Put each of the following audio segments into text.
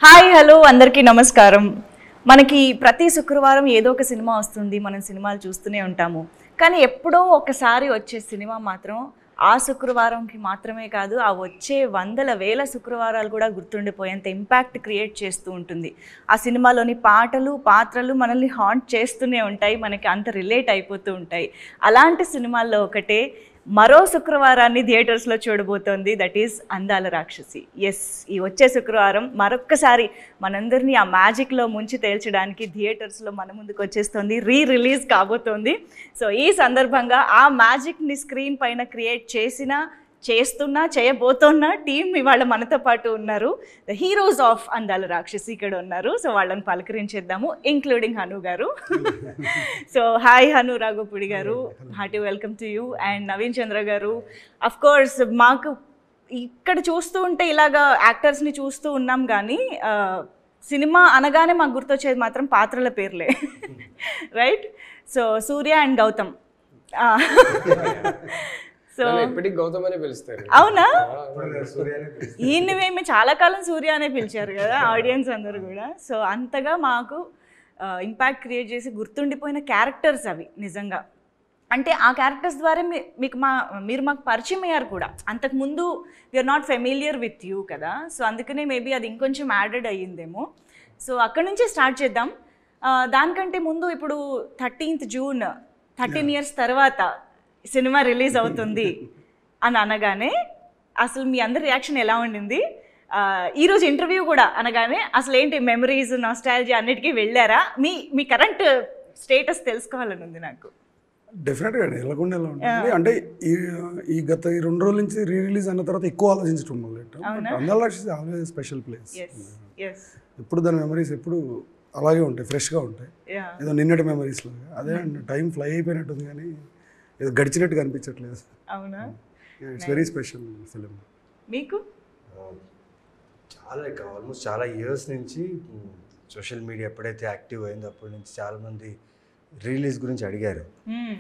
Hi hello అందరికీ నమస్కారం. మనకి ప్రతి శుక్రవారం ఏదో ఒక సినిమా వస్తుంది, మనం సినిమాలు చూస్తూనే ఉంటాము. కానీ ఎప్పుడో ఒకసారి వచ్చే సినిమా మాత్రం ఆ శుక్రవారంకి మాత్రమే కాదు, ఆ వచ్చే వందల వేల శుక్రవారాలు కూడా గుర్తుండిపోయేంత ఇంపాక్ట్ క్రియేట్ చేస్తూ ఉంటుంది. ఆ సినిమాలోని పాటలు పాత్రలు మనల్ని హాంట్ చేస్తూనే ఉంటాయి, మనకి అంత రిలేట్ అయిపోతూ ఉంటాయి. అలాంటి సినిమాల్లో ఒకటే మరో శుక్రవారాన్ని థియేటర్స్లో చూడబోతోంది, దట్ ఈస్ అందాల రాక్షసి. ఎస్, ఈ వచ్చే శుక్రవారం మరొక్కసారి మనందరినీ ఆ మ్యాజిక్లో ముంచి తేల్చడానికి థియేటర్స్లో మన ముందుకు వచ్చేస్తుంది, రిలీజ్ కాబోతోంది. సో ఈ సందర్భంగా ఆ మ్యాజిక్ని స్క్రీన్ పైన క్రియేట్ చేయబోతున్న టీం ఇవాళ మనతో పాటు ఉన్నారు. ద హీరోస్ ఆఫ్ అందాల రాక్షసి ఇక్కడ ఉన్నారు. సో వాళ్ళని పలకరించేద్దాము, including Hanu garu. So hi Hanu Raghavapudi garu, hearty welcome to you. And Naveen Chandra garu. Of course మాకు ఇక్కడ చూస్తూ ఉంటే ఇలాగా యాక్టర్స్ని చూస్తూ ఉన్నాం, కానీ సినిమా అనగానే మాకు గుర్తొచ్చేది మాత్రం పాత్రల పేర్లే. Right? So Surya and Gautham. So ఎప్పటికీ గౌతమ్ అనే పిలుస్తారు. అవునా? ఈయనవేమి చాలా కాలం సూర్య అనే పిలిచారు కదా ఆడియన్స్ అందరూ కూడా. సో అంతగా మాకు ఇంపాక్ట్ క్రియేట్ చేసి గుర్తుండిపోయిన క్యారెక్టర్స్ అవి నిజంగా. అంటే ఆ క్యారెక్టర్స్ ద్వారా మీరు మాకు పరిచయం అయ్యారు కూడా. అంతకుముందు we are not familiar with you కదా, సో అందుకనే మేబీ అది ఇంకొంచెం యాడెడ్ అయ్యిందేమో. సో అక్కడి నుంచి స్టార్ట్ చేద్దాం. దానికంటే ముందు ఇప్పుడు 13th జూన్ 13 years తర్వాత సినిమా రిలీజ్ అవుతుంది అని అనగానే అసలు మీ అందరి రియాక్షన్ ఎలా ఉండింది? ఈరోజు ఇంటర్వ్యూ కూడా అనగానే అసలు ఏంటి మెమరీస్, నాస్టాలజీ అన్నిటికీ వెళ్ళారా? మీ కరెంట్ స్టేటస్ తెలుసుకోవాలని ఉంది నాకు. డెఫినెట్గా వెళ్ళకుండా ఎలా ఉంటుంది అంటే ఈ గత 2 రోజుల నుంచి రిలీజ్ అయిన తర్వాత ఎక్కువ ఆలోచించడం మొదలెట్టాం. అందాల రాక్షసి ఆల్వేస్ స్పెషల్ ప్లేస్. ఎప్పుడు దాని మెమరీస్ ఎప్పుడు అలాగే ఉంటాయి, ఫ్రెష్గా ఉంటాయి, ఏదో నిన్నటి మెమరీస్ లాగా. అదే టైం ఫ్లై అయిపోయినట్టుంది కానీ ఏదో గడిచినట్టు కనిపించట్లేదు. అవునా? It's very special film. మీకు చాలా ఆల్మోస్ట్ చాలా ఇయర్స్ నుంచి సోషల్ మీడియా ఎప్పుడైతే యాక్టివ్ అయిందో అప్పటి నుంచి చాలామంది రిలీజ్ గురించి అడిగారు.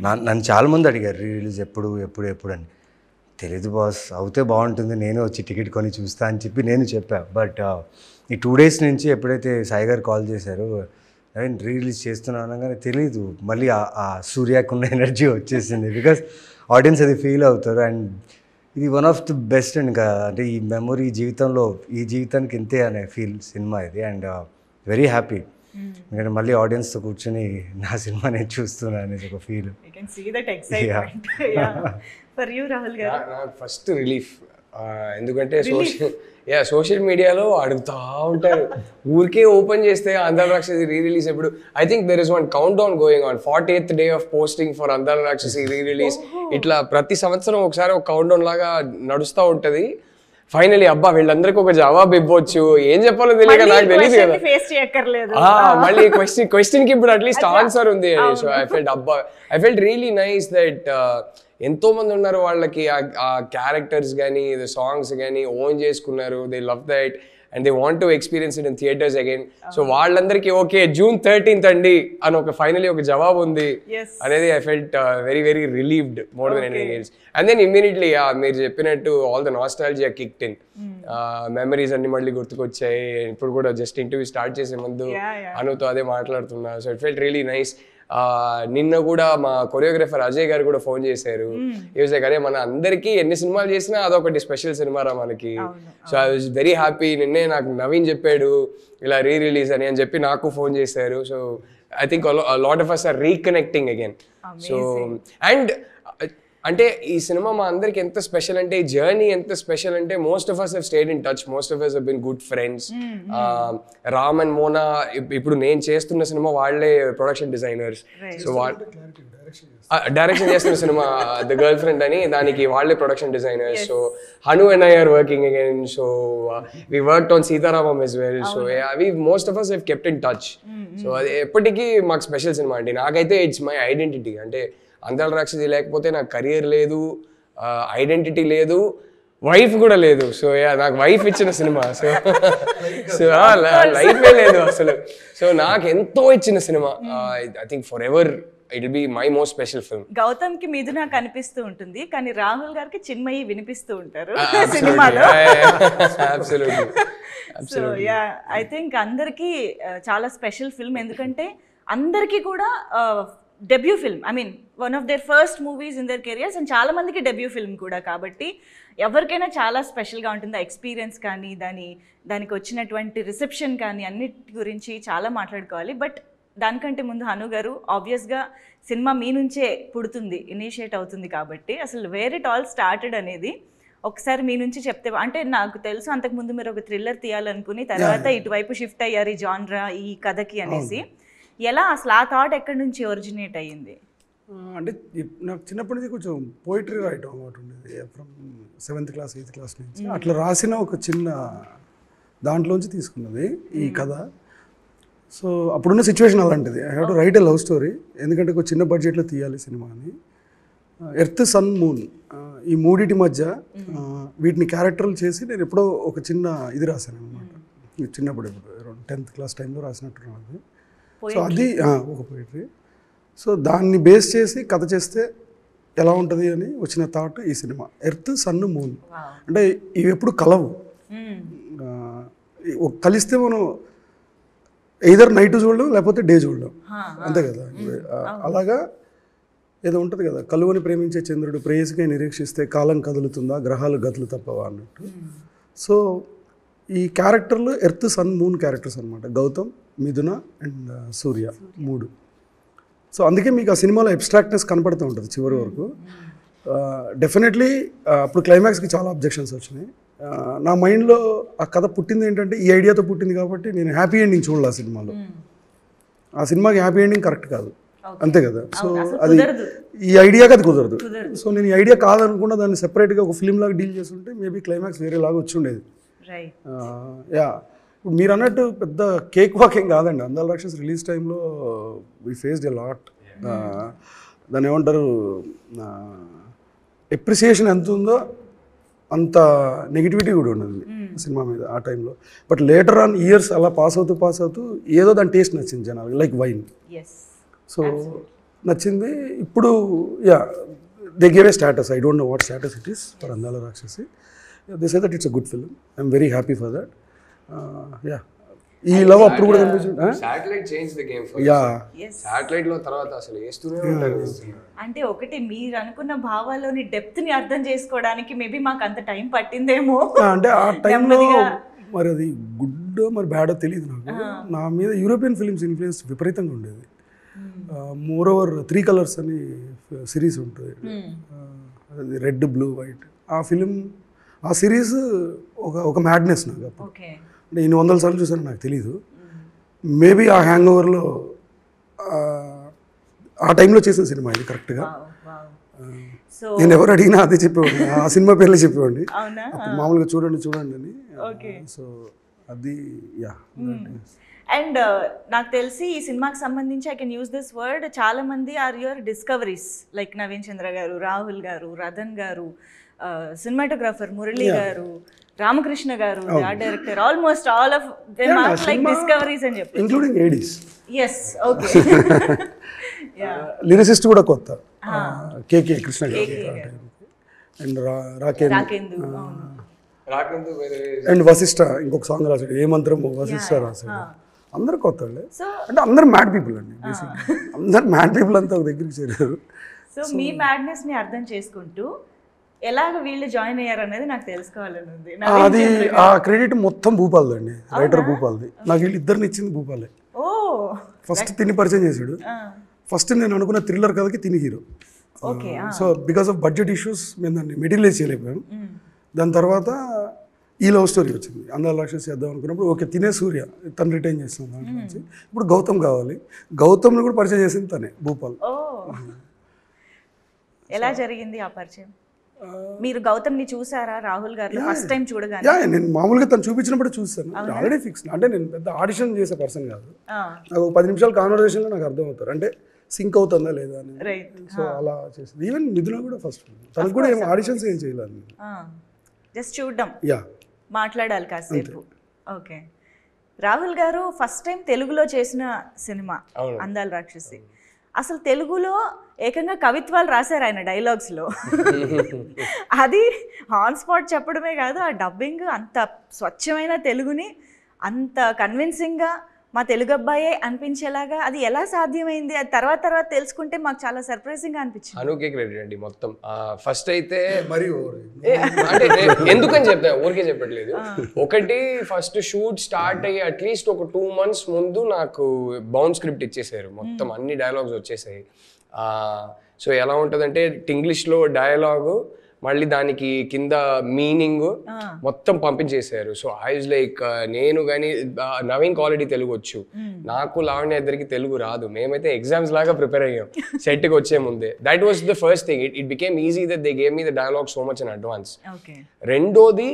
నన్ను చాలామంది అడిగారు రిలీజ్ ఎప్పుడు అని. తెలీదు బాస్, అవుతే బాగుంటుంది, నేను వచ్చి టికెట్ కొని చూస్తా అని చెప్పి నేను చెప్పాను. బట్ ఈ 2 days నుంచి ఎప్పుడైతే సాయి గారు కాల్ చేశారు, నేను రిలీజ్ చేస్తున్నాను అనగానే తెలీదు, మళ్ళీ ఆ సూర్యకున్న ఎనర్జీ వచ్చేసింది. బికాస్ ఆడియన్స్ అది ఫీల్ అవుతారు. అండ్ ఇది వన్ ఆఫ్ ది బెస్ట్ ఇంకా అంటే ఈ మెమొరీ ఈ జీవితానికి ఇంతే అనే ఫీల్ సినిమా ఇది. అండ్ వెరీ హ్యాపీ ఎందుకంటే మళ్ళీ ఆడియన్స్తో కూర్చొని నా సినిమా నేను చూస్తున్నాను అనేది ఒక ఫీల్. ఫస్ట్ రిలీఫ్, ఎందుకంటే సోషల్ మీడియాలో అడుగుతూ ఉంటారు, ఊరికే ఓపెన్ చేస్తే అందాల రాక్షసి రిలీజ్ ఎప్పుడు. I think there is one count down going on, 48th day of posting for అందాల రాక్షసి రిలీజ్. ఇట్లా ప్రతి సంవత్సరం ఒకసారి ఒక కౌంట్ డౌన్ లాగా నడుస్తూ ఉంటుంది. ఫైనలీ అబ్బా వీళ్ళందరికీ ఒక జవాబు ఇవ్వచ్చు, ఏం చెప్పాలో తెలియక నాకు తెలియదు కదా, మళ్ళీ క్వశ్చన్ కి ఇప్పుడు అట్లీస్ట్ ఆన్సర్ ఉంది. So I felt really nice that ఎంతో మంది ఉన్నారు వాళ్ళకి ఆ క్యారెక్టర్స్ కానీ సాంగ్స్ కానీ ఓన్ చేసుకున్నారు. They love that and they want to experience it in theatres again. So వాళ్ళందరికీ ఓకే June 13th అండి అని ఫైనలీ ఒక జవాబు ఉంది అనేది I felt very very relieved more than anything else. And then immediately మీరు చెప్పినట్టు all the nostalgia kicked in, memories అన్ని మళ్ళీ గుర్తుకొచ్చాయి. ఇప్పుడు కూడా జస్ట్ ఇంటర్వ్యూ స్టార్ట్ చేసే ముందు అనుతో అదే మాట్లాడుతున్నా. So it felt really nice. నిన్న కూడా మా కొరియోగ్రాఫర్ అజయ్ గారు కూడా ఫోన్ చేశారు. అదే మన అందరికీ ఎన్ని సినిమాలు చేసినా అదొకటి స్పెషల్ సినిమా రా మనకి. So I was very happy. నిన్నే నాకు నవీన్ చెప్పాడు ఇలా రిలీజ్ అని చెప్పి నాకు ఫోన్ చేశారు. So I think lot of us are reconnecting again. So and అంటే ఈ సినిమా మా అందరికి ఎంత స్పెషల్ అంటే, ఈ జర్నీ ఎంత స్పెషల్ అంటే, most of us have stayed in touch, most of us have been good friends. Ram and Mona ఇప్పుడు నేను చేస్తున్న సినిమా వాళ్ళే ప్రొడక్షన్ డిజైనర్స్. సో డైరెక్షన్ చేస్తున్న సినిమా ద గర్ల్ ఫ్రెండ్ అని, దానికి వాళ్ళే production designers. So Hanu and I are working again. So we worked on Sitaramam as well. సో most of us have kept in touch. So అది ఎప్పటికీ మాకు స్పెషల్ సినిమా అండి. నాకైతే ఇట్స్ మై ఐడెంటిటీ. అంటే అందాల రాక్షసి లేకపోతే నాకు కెరియర్ లేదు, ఐడెంటిటీ లేదు, వైఫ్ కూడా లేదు. సో నాకు వైఫ్ ఇచ్చిన సినిమా. సో లైఫే లేదు అసలు. సో నాకు ఎంతో ఇచ్చిన సినిమా. I think forever it will be my most special film. Gautham కి మిథున కనిపిస్తూ ఉంటుంది, కానీ రాహుల్ గారికి చిన్మయి వినిపిస్తూ ఉంటారు సినిమాలో. సో యా, ఐ థింక్ అందరికీ చాలా స్పెషల్ ఫిల్మ్, ఎందుకంటే అందరికీ కూడా debut film. I mean one of their first movies in their careers, and చాలా మందికి డెబ్యూ ఫిల్మ్ కూడా. కాబట్టి ఎవరికైనా చాలా స్పెషల్గా ఉంటుంది. ఆ ఎక్స్పీరియన్స్ కానీ దానికి వచ్చినటువంటి రిసెప్షన్ కానీ అన్నిటి గురించి చాలా మాట్లాడుకోవాలి. బట్ దానికంటే ముందు హను గారు, ఆబ్వియస్గా సినిమా మీ నుంచే పుడుతుంది, ఇనిషియేట్ అవుతుంది. కాబట్టి అసలు వేర్ ఇట్ ఆల్ స్టార్టెడ్ అనేది ఒకసారి మీ నుంచి చెప్తే, అంటే నాకు తెలుసు అంతకుముందు మీరు ఒక థ్రిల్లర్ తీయాలనుకుని తర్వాత ఇటువైపు షిఫ్ట్ అయ్యారు ఈ జాన్రా, ఈ కథకి అనేసి. ఎలా అసలు ఆ థాట్ ఎక్కడి నుంచి ఒరిజినేట్ అయ్యింది? అంటే నాకు చిన్నప్పటి నుంచి కొంచెం పోయిటరీ రాయటం అలవాటు ఉండేది. From 7th class 8th class నుంచి అట్లా రాసిన ఒక చిన్న దాంట్లోంచి తీసుకున్నది ఈ కథ. సో అప్పుడున్న సిచ్యువేషన్ అలాంటిది. I have to right a love story, ఎందుకంటే ఒక చిన్న బడ్జెట్లో తీయాలి సినిమా అని. ఎర్త్, సన్, మూన్ ఈ మూడిటి మధ్య వీటిని క్యారెక్టర్లు చేసి నేను ఎప్పుడో ఒక చిన్న ఇది రాశాను అనమాట. చిన్నప్పుడు 10th క్లాస్ టైంలో రాసినట్టున్నది. సో అది ఒక పోయిటరీ. సో దాన్ని బేస్ చేసి కథ చేస్తే ఎలా ఉంటుంది అని వచ్చిన థాట్ ఈ సినిమా. ఎర్త్, సన్, మూన్ అంటే ఇవి ఎప్పుడు కలవు. కలిస్తే మనం ఎయిదర్ నైట్ చూడడం లేకపోతే డే చూడడం, అంతే కదా. అలాగా ఏదో ఉంటుంది కదా, కలువని ప్రేమించే చంద్రుడు ప్రేయసికై నిరీక్షిస్తే కాలం కదులుతుందా, గ్రహాలు గతులు తప్పవా అన్నట్టు. సో ఈ క్యారెక్టర్లు ఎర్త్, సన్, మూన్ క్యారెక్టర్స్ అనమాట. గౌతమ్, మిథున అండ్ సూర్య, 3. సో అందుకే మీకు ఆ సినిమాలో అబ్స్ట్రాక్ట్నెస్ కనపడుతూ ఉంటుంది చివరి వరకు. డెఫినెట్లీ అప్పుడు క్లైమాక్స్కి చాలా అబ్జెక్షన్స్ వచ్చినాయి. నా మైండ్లో ఆ కథ పుట్టింది ఏంటంటే ఈ ఐడియాతో పుట్టింది కాబట్టి నేను హ్యాపీ ఎండింగ్ చూడాలి ఆ సినిమాలో. ఆ సినిమాకి హ్యాపీ ఎండింగ్ కరెక్ట్ కాదు, అంతే కదా. సో అది ఈ ఐడియాకి అది కుదరదు. సో నేను ఈ ఐడియా కాదనుకున్నా దాన్ని సెపరేట్గా ఒక ఫిల్మ్ లాగా డీల్ చేస్తుంటే మేబీ క్లైమాక్స్ వేరేలాగా వచ్చి ఉండేది. యా, ఇప్పుడు మీరు అన్నట్టు పెద్ద కేక్ వాకింగ్ కాదండి. అందాల రాక్షస్ రిలీజ్ టైంలో వీ ఫేస్డ్ ఎ లాట్. దాన్ని ఏమంటారు, ఎప్రిసియేషన్ ఎంత ఉందో అంత నెగిటివిటీ కూడా ఉన్నది సినిమా మీద ఆ టైంలో. బట్ లేటర్ ఆన్ ఇయర్స్ అలా పాస్ అవుతూ ఏదో దాని టేస్ట్ నచ్చింది జనాలు, లైక్ వైన్. సో నచ్చింది. ఇప్పుడు yeah, they gave a status. I don't know what status it is for అందాల రాక్షసి. They say that it's a good film. I'm very happy for that. Yeah, ఈ లవ్ అప్పుడు కూడా కనిపించింది. Satellite change the game for yeah, satellite లో తర్వాత అసలు వేస్తూనే ఉంటారు. అంటే ఒకటి మీరు అనుకున్న భావాల్లోని డెప్త్ ని అర్థం చేసుకోవడానికి మేబీ మాకు అంత టైం పట్టిందేమో. అంటే ఆ టైంలో మరి అది గుడ్ మరి బ్యాడో తెలియదు నాకు. నా మీద యూరోపియన్ ఫిలిమ్స్ ఇన్ఫ్లుయెన్స్ విపరీతంగా ఉండేది. మోర్ ఓవర్ 3 కలర్స్ అని సిరీస్ ఉంటుంది, అది రెడ్, బ్లూ, వైట్. ఆ ఫిలిం, ఆ సిరీస్ ఒక మ్యాడ్నెస్ నాకు అప్పుడు. అంటే ఇన్ని 100 సార్లు చూసాను నాకు తెలీదు. మేబీ ఆ హ్యాంగ్ ఓవర్లో ఆ టైంలో చేసిన సినిమా ఇది కరెక్ట్గా. నేను ఎవరు అడిగినా అదే చెప్పేవాడిని, ఆ సినిమా పేర్లే చెప్పేవాడిని. మామూలుగా చూడండి అని. సో అది యా. అండ్ నాకు తెలిసి ఈ సినిమాకి సంబంధించి I can use this word, చాలా మంది are your discoveries. Like Naveen Chandra garu, Rahul గారు, రతన్ గారు, cinematographer Murali garu, Ramakrishna garu, art director, almost all of them are like discoveries అని చెప్పి, including ADs. yes okay. Lyricist కూడా కొత్త, కేకే కృష్ణ గారు అండ్ రాకేందు అండ్ వశిష్ఠ ఇంకొక సాంగ్ రాశాడు, ఏ మంత్రము వశిష్ఠ రాశాడు. అందరు కొత్త వాళ్ళే, అంటే అందరు మ్యాడ్ పీపుల్ అండి. అందరు మ్యాడ్ పీపుల్ అంతా ఒక దగ్గరికి చేరారు. సో మీ మ్యాడ్నెస్ ని అర్థం చేసుకుంటూ ఎలాగ వీళ్ళు జాయిన్ అయ్యారు అనేది నాకు తెలుసుకోవాలని ఉంది. అది ఆ క్రెడిట్ మొత్తం భూపాల్ది అండి, రైటర్ భూపాల్ది. నాకు వీళ్ళు ఇద్దరిని ఇచ్చింది భూపాలే. ఫస్ట్ తిని పరిచయం చేశాడు. ఫస్ట్ నేను అనుకున్న థ్రిల్లర్ కథకి తిని hero. So because of budget issues మేము దాన్ని మెటీరియలైజ్ చేయలేకపోయాం. దాని తర్వాత ఈ లవ్ స్టోరీ వచ్చింది. అందాల రాక్షసి చేద్దాం అనుకున్నప్పుడు ఓకే తినే సూర్య తను రిటైన్ చేస్తాం దాంట్లో నుంచి. ఇప్పుడు గౌతమ్ కావాలి, గౌతమ్ని కూడా పరిచయం చేసింది తనే, భూపాల్. ఎలా జరిగింది ఆ పరిచయం? మీరు గౌతమ్ని చూసారా రాహుల్ గారు ఫస్ట్ టైం చూడగానే? నేను మామూలుగా తను చూపించినప్పుడు చూస్తాను, ఆల్రెడీ ఫిక్స్. అంటే నేను పెద్ద ఆడిషన్ చేసే పర్సన్ కాదు. నాకు 10 నిమిషాల కాన్వర్సేషన్లో నాకు అర్థం అవుతారు, అంటే సింక్ అవుతుందా లేదా అని. సో అలా చేసింది. ఈవెన్ మిథున కూడా ఫస్ట్, తనకు కూడా ఏం ఆడిషన్స్ ఏం చేయలేదు, జస్ట్ చూడడం, మాట్లాడాలి కాసేపు. ఓకే. రాహుల్ గారు ఫస్ట్ టైం తెలుగులో చేసిన సినిమా అందాల రాక్షసి. అసలు తెలుగులో ఏకంగా కవిత్వాలు రాశారు ఆయన డైలాగ్స్లో. అది ఆన్ స్పాట్ చెప్పడమే కాదు, ఆ డబ్బింగ్ అంత స్వచ్ఛమైన తెలుగుని అంత కన్విన్సింగ్గా మా తెలుగు అబ్బాయే అనిపించేలాగా అది ఎలా సాధ్యమైంది, అది తర్వాత తెలుసుకుంటే మాకు చాలా సర్ప్రైజింగ్గా అనిపించింది. అనుకే క్రెడిట్ అండి మొత్తం. ఫస్ట్ అయితే మరి అంటే ఎందుకని చెప్తా, ఊరికే చెప్పట్లేదు. ఒకటి ఫస్ట్ షూట్ స్టార్ట్ అయ్యి అట్లీస్ట్ ఒక 2 months ముందు నాకు బౌండ్ స్క్రిప్ట్ ఇచ్చేసారు, మొత్తం అన్ని డైలాగ్స్ వచ్చేసాయి. సో ఎలా ఉంటుందంటే ఇంగ్లీష్లో డైలాగు, మళ్ళీ దానికి కింద మీనింగ్ మొత్తం పంపించేశారు. సో ఐ వాజ్ లైక్, నేను కానీ నవీన్ ఆల్రెడీ తెలుగు వచ్చు, నాకు లావణ్య ఇద్దరికి తెలుగు రాదు, మేమైతే ఎగ్జామ్స్ లాగా ప్రిపేర్ అయ్యాం సెట్కి వచ్చే ముందే. That was the first thing. It became easy that they gave me the dialogue so much in advance. రెండోది,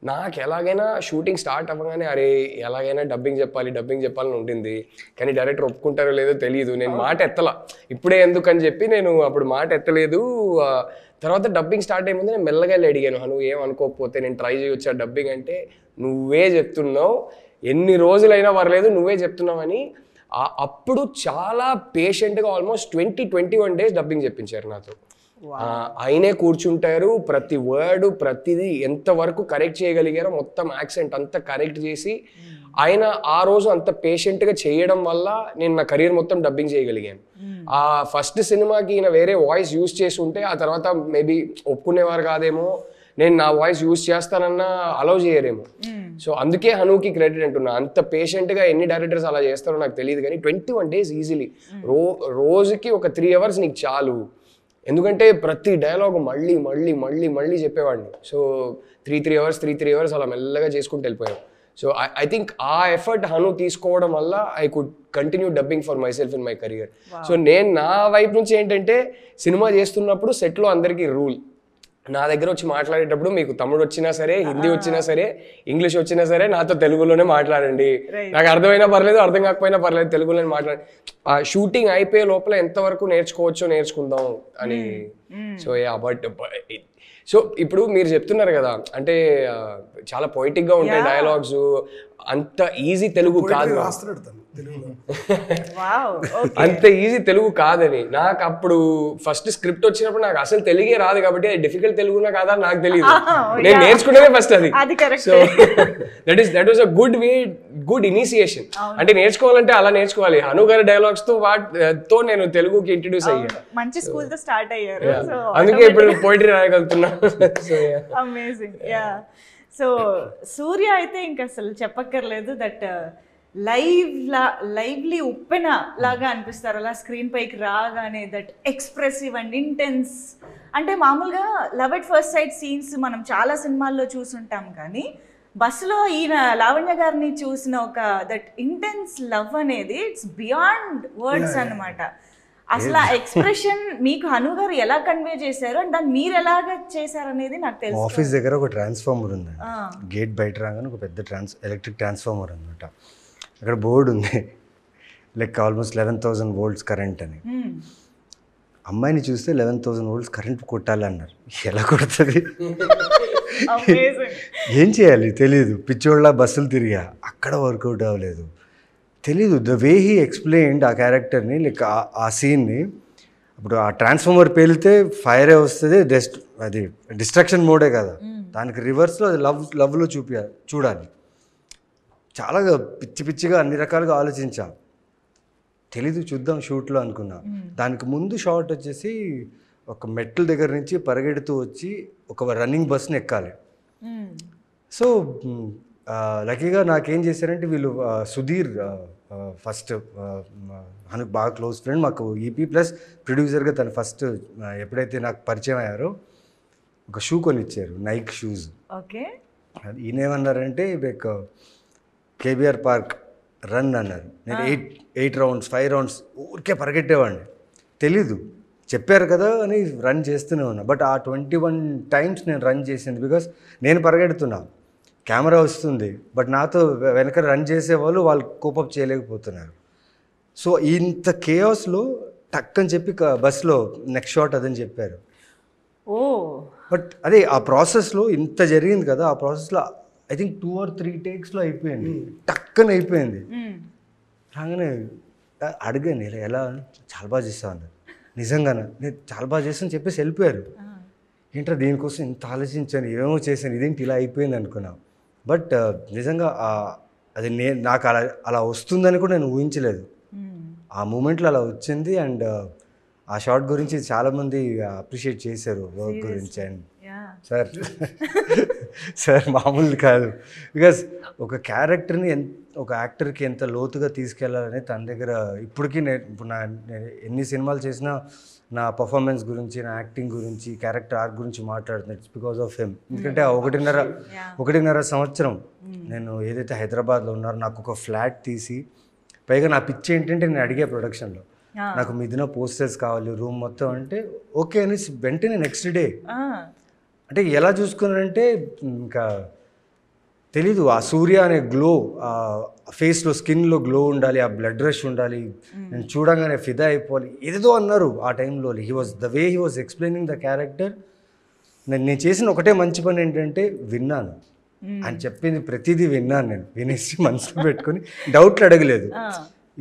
నాకు ఎలాగైనా షూటింగ్ స్టార్ట్ అవ్వగానే అరే ఎలాగైనా డబ్బింగ్ చెప్పాలని ఉంటుంది, కానీ డైరెక్టర్ ఒప్పుకుంటారో లేదో తెలియదు. నేను మాట ఎత్తలా, ఇప్పుడే ఎందుకని చెప్పి నేను అప్పుడు మాట ఎత్తలేదు. తర్వాత డబ్బింగ్ స్టార్ట్ అయ్యే ముందు నేను మెల్లగా అడిగాను, నువ్వు ఏమనుకోకపోతే నేను ట్రై చేయొచ్చా డబ్బింగ్ అంటే, నువ్వే చెప్తున్నావు, ఎన్ని రోజులైనా పర్లేదు నువ్వే చెప్తున్నావని. అప్పుడు చాలా పేషెంట్గా ఆల్మోస్ట్ 20-21 days డబ్బింగ్ చెప్పించారు నాతో. ఆయనే కూర్చుంటారు, ప్రతి వర్డ్ ప్రతిదీ ఎంతవరకు కరెక్ట్ చేయగలిగారో మొత్తం యాక్సెంట్ అంతా కరెక్ట్ చేసి, ఆయన ఆ రోజు అంత పేషెంట్గా చేయడం వల్ల నేను నా కెరీర్ మొత్తం డబ్బింగ్ చేయగలిగాను. ఆ ఫస్ట్ సినిమాకి ఈయన వేరే వాయిస్ యూజ్ చేసి ఉంటే ఆ తర్వాత మేబీ ఒప్పుకునేవారు కాదేమో, నేను నా వాయిస్ యూజ్ చేస్తానన్నా అలౌ చేయరేమో. సో అందుకే హనుకి క్రెడిట్ అంటున్నా. అంత పేషెంట్గా ఎన్ని డైరెక్టర్స్ అలా చేస్తారో నాకు తెలియదు, కానీ 21 days ఈజీలీ, రోజుకి ఒక 3 hours నీకు చాలు. ఎందుకంటే ప్రతి డైలాగ్ మళ్ళీ మళ్ళీ మళ్ళీ మళ్ళీ చెప్పేవాడిని. సో 3 hours అలా మెల్లగా చేసుకుంటూ వెళ్ళిపోయాం. సో ఐ థింక్ ఆ ఎఫర్ట్ హను తీసుకోవడం వల్ల I could continue dubbing for my self in my career. So నేను నా వైపు నుంచి ఏంటంటే, సినిమా చేస్తున్నప్పుడు సెట్లో అందరికీ రూల్, నా దగ్గర వచ్చి మాట్లాడేటప్పుడు మీకు తమిళ్ వచ్చినా సరే, హిందీ వచ్చినా సరే, ఇంగ్లీష్ వచ్చినా సరే నాతో తెలుగులోనే మాట్లాడండి. నాకు అర్థమైనా పర్లేదు, అర్థం కాకపోయినా పర్లేదు, తెలుగులోనే మాట్లాడండి. ఆ షూటింగ్ అయిపోయే లోపల ఎంతవరకు నేర్చుకోవచ్చో నేర్చుకుందాం అని. సో సో ఇప్పుడు మీరు చెప్తున్నారు కదా, అంటే చాలా పొయిటిక్గా ఉంటాయి డైలాగ్స్, అంత ఈజీ తెలుగు కాదు, అంత ఈజీ తెలుగు కాదని. నాకు అప్పుడు ఫస్ట్ స్క్రిప్ట్ వచ్చినప్పుడు నాకు అసలు తెలుగే రాదు కాబట్టి అది డిఫికల్ట్ తెలుగునా కాదా నాకు తెలియదు, నేను నేర్చుకునేదే ఫస్ట్ అది. So that was a good way, good initiation. అంటే నేర్చుకోవాలంటే అలా నేర్చుకోవాలి. హను గారి డైలాగ్స్ తో నేను తెలుగుకి ఇంట్రడ్యూస్ అయ్యాను, మంచి స్కూల్ తో స్టార్ట్ అయ్యారు. అందుకే ఇప్పుడు పోయిటరీ రాయగలుగుతున్నా. అమేజింగ్. యా. సో సూర్య అయితే ఇంకా అసలు చెప్పక్కర్లేదు, దట్ లైవ్లీ ఉప్పెన లాగా అనిపిస్తారు అలా స్క్రీన్ పైకి రాగానే. That expressive and intense. అంటే మామూలుగా love at first sight scenes మనం చాలా సినిమాల్లో చూసుంటాం, కానీ బస్సులో ఈయన లావణ్య గారిని చూసిన ఒక దట్ ఇంటెన్స్ లవ్ అనేది ఇట్స్ బియాండ్ వర్డ్స్ అన్నమాట. అసలు ఆ ఎక్స్ప్రెషన్ మీకు హను గారు ఎలా కన్వే చేశారు అండ్ దాన్ని మీరు ఎలాగ చేశారు అనేది నాకు తెలుసు. ఆఫీస్ దగ్గర ఒక ట్రాన్స్ఫార్మర్ ఉంది, గేట్ బయట రాగానే ఒక పెద్ద ఎలక్ట్రిక్ ట్రాన్స్ఫార్మర్ అనమాట. అక్కడ బోర్డు ఉంది, లైక్ ఆల్మోస్ట్ 11,000 volts కరెంట్ అని. అమ్మాయిని చూస్తే 11,000 volts కరెంట్ కొట్టాలన్నారు. ఎలా కొడుతుంది, ఏం చేయాలి తెలియదు, పిచ్చోళ్ళ బస్సులు తిరిగా, అక్కడ వర్కౌట్ అవ్వలేదు, తెలీదు. ద వే హీ ఎక్స్ప్లెయిన్డ్ ఆ క్యారెక్టర్ని, లైక్ ఆ సీన్ని. ఇప్పుడు ఆ ట్రాన్స్ఫార్మర్ పేలితే ఫైరే వస్తుంది, అది డిస్ట్రక్షన్ మోడే కదా, దానికి రివర్స్లో అది లవ్లో చూడాలి. చాలా పిచ్చిగా అన్ని రకాలుగా ఆలోచించా, తెలీదు చూద్దాం షూట్లో అనుకున్నా. దానికి ముందు షాట్ వచ్చేసి ఒక మెట్ల దగ్గర నుంచి పరిగెడుతూ వచ్చి ఒక రన్నింగ్ బస్ని ఎక్కాలి. సో లక్కీగా నాకేం చేశారంటే వీళ్ళు సుధీర్, ఫస్ట్ మనకు బాగా క్లోజ్ ఫ్రెండ్, మాకు ఈపీ ప్లస్ ప్రొడ్యూసర్గా తను ఫస్ట్ ఎప్పుడైతే నాకు పరిచయం అయ్యారో ఒక షూ కొనిచ్చారు, నైక్ షూస్. ఓకే. ఈయన ఏమన్నారంటే లైక్ కేబీఆర్ పార్క్ రన్ అన్నారు. నేను 8 rounds 5 rounds ఊరికే పరిగెట్టేవాడిని, తెలీదు చెప్పారు కదా అని రన్ చేస్తూనే ఉన్నా. బట్ ఆ 21 times నేను రన్ చేసింది బికాస్ నేను పరిగెడుతున్నా, కెమెరా వస్తుంది, బట్ నాతో వెనక రన్ చేసేవాళ్ళు వాళ్ళు కోపప్ చేయలేకపోతున్నారు. సో ఇంత కేయాస్లో టక్ అని చెప్పి బస్లో నెక్స్ట్ షాట్ అదని చెప్పారు. బట్ అదే ఆ ప్రాసెస్లో ఇంత జరిగింది కదా, ఆ ప్రాసెస్లో ఐ థింక్ 2 or 3 takesలో అయిపోయింది, టక్కని అయిపోయింది. రాగానే అడిగాను ఎలా చాలా బాగా చేస్తాను అన్నారు. నిజంగానే నేను చాలా బాగా చేస్తాను చెప్పేసి వెళ్ళిపోయారు. ఏంటో దీనికోసం ఇంత ఆలోచించాను, ఏమో చేశాను, ఇదేంటి ఇలా అయిపోయింది అనుకున్నా. బట్ నిజంగా అది నాకు అలా వస్తుందని కూడా నేను ఊహించలేదు. ఆ మూమెంట్లో అలా వచ్చింది. అండ్ ఆ షార్ట్ గురించి చాలామంది అప్రిషియేట్ చేశారు వర్క్ గురించి. అండ్ సార్ మామూలు కాదు. బికాస్ ఒక క్యారెక్టర్ని ఒక యాక్టర్కి ఎంత లోతుగా తీసుకెళ్లాలని తన దగ్గర ఇప్పటికీ ఇప్పుడు నేను ఎన్ని సినిమాలు చేసినా నా పర్ఫార్మెన్స్ గురించి, నా యాక్టింగ్ గురించి, క్యారెక్టర్ ఆర్క్ గురించి మాట్లాడుతున్నాను. It's because of him. ఎందుకంటే 1.5 సంవత్సరం నేను ఏదైతే హైదరాబాద్లో ఉన్నారో నాకు ఒక ఫ్లాట్ తీసి, పైగా నా పిచ్చి ఏంటంటే నేను అడిగే ప్రొడక్షన్లో నాకు మిథున పోస్టర్స్ కావాలి రూమ్ మొత్తం అంటే ఓకే అని వెంటనే నెక్స్ట్ డే. అంటే ఎలా చూసుకున్నారంటే ఇంకా తెలీదు, ఆ సూర్య అనే గ్లో, ఆ ఫేస్లో స్కిన్లో గ్లో ఉండాలి, ఆ బ్లడ్ రష్ ఉండాలి, నేను చూడగానే ఫిదా అయిపోవాలి, ఏదేదో అన్నారు ఆ టైంలో. The way he was explaining the character. నేను చేసిన ఒకటే మంచి పని ఏంటంటే విన్నాను. ఆయన చెప్పింది ప్రతిదీ విన్నాను. నేను వినేసి మనసులో పెట్టుకుని డౌట్లు అడగలేదు.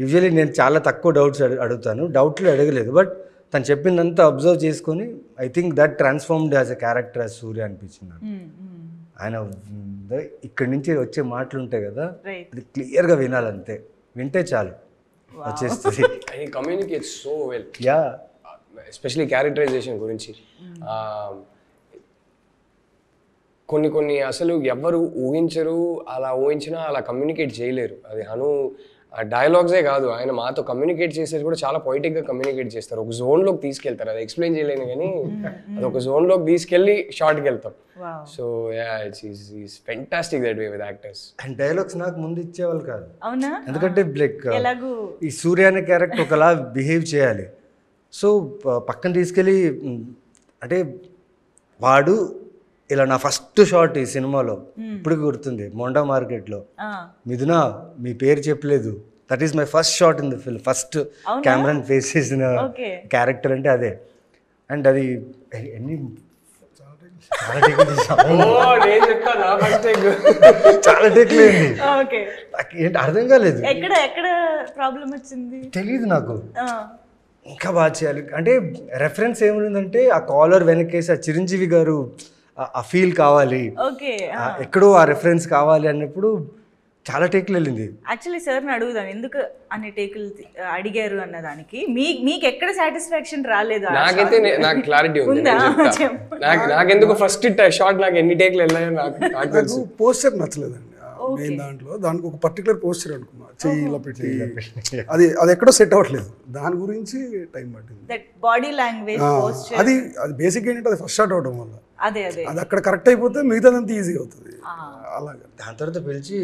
యూజువల్లీ నేను చాలా తక్కువ డౌట్స్ అడుగుతాను, డౌట్లు అడగలేదు. బట్ తను చెప్పిందంతా అబ్జర్వ్ చేసుకొని I think that transformed as a character as Surya అనిపించింది నాకు. ఆయన ఇక్కడి నుంచి వచ్చే మాటలు ఉంటాయి కదా, అది క్లియర్గా వినాలంతే, వింటే చాలు వచ్చేస్తుంది. He communicates so well. Yeah, especially characterisation గురించి కొన్ని అసలు ఎవరు ఊహించరు, అలా ఊహించినా అలా కమ్యూనికేట్ చేయలేరు. అది డైలాగ్సే కాదు, ఆయన మాతో కమ్యూనికేట్ చేసేది కూడా చాలా పొయిటిక్గా కమ్యూనికేట్ చేస్తారు. ఒక జోన్లోకి తీసుకెళ్తారు, అది ఎక్స్ప్లెయిన్ చేయలేను కానీ అది ఒక జోన్లోకి తీసుకెళ్ళి షార్ట్కి వెళ్తాం. So it's fantastic that way with actors. And dialogues నాకు ముందు ఇచ్చేవాళ్ళు కాదు. ఎందుకంటే లైక్ ఈ సూర్య అనే క్యారెక్టర్ ఒకలా బిహేవ్ చేయాలి. సో పక్కన తీసుకెళ్ళి అంటే వాడు ఇలా నా ఫస్ట్ షాట్ ఈ సినిమాలో ఇప్పటికి గుర్తుంది, మోండా మార్కెట్లో మిథున మీ పేరు చెప్పలేదు, that is my first shot in the film. First కెమెరాని ఫేస్ చేసిన క్యారెక్టర్ అంటే అదే. అండ్ అది ఎన్ని చాలా టేక్లు అయింది, ఏంటి అర్థం కాలేదు, తెలీదు నాకు. ఇంకా బాగా చేయాలి అంటే రెఫరెన్స్ ఏముందంటే ఆ కాలర్ వెనకేసి ఆ చిరంజీవి గారు ఆ ఫీల్ కావాలి, ఎక్కడో ఆ రెఫరెన్స్ కావాలి అన్నప్పుడు చాలా టేకులు వెళ్ళింది. యాక్చువల్లీ సార్ని అడుగుదాం ఎందుకు అన్ని టేకులు అడిగారు అన్నదానికి. మీకు ఎక్కడ సాటిస్ఫాక్షన్ రాలేదు? నాకైతే నాకు క్లారిటీ ఉంది. నాకెందుకు ఫస్ట్ షాట్ నాకు ఎన్ని టేకులు వెళ్ళాయో నాకు తెలుసు. పోస్టర్ నచ్చలేదండి మెయిన్ దాంట్లో. దానికి ఒక పర్టికులర్ పోస్టర్ అనుకున్నా, చెయ్యి ఇలా పెట్టి అది ఎక్కడో సెట్ అవ్వట్లేదు. దాని గురించి టైం పట్టింది. బాడీ లాంగ్వేజ్, అది బేసిక్ ఏంటంటే అది ఫస్ట్ షాట్ అవడం వల్ల అది అక్కడ కరెక్ట్ అయిపోతే మిగతాదంతా ఈజీ అవుతుంది. అలాగే దాని తర్వాత పిలిచి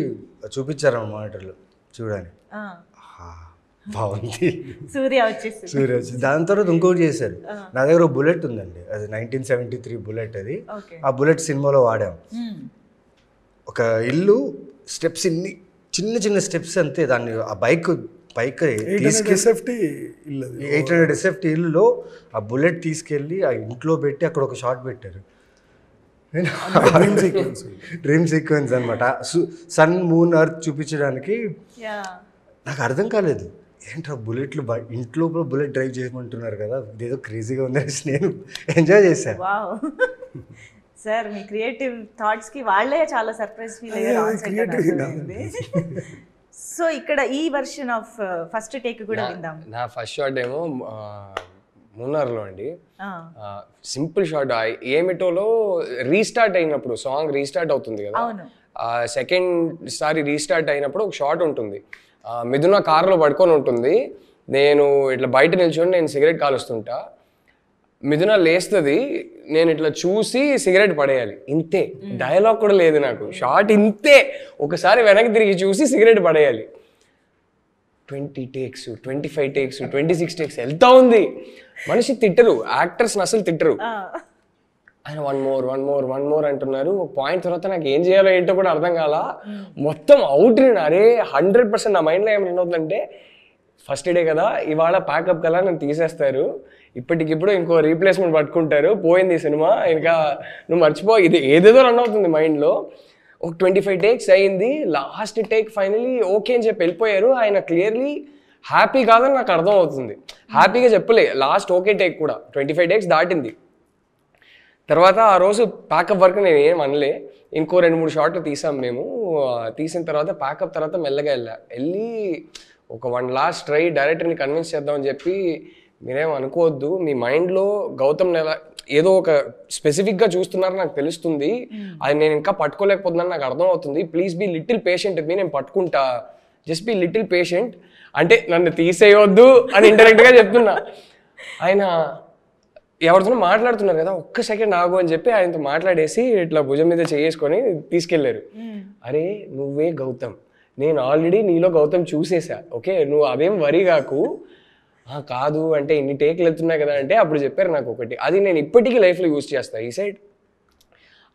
చూపించారు మానిటర్లో చూడని, బాగుంది సూర్య వచ్చి. దాని తర్వాత ఇంకోటి చేశారు. నా దగ్గర ఒక బుల్లెట్ ఉందండి, అది 1973 బుల్లెట్. అది ఆ బుల్లెట్ సినిమాలో వాడాం. ఒక ఇల్లు స్టెప్స్, ఇన్ని చిన్న చిన్న స్టెప్స్ అంతే, దాన్ని ఆ బైక్ 800 SFT ఇల్లులో ఆ బుల్లెట్ తీసుకెళ్ళి ఆ ఇంట్లో పెట్టి అక్కడ ఒక షాట్ పెట్టారు. డ్రీమ్ సీక్వెన్స్ అనమాట, సన్ మూన్ ఎర్త్ చూపించడానికి. నాకు అర్థం కాలేదు, ఏంట్రా బుల్లెట్లు ఇంట్లో బుల్లెట్ డ్రైవ్ చేయమంటున్నారు కదా, ఇదేదో క్రేజీగా ఉందని నేను ఎంజాయ్ చేశాను. సార్ మీ క్రియేటివ్ థాట్స్ కి వాళ్ళే చాలా సర్ప్రైజ్ ఫీల్ అయ్యారు. సో ఇక్కడ ఈ వర్షన్ ఆఫ్ ఫస్ట్ టేక్ కూడా విందాం. నా ఫస్ట్ షాట్ ఏమో మూన్నార్లో అండి. సింపుల్ షాట్, ఏమిటోలో రీస్టార్ట్ అయినప్పుడు సాంగ్ రీస్టార్ట్ అవుతుంది కదా, సెకండ్ సారి రీస్టార్ట్ అయినప్పుడు ఒక షాట్ ఉంటుంది. మిథున కార్లో పడుకొని ఉంటుంది, నేను ఇట్లా బయట నిల్చొని నేను సిగరెట్ కాలుస్తుంటా, మిథున లేస్తుంది, నేను ఇట్లా చూసి సిగరెట్ పడేయాలి, ఇంతే. డైలాగ్ కూడా లేదు నాకు, షార్ట్ ఇంతే. ఒకసారి వెనక్కి తిరిగి చూసి సిగరెట్ పడేయాలి. 20 takes, 25 takes, 26 takes వెళ్తా ఉంది. మనిషి తిట్టరు, యాక్టర్స్ని అసలు తిట్టరు. ఆయన వన్ మోర్ అంటున్నారు. ఒక పాయింట్ తర్వాత నాకు ఏం చేయాలో ఏంటో కూడా అర్థం కాల, మొత్తం అవుట్. అరే 100% నా మైండ్లో ఏం రన్ అవుతుందంటే, ఫస్ట్ డే కదా ఇవాళ ప్యాకప్ కదా నన్ను తీసేస్తారు, ఇప్పటికిప్పుడు ఇంకో రీప్లేస్మెంట్ పట్టుకుంటారు, పోయింది ఈ సినిమా, ఇంకా నువ్వు మర్చిపో, ఇది ఏదేదో రన్ అవుతుంది మైండ్లో. ఒక 25 takes అయింది, లాస్ట్ టేక్ ఫైనలీ ఓకే అని చెప్పి వెళ్ళిపోయారు. ఆయన క్లియర్లీ హ్యాపీ కాదని నాకు అర్థం అవుతుంది. హ్యాపీగా చెప్పలే. లాస్ట్ ఓకే టేక్ కూడా 25 takes దాటింది. తర్వాత ఆ రోజు ప్యాకప్ వర్క్ నేను ఏం అనలే. ఇంకో 2-3 షాట్లు తీసాం మేము. తీసిన తర్వాత ప్యాకప్ తర్వాత మెల్లగా వెళ్ళి ఒక 1 last ట్రై డైరెక్టర్ని కన్విన్స్ చేద్దామని చెప్పి, మీరేం అనుకోవద్దు, మీ మైండ్లో గౌతమ్ ఏదో ఒక స్పెసిఫిక్గా చూస్తున్నారు నాకు తెలుస్తుంది, అది నేను ఇంకా పట్టుకోలేకపోతున్నాను నాకు అర్థం అవుతుంది, ప్లీజ్ బీ లిటిల్ పేషెంట్ మీ, నేను పట్టుకుంటా, జస్ట్ బీ లిటిల్ పేషెంట్ అంటే నన్ను తీసేయొద్దు అని ఇండైరెక్ట్గా చెప్తున్నా. ఆయన ఎవరితో మాట్లాడుతున్నారు కదా, ఒక్క సెకండ్ ఆగు అని చెప్పి ఆయనతో మాట్లాడేసి ఇట్లా భుజం మీద చేసుకొని తీసుకెళ్లారు. అరే నువ్వే గౌతమ్, నేను ఆల్రెడీ నీలో గౌతమ్ చూసేసా, ఓకే నువ్వు అదేం వరి కాకు. కాదు అంటే ఇన్ని టేక్లు వెళ్తున్నాయి కదా అంటే అప్పుడు చెప్పారు నాకు ఒకటి, అది నేను ఇప్పటికీ లైఫ్లో యూజ్ చేస్తాను. ఈ సైడ్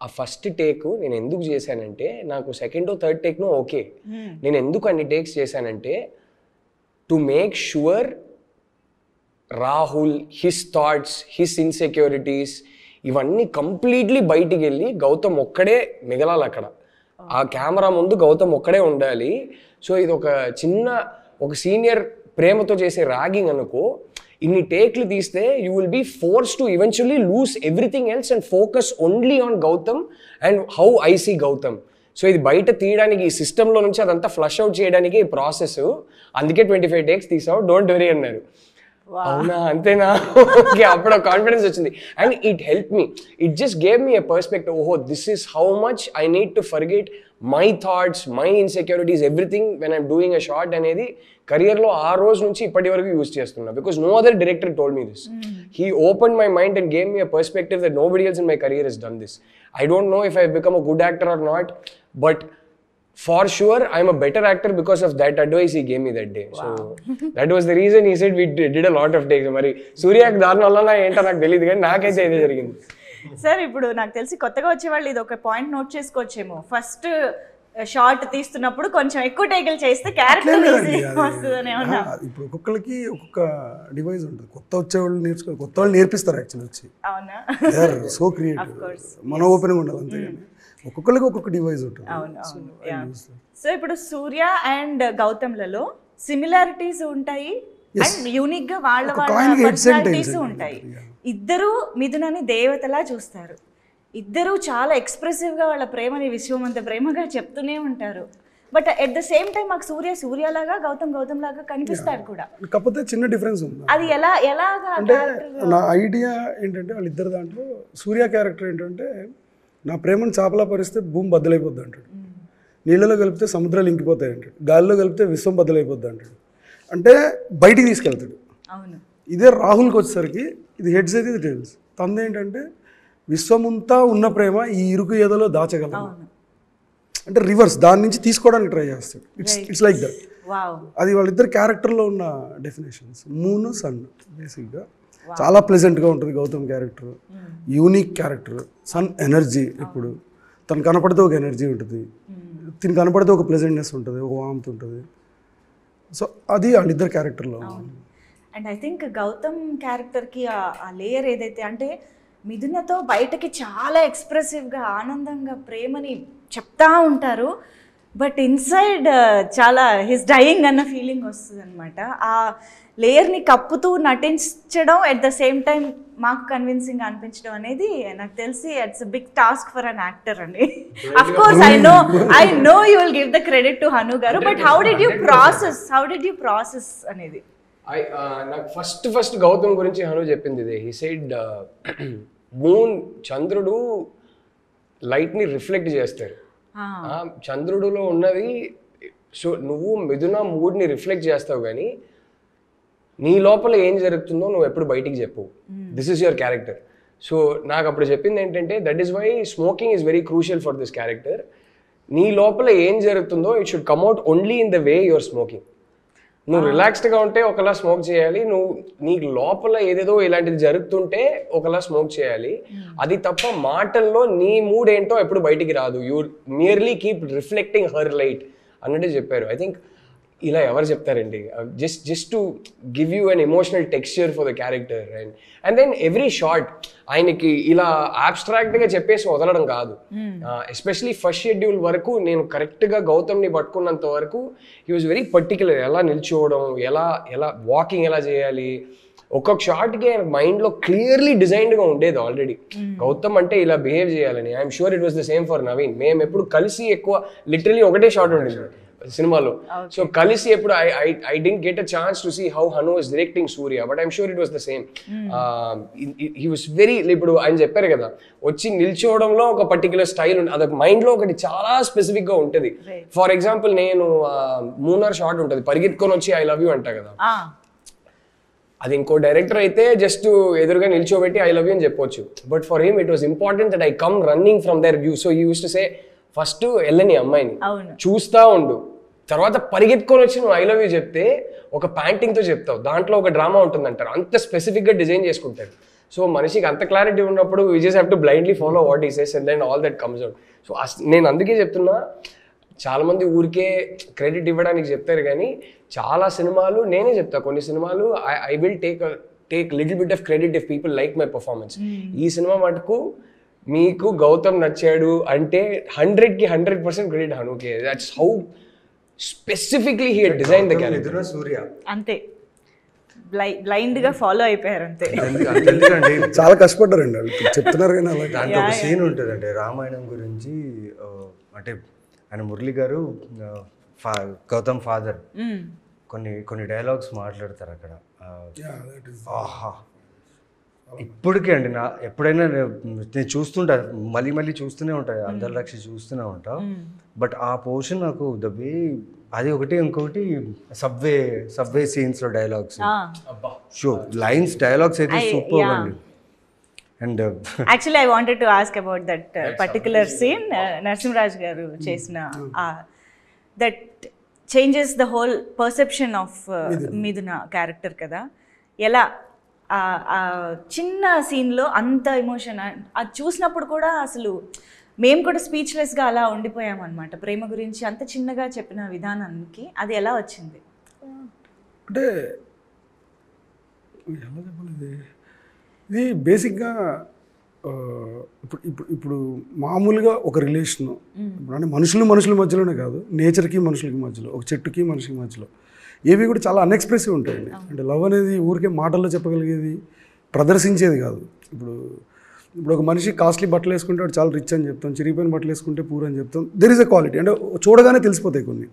ఆ ఫస్ట్ టేక్ నేను ఎందుకు చేశానంటే, నాకు సెకండ్ థర్డ్ టేక్ను ఓకే, నేను ఎందుకు అన్ని టేక్స్ చేశానంటే to make sure Rahul, his thoughts, his insecurities ఇవన్నీ కంప్లీట్లీ బయటికి వెళ్ళి గౌతమ్ ఒక్కడే మిగలాలి అక్కడ. ఆ కెమెరా ముందు గౌతమ్ ఒక్కడే ఉండాలి. సో ఇది ఒక సీనియర్ ప్రేమతో చేసే ర్యాగింగ్ అనుకో. ఇన్ని టేక్లు తీస్తే you will be force to eventually lose everything else and focus only on Gautham and how I see Gautham. So ఇది బయట తీయడానికి, ఈ సిస్టంలో నుంచి అదంతా ఫ్లష్ అవుట్ చేయడానికి ఈ ప్రాసెస్. అందుకే 25 takes తీసావు, డోంట్ వరీ అన్నారు. అవునా అంతేనా, ఓకే అప్పుడు కాన్ఫిడెన్స్ వచ్చింది. And it help me, it just gave me a perspective. ఓహో this is how much I need to forget my thoughts, my insecurities, everything when I'm doing a short అనేది కెరియర్లో ఆ రోజు నుంచి ఇప్పటి వరకు యూజ్ చేస్తున్నా. Because no other director told me this. He open my mind and gave me a perspective that nobody else in my career has done this. I don't no if I become a good actor are not, but for sure I'm a better actor because of that advice he gave me that day. Wow. So that was the reason he said we did a lot of takes. Mari Surya దాని వల్ల ఏంటో నాకు తెలియదు కానీ నాకైతే ఇదే జరిగింది. Sir ఇప్పుడు నాకు తెలిసి కొత్తగా వచ్చే వాళ్ళు ఇది ఒక పాయింట్ నోట్ చేసుకోవచ్చేమో, ఫస్ట్ షార్ట్ తీస్తున్నప్పుడు కొంచెం ఎక్కువ టేకులు చేస్తే క్యారెక్టర్ వస్తుందని ఏమన్నా. ఇప్పుడు ఒక్కొక్కరికి ఒక్కొక్క డివైస్ ఉంటుంది. కొత్త వచ్చేవాళ్ళు కొత్త వాళ్ళు నేర్పిస్తారు యాక్చువల్లీ వచ్చి. అవునా, సో క్రియేటివ్, మన ఓపెనింగ్ ఉండాలి అంతేగాని ఒక్కొక్కరికి ఒక్కొక్క డివైస్ ఉంటుంది. సో ఇప్పుడు సూర్య అండ్ గౌతమ్లలో సిమిలారిటీస్ ఉంటాయి అండ్ యూనిక్ గా వాళ్ళ పర్సనాలిటీస్ ఉంటాయి. ఇద్దరు మిథునని దేవతలా చూస్తారు, ఇద్దరు చాలా ఎక్స్ప్రెసివ్ గా వాళ్ళ ప్రేమని విశ్వమంత ప్రేమగా చెప్తూనే ఉంటారు. But at the same time మాకు సూర్య లాగా గౌతమ్ లాగా కనిపిస్తాడు కూడా. కాకపోతే చిన్న డిఫరెన్స్ ఉంది. అది ఎలాగా అంటే నా ఐడియా ఏంటంటే వాళ్ళిద్దరు దాంట్లో సూర్య క్యారెక్టర్ ఏంటంటే, నా ప్రేమను చాపలా పరిస్తే భూమి బద్దలైపోద్ది అంటాడు, నీళ్ళలో కలిపితే సముద్రాలు ఇంకిపోతాయి అంటాడు, గాలిలో కలిపితే విశ్వం బద్దలైపోద్ది అంటాడు. అంటే బయటికి తీసుకెళ్తాడు. ఇదే రాహుల్కి వచ్చేసరికి ఇది హెడ్స్ అయితే ఇది టైల్స్. తనది ఏంటంటే విశ్వమంతా ఉన్న ప్రేమ ఈ ఇరుకు ఏదోలో దాచగలదు, అంటే రివర్స్ దాని నుంచి తీసుకోవడానికి ట్రై చేస్తాడు. It's like that. అది వాళ్ళిద్దరు క్యారెక్టర్లో ఉన్న డెఫినేషన్స్. మూన్ సన్ బేసిక్గా చాలా ప్లెజెంట్గా ఉంటుంది Gautham character, unique character. Sun energy, ఇప్పుడు తను కనపడితే ఒక ఎనర్జీ ఉంటుంది, తిని కనపడితే ఒక ప్లెజెంట్నెస్ ఉంటుంది, ఒక వామ్త్ ఉంటుంది. సో అది వాళ్ళిద్దరు క్యారెక్టర్లో. అండ్ ఐ థింక్ గౌతమ్ క్యారెక్టర్కి ఆ లేయర్ ఏదైతే అంటే మిథునతో బయటకి చాలా ఎక్స్ప్రెసివ్గా ఆనందంగా ప్రేమని చెప్తా ఉంటారు, బట్ ఇన్సైడ్ చాలా హిస్ డయింగ్ అన్న ఫీలింగ్ వస్తుంది అనమాట. ఆ లేయర్ని కప్పుతూ నటించడం ఎట్ ద సేమ్ టైం మాకు కన్విన్సింగ్ అనిపించడం అనేది నాకు తెలిసి it's a big task for an actor అండి. Of course I know you will give the credit to Hanu garu, but how did you process అనేది? నాకు ఫస్ట్ గౌతమ్ గురించి హను చెప్పింది ఇదే. హీ సెడ్ మూన్, చంద్రుడు లైట్ని రిఫ్లెక్ట్ చేస్తారు, చంద్రుడిలో ఉన్నది. సో నువ్వు మిథున మూడ్ని రిఫ్లెక్ట్ చేస్తావు, కానీ నీ లోపల ఏం జరుగుతుందో నువ్వు ఎప్పుడు బయటికి చెప్పు. This is your character. So నాకు అప్పుడు చెప్పింది ఏంటంటే, that is why smoking is very crucial for this character. నీ లోపల ఏం జరుగుతుందో it should come out only in the way your smoking. నువ్వు రిలాక్స్డ్గా ఉంటే ఒకలా స్మోక్ చేయాలి, నువ్వు నీకు లోపల ఏదేదో ఇలాంటిది జరుగుతుంటే ఒకలా స్మోక్ చేయాలి. అది తప్ప మాటల్లో నీ మూడ్ ఏంటో ఎప్పుడు బయటికి రాదు. You merely keep reflecting her light అన్నట్టు చెప్పారు. ఐ థింక్ ఇలా ఎవరు చెప్తారండి, just to give you an emotional texture for the character. And then every shot ఆయనకి ఇలా abstract-గా చెప్పేసి వదలడం కాదు. ఎస్పెషలీ ఫస్ట్ షెడ్యూల్ వరకు నేను కరెక్ట్గా గౌతమ్ని పట్టుకున్నంత వరకు హీ వాజ్ వెరీ పర్టికులర్. ఎలా నిల్చోవడం, ఎలా వాకింగ్ ఎలా చేయాలి, ఒక్కొక్క షార్ట్కి ఆయన మైండ్లో క్లియర్లీ డిజైన్డ్గా ఉండేది ఆల్రెడీ. గౌతమ్ అంటే ఇలా బిహేవ్ చేయాలని. I'm sure it was the same for Naveen. మేము ఎప్పుడు కలిసి ఎక్కువ లిటరలీ ఒకటే షార్ట్ ఉండేది సినిమాలో. సో కలిసి ఎప్పుడు I didn't get a chance to see how Hanu was directing Surya, but I'm sure it was the same. He was very, ఇప్పుడు ఆయన చెప్పారు కదా, వచ్చి నిల్చోవడంలో ఒక పర్టికులర్ స్టైల్ ఉంటుంది, అదొక మైండ్లో ఒకటి చాలా స్పెసిఫిక్గా ఉంటుంది. ఫర్ ఎగ్జాంపుల్ నేను మూనార్ షార్ట్ ఉంటుంది, పరిగెత్తుకొని వచ్చి ఐ లవ్ యూ అంటా కదా, అది ఇంకో డైరెక్టర్ అయితే జస్ట్ ఎదురుగా నిల్చోబెట్టి ఐ లవ్ యూ అని చెప్పొచ్చు. But for him it was important that I come running from their view. So he use to say first వెళ్ళని అమ్మాయిని చూస్తా ఉండు, తర్వాత పరిగెత్తుకొని వచ్చి నువ్వు ఐ లవ్ యూ చెప్తే ఒక ప్యాంటింగ్తో చెప్తావు, దాంట్లో ఒక డ్రామా ఉంటుంది అంటారు. అంత స్పెసిఫిక్గా డిజైన్ చేసుకుంటారు. సో మనిషికి అంత క్లారిటీ ఉన్నప్పుడు we just have to blindly follow what he says and then all that comes out. So నేను అందుకే చెప్తున్నా, చాలా మంది ఊరికే క్రెడిట్ ఇవ్వడానికి చెప్తారు కానీ చాలా సినిమాలు నేనే చెప్తా, కొన్ని సినిమాలు I will take little bit of credit if people like my performance. ఈ సినిమా మటుకు మీకు గౌతమ్ నచ్చాడు అంటే 100కి 100% క్రెడిట్ హనుకే. That's how specifically he design the character. Surya అంతే బ్లైండ్ గా ఫాలో అయిపోయారు అంతే. ఎందుకంటే చాలా కష్టపడ్డారండి వాళ్ళు, చెప్తున్నారు కానీ అలాగే. దాంట్లో ఒక సీన్ ఉంటుంది అంటే రామాయణం గురించి, అంటే ఆయన మురళి గారు గౌతమ్ ఫాదర్ కొన్ని డైలాగ్స్ మాట్లాడతారు అక్కడ. ఆహా, ఇప్పటికే అండి ఎప్పుడైనా నేను చూస్తుంటా, మళ్ళీ చూస్తూనే ఉంటాను, అందరి లక్ష చూస్తూనే ఉంటా. బట్ ఆ పోర్షన్ నాకు ద వే, అది ఒకటి, ఇంకొకటి సబ్వే సీన్స్ లో డైలాగ్స్, షో లైన్స్ డైలాగ్స్ అయితే సూపర్ అండి. And actually I wanted to ask about that particular scene Narasimharaj garu చేసిన, that changes the whole perception of Mithuna character కదా. ఎలా చిన్న సీన్లో అంత ఎమోషన్, అది చూసినప్పుడు కూడా అసలు మేము కూడా స్పీచ్లెస్గా అలా ఉండిపోయాం అనమాట. ప్రేమ గురించి అంత చిన్నగా చెప్పిన విధానానికి అది ఎలా వచ్చింది? అంటే ఎలా చెప్పలేదు, ఇది బేసిక్గా ఇప్పుడు మామూలుగా ఒక రిలేషను, ఇప్పుడు అంటే మనుషుల మధ్యలోనే కాదు, నేచర్కి మనుషులకి మధ్యలో, ఒక చెట్టుకి మనిషికి మధ్యలో ఏవి కూడా చాలా అన్ఎక్స్ప్రెసివ్ ఉంటాయండి. అంటే లవ్ అనేది ఊరికే మాటల్లో చెప్పగలిగేది, ప్రదర్శించేది కాదు. ఇప్పుడు ఒక మనిషి కాస్ట్లీ బట్టలు వేసుకుంటే వాడు చాలా రిచ్ అని చెప్తాం, చిరిగిపోయిన బట్టలు వేసుకుంటే పూర్ అని చెప్తాం. దెర్ ఈజ్ ఎ క్వాలిటీ, అంటే చూడగానే తెలిసిపోతాయి కొన్ని.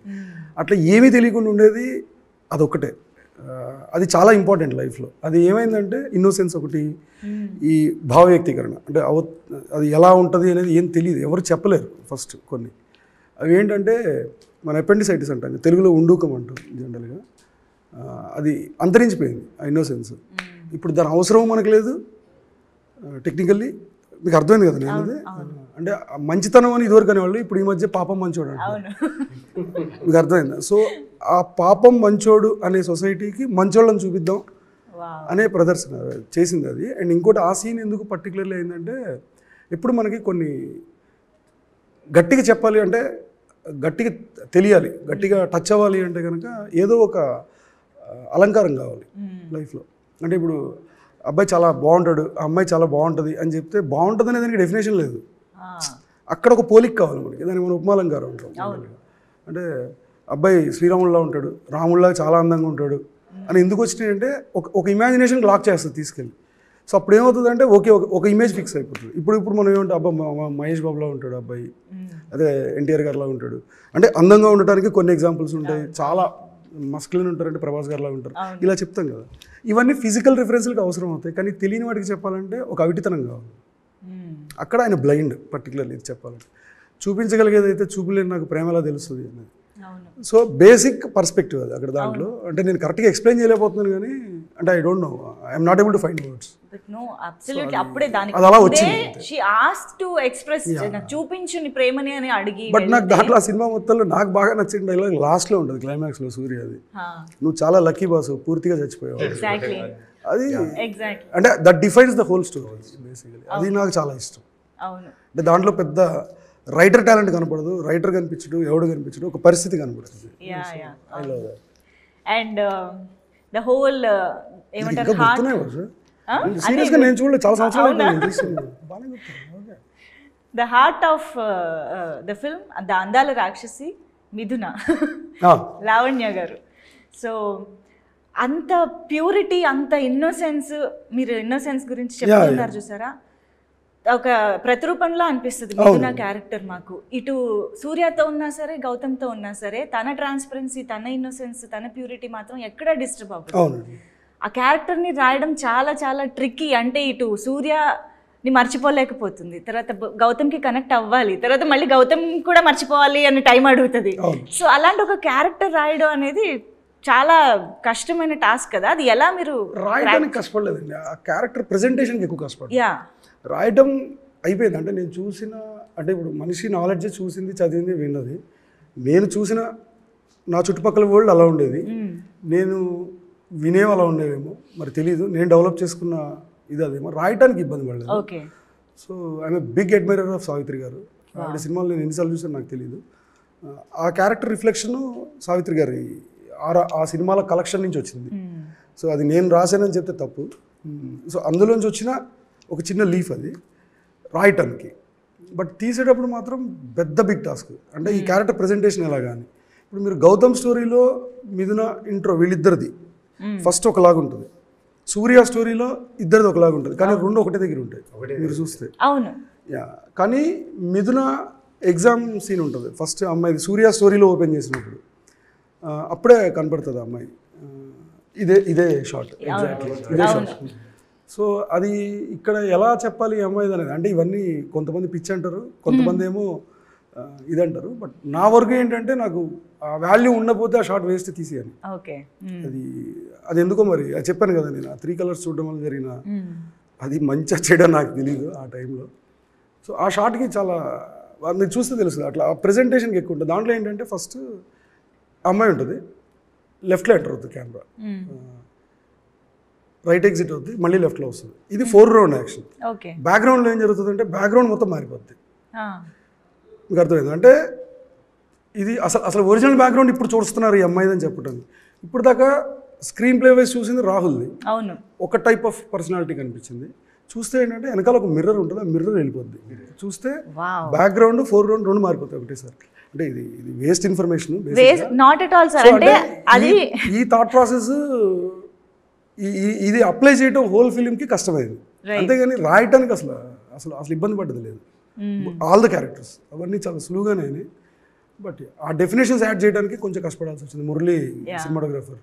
అట్లా ఏమీ తెలియకుండా ఉండేది అదొక్కటే. అది చాలా ఇంపార్టెంట్ లైఫ్లో. అది ఏమైందంటే ఇన్నోసెన్స్ ఒకటి, ఈ భావ వ్యక్తీకరణ, అంటే అది ఎలా ఉంటుంది అనేది ఏం తెలియదు, ఎవరు చెప్పలేరు ఫస్ట్. కొన్ని అవి ఏంటంటే మన అపెండిసైటిస్ అంటాం, తెలుగులో ఉండూకం అంటాం జనరల్గా, అది అంతరించిపోయింది ఆ ఇన్నోసెన్స్. ఇప్పుడు దాని అవసరం మనకు లేదు టెక్నికల్లీ. మీకు అర్థమైంది కదా నేను అది, అంటే మంచితనం అని ఇదివరకు అనేవాళ్ళు, ఇప్పుడు ఈ మధ్య పాపం మంచోడు అంటే మీకు అర్థమైందా? సో ఆ పాపం మంచోడు అనే సొసైటీకి మంచోళ్ళని చూపిద్దాం అనే ప్రదర్శన చేసింది అది. అండ్ ఇంకోటి ఆ సీన్ ఎందుకు పర్టికులర్లీ అయిందంటే, ఎప్పుడు మనకి కొన్ని గట్టిగా చెప్పాలి అంటే, గట్టిగా తెలియాలి, గట్టిగా టచ్ అవ్వాలి అంటే కనుక ఏదో ఒక అలంకారం కావాలి లైఫ్లో. అంటే ఇప్పుడు అబ్బాయి చాలా బాగుంటాడు, అమ్మాయి చాలా బాగుంటుంది అని చెప్తే బాగుంటుంది అనేది దానికి డెఫినేషన్ లేదు, అక్కడ ఒక పోలిక కావాలి మనకి, దానికి మనం ఉపమాలంకారం ఉంటాం. అంటే అబ్బాయి శ్రీరాముల్లా ఉంటాడు, రాముల్లా చాలా అందంగా ఉంటాడు అని ఎందుకు వచ్చినాయంటే ఒక ఇమాజినేషన్ లాక్ చేస్తుంది తీసుకెళ్ళి. సో అప్పుడు ఏమవుతుందంటే ఒక ఇమేజ్ ఫిక్స్ అయిపోతుంది. ఇప్పుడు మనం ఏమంటే అబ్బా మహేష్ బాబులా ఉంటాడు అబ్బాయి, అదే ఎన్టీఆర్ గారిలా ఉంటాడు అంటే అందంగా ఉండటానికి కొన్ని ఎగ్జాంపుల్స్ ఉంటాయి. చాలా మస్కులిన్ ఉంటారంటే ప్రభాస్ గారిలా ఉంటారు, ఇలా చెప్తాం కదా. ఇవన్నీ ఫిజికల్ రిఫరెన్స్లకు అవసరం అవుతాయి, కానీ తెలియని వాడికి చెప్పాలంటే ఒక అవిటితనం కావాలి. అక్కడ ఆయన బ్లైండ్ పర్టికులర్లీ ఇది చెప్పాలంటే. చూపించగలిగేది అయితే చూపలేని నాకు ప్రేమ ఎలా తెలుస్తుంది అనేది. సో బేసిక్ పర్స్పెక్టివ్ అది అక్కడ దాంట్లో. అంటే నేను కరెక్ట్గా ఎక్స్ప్లెయిన్ చేయలేకపోతున్నాను కానీ, అంటే I don't know, I'm not able to find words. No absolutely అప్పుడే దానికి అది అలా వచ్చింది. షీ ఆస్క్డ్ టు ఎక్స్ప్రెస్, చూపించు నీ ప్రేమని అని అడిగి. బట్ నాకు దాంట్లో ఆ సినిమా మొత్తంలో నాకు బాగా నచ్చిన డైలాగ్ లాస్ట్లో ఉంటుంది, క్లైమాక్స్లో సూర్య అది, నువ్వు చాలా లక్కీ బాసు, పూర్తిగా చచ్చిపోయావు. ఎగ్జాక్ట్లీ అది అంటే that defines the whole story basically. అది నాకు చాలా ఇష్టం. అవును, అంటే దాంట్లో పెద్ద రైటర్ టాలెంట్ కనపడదు, రైటర్ కనిపించడు, ఎవడు కనిపించడు, ఒక పరిస్థితి కనపడుతుంది. I love that. And the whole ఏమంటారు ఇంకా గుర్తున్నాయి సార్, సీరియస్గా నేను చూడలేదు, చాలా సంవత్సరాలు అయిపోయింది. బాగానే గుర్తున్నాయి. The heart of the film the అందాల రాక్షసి మిథున లావణ్య గారు. సో అంత ప్యూరిటీ, అంత ఇన్నోసెన్స్, మీరు ఇన్నోసెన్స్ గురించి చెప్తున్నారు చూసారా, ఒక ప్రతిరూపంలో అనిపిస్తుంది మిథున క్యారెక్టర్ మాకు. ఇటు సూర్యతో ఉన్నా సరే, గౌతమ్తో ఉన్నా సరే, తన ట్రాన్స్పరెన్సీ, తన ఇన్నోసెన్స్, తన ప్యూరిటీ మాత్రం ఎక్కడా డిస్టర్బ్ అవ్వదు. ఆ క్యారెక్టర్ని రాయడం చాలా చాలా ట్రిక్కీ. అంటే ఇటు సూర్యని మర్చిపోలేకపోతుంది, తర్వాత గౌతమ్కి కనెక్ట్ అవ్వాలి, తర్వాత మళ్ళీ గౌతమ్ కూడా మర్చిపోవాలి అని టైం అడుగుతుంది. సో అలాంటి ఒక క్యారెక్టర్ రాయడం అనేది చాలా కష్టమైన టాస్క్ కదా. అది ఎలా మీరు రాయడానికి కష్టపడలేదండి, ఆ క్యారెక్టర్ ప్రెజెంటేషన్కి ఎక్కువ కష్టపడ్డా. రాయడం అయిపోయింది. అంటే నేను చూసిన, అంటే ఇప్పుడు మనిషి నాలెడ్జ్ చూసింది, చదివింది, విన్నది. నేను చూసిన నా చుట్టుపక్కల వరల్డ్ అలా ఉండేది, నేను వినేవి అలా ఉండేవేమో మరి తెలియదు. నేను డెవలప్ చేసుకున్న ఇది అదేమో, రాయటానికి ఇబ్బంది పడలేదు. So I'm a big admirer of Savitri garu. ఆవిడ సినిమాలు నేను ఎన్నిసార్లు చూసాను నాకు తెలియదు. ఆ క్యారెక్టర్ రిఫ్లెక్షన్ సావిత్రి గారి ఆ సినిమాల కలెక్షన్ నుంచి వచ్చింది. సో అది నేను రాశానని చెప్తే తప్పు. సో అందులోంచి వచ్చిన ఒక చిన్న లీఫ్ అది రాయటానికి. బట్ తీసేటప్పుడు మాత్రం పెద్ద బిగ్ టాస్క్. అంటే ఈ క్యారెక్టర్ ప్రజెంటేషన్ ఎలా కానీ, ఇప్పుడు మీరు గౌతమ్ స్టోరీలో మిథున ఇంట్రో వీళ్ళిద్దరిది ఫస్ట్ ఒకలాగా ఉంటుంది, సూర్య స్టోరీలో ఇద్దరిది ఒకలాగా ఉంటుంది, కానీ రెండు ఒకటే దగ్గర ఉంటాయి మీరు చూస్తే. అవును. కానీ మిథున ఎగ్జామ్ సీన్ ఉంటుంది ఫస్ట్ అమ్మాయిది, సూర్య స్టోరీలో ఓపెన్ చేసినప్పుడు అప్పుడే కనపడుతుంది అమ్మాయి. ఇదే షార్ట్, ఎగ్జాక్ట్లీ ఇదే షార్ట్. సో అది ఇక్కడ ఎలా చెప్పాలి అమ్మాయిది అనేది, అంటే ఇవన్నీ కొంతమంది పిచ్చి అంటారు, కొంతమంది ఏమో ఇది అంటారు. బట్ నా వర్క్ ఏంటంటే నాకు ఆ వాల్యూ ఉండకపోతే ఆ షార్ట్ వేస్ట్ తీసేయాలి. అది ఎందుకో మరి అది చెప్పాను కదా, నేను ఆ 3 కలర్స్ చూడడం వల్ల జరిగిన అది మంచిగా చేయడం నాకు తెలియదు ఆ టైంలో. సో ఆ షార్ట్కి చాలా మీరు చూస్తే తెలుస్తుంది, అట్లా ఆ ప్రెజెంటేషన్కి ఎక్కువ ఉంటుంది. దాంట్లో ఏంటంటే ఫస్ట్ అమ్మాయి ఉంటుంది, లెఫ్ట్లో ఎంటర్ అవుతుంది కెమెరా, రైట్ ఎగ్జిట్ అవుతుంది, మళ్ళీ లెఫ్ట్లో వస్తుంది. ఇది 4 రౌండ్ యాక్షన్. బ్యాక్గ్రౌండ్లో ఏం జరుగుతుంది అంటే బ్యాక్గ్రౌండ్ మొత్తం మారిపోద్ది. మీకు అర్థమైంది అంటే ఇది అసలు ఒరిజినల్ బ్యాక్గ్రౌండ్ ఇప్పుడు చూస్తున్నారు ఈ అమ్మాయిది అని చెప్పడం. ఇప్పుడు దాకా స్క్రీన్ ప్లే వైజ్ చూసింది రాహుల్ది, ఒక టైప్ ఆఫ్ పర్సనాలిటీ కనిపించింది. చూస్తే ఏంటంటే వెనకాల ఒక మిర్రర్ ఉంటుంది, ఆ మిర్రర్ వెళ్ళిపోద్ది. చూస్తే బ్యాక్గ్రౌండ్ 4 రౌండ్ 2 మారిపోతాయి ఒకటేసారి. అంటే ఇది వేస్ట్ ఇన్ఫర్మేషన్. ఈ థాట్ ప్రాసెస్ ఇది అప్లై చేయడం హోల్ ఫిలింకి కష్టమైంది, అంతేగాని రాయటానికి అసలు ఇబ్బంది పడ్డది లేదు. ఆల్ ద క్యారెక్టర్స్ అవన్నీ చాలా సులువుగానే అయినాయి. బట్ ఆ డెఫినేషన్స్ యాడ్ చేయడానికి కొంచెం కష్టపడాల్సి వచ్చింది. Murali cinematographer,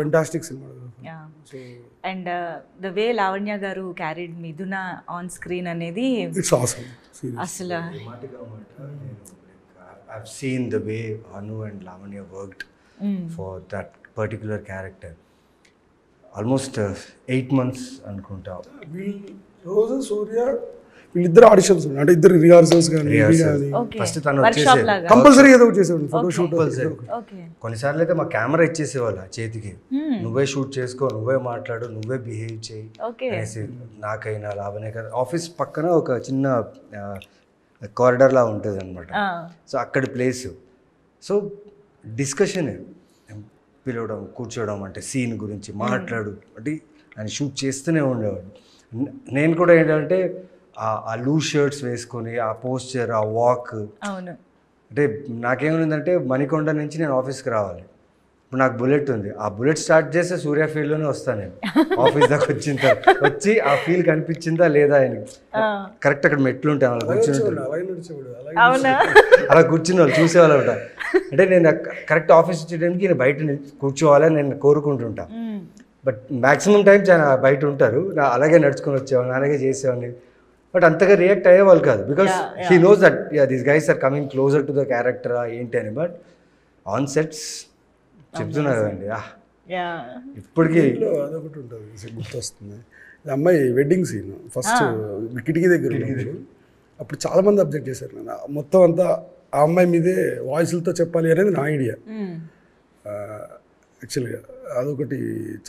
fantastic cinematographer. And the way Lavanya గారు క్యారీడ్ మిథున ఆన్ స్క్రీన్ అనేది ఇట్స్ ఆసమ్. అసలు I've seen the way Anu and Lavanya worked for that particular character. Almost 8 months అనుకుంటా. రోజు సూర్య వీళ్ళిద్దరు ఆడిషన్స్ ఉన్నాయి, అంటే ఇద్దరు రిహార్సల్స్ కానీ ఫస్ట్ తను వచ్చేసి కంపల్సరీ ఏదో ఒకటి చేసేవాడు, ఫోటో షూట్. కొన్నిసార్లు అయితే మా కెమెరా ఇచ్చేసేవాళ్ళు చేతికి, నువ్వే షూట్ చేసుకో, నువ్వే మాట్లాడు, నువ్వే బిహేవ్ చేయి అనేసి. నాకైనా లాభనే ఆఫీస్ పక్కన ఒక చిన్న కారిడార్లా ఉంటుంది అనమాట. సో అక్కడ ప్లేస్. సో డిస్కషన్ పిలవడం, కూర్చోవడం, అంటే సీన్ గురించి మాట్లాడు అంటే ఆయన షూట్ చేస్తూనే ఉండేవాడు. నేను కూడా ఏంటంటే ఆ లూజ్ షర్ట్స్ వేసుకొని ఆ పోస్చర్, ఆ వాక్, అంటే నాకేమైందంటే మణికొండ నుంచి నేను ఆఫీస్కి రావాలి. ఇప్పుడు నాకు బుల్లెట్ ఉంది, ఆ బుల్లెట్ స్టార్ట్ చేస్తే సూర్య ఫీల్డ్లోనే వస్తాను నేను. ఆఫీస్ దాకా వచ్చిన తర్వాత వచ్చి ఆ ఫీల్ కనిపించిందా లేదా అని కరెక్ట్ అక్కడ మెట్లు ఉంటాయి, అలా కూర్చుని వాళ్ళు చూసేవాళ్ళు అనమాట. అంటే నేను కరెక్ట్ ఆఫీస్ వచ్చేయడానికి నేను బయట కూర్చోవాలని నేను కోరుకుంటుంటా. బట్ మ్యాక్సిమం టైమ్స్ ఆయన బయట ఉంటారు, అలాగే నడుచుకొని వచ్చేవాడిని, అలాగే చేసేవాడిని. బట్ అంతగా రియాక్ట్ అయ్యేవాళ్ళు కాదు, because he knows that these guys are coming closer to the character ఏంటి అని. బట్ ఆన్ సెట్స్ చెప్తున్నారు కదండి, ఇప్పటికీ అదొకటి ఉంటుంది గుర్తొస్తుంది. అమ్మాయి వెడ్డింగ్ సీన్ ఫస్ట్ కిటికీ దగ్గర అప్పుడు చాలామంది అబ్జెక్ట్ చేశారు. నేను మొత్తం అంతా ఆ అమ్మాయి మీదే వాయిస్లతో చెప్పాలి అనేది నా ఐడియా. యాక్చువల్గా అదొకటి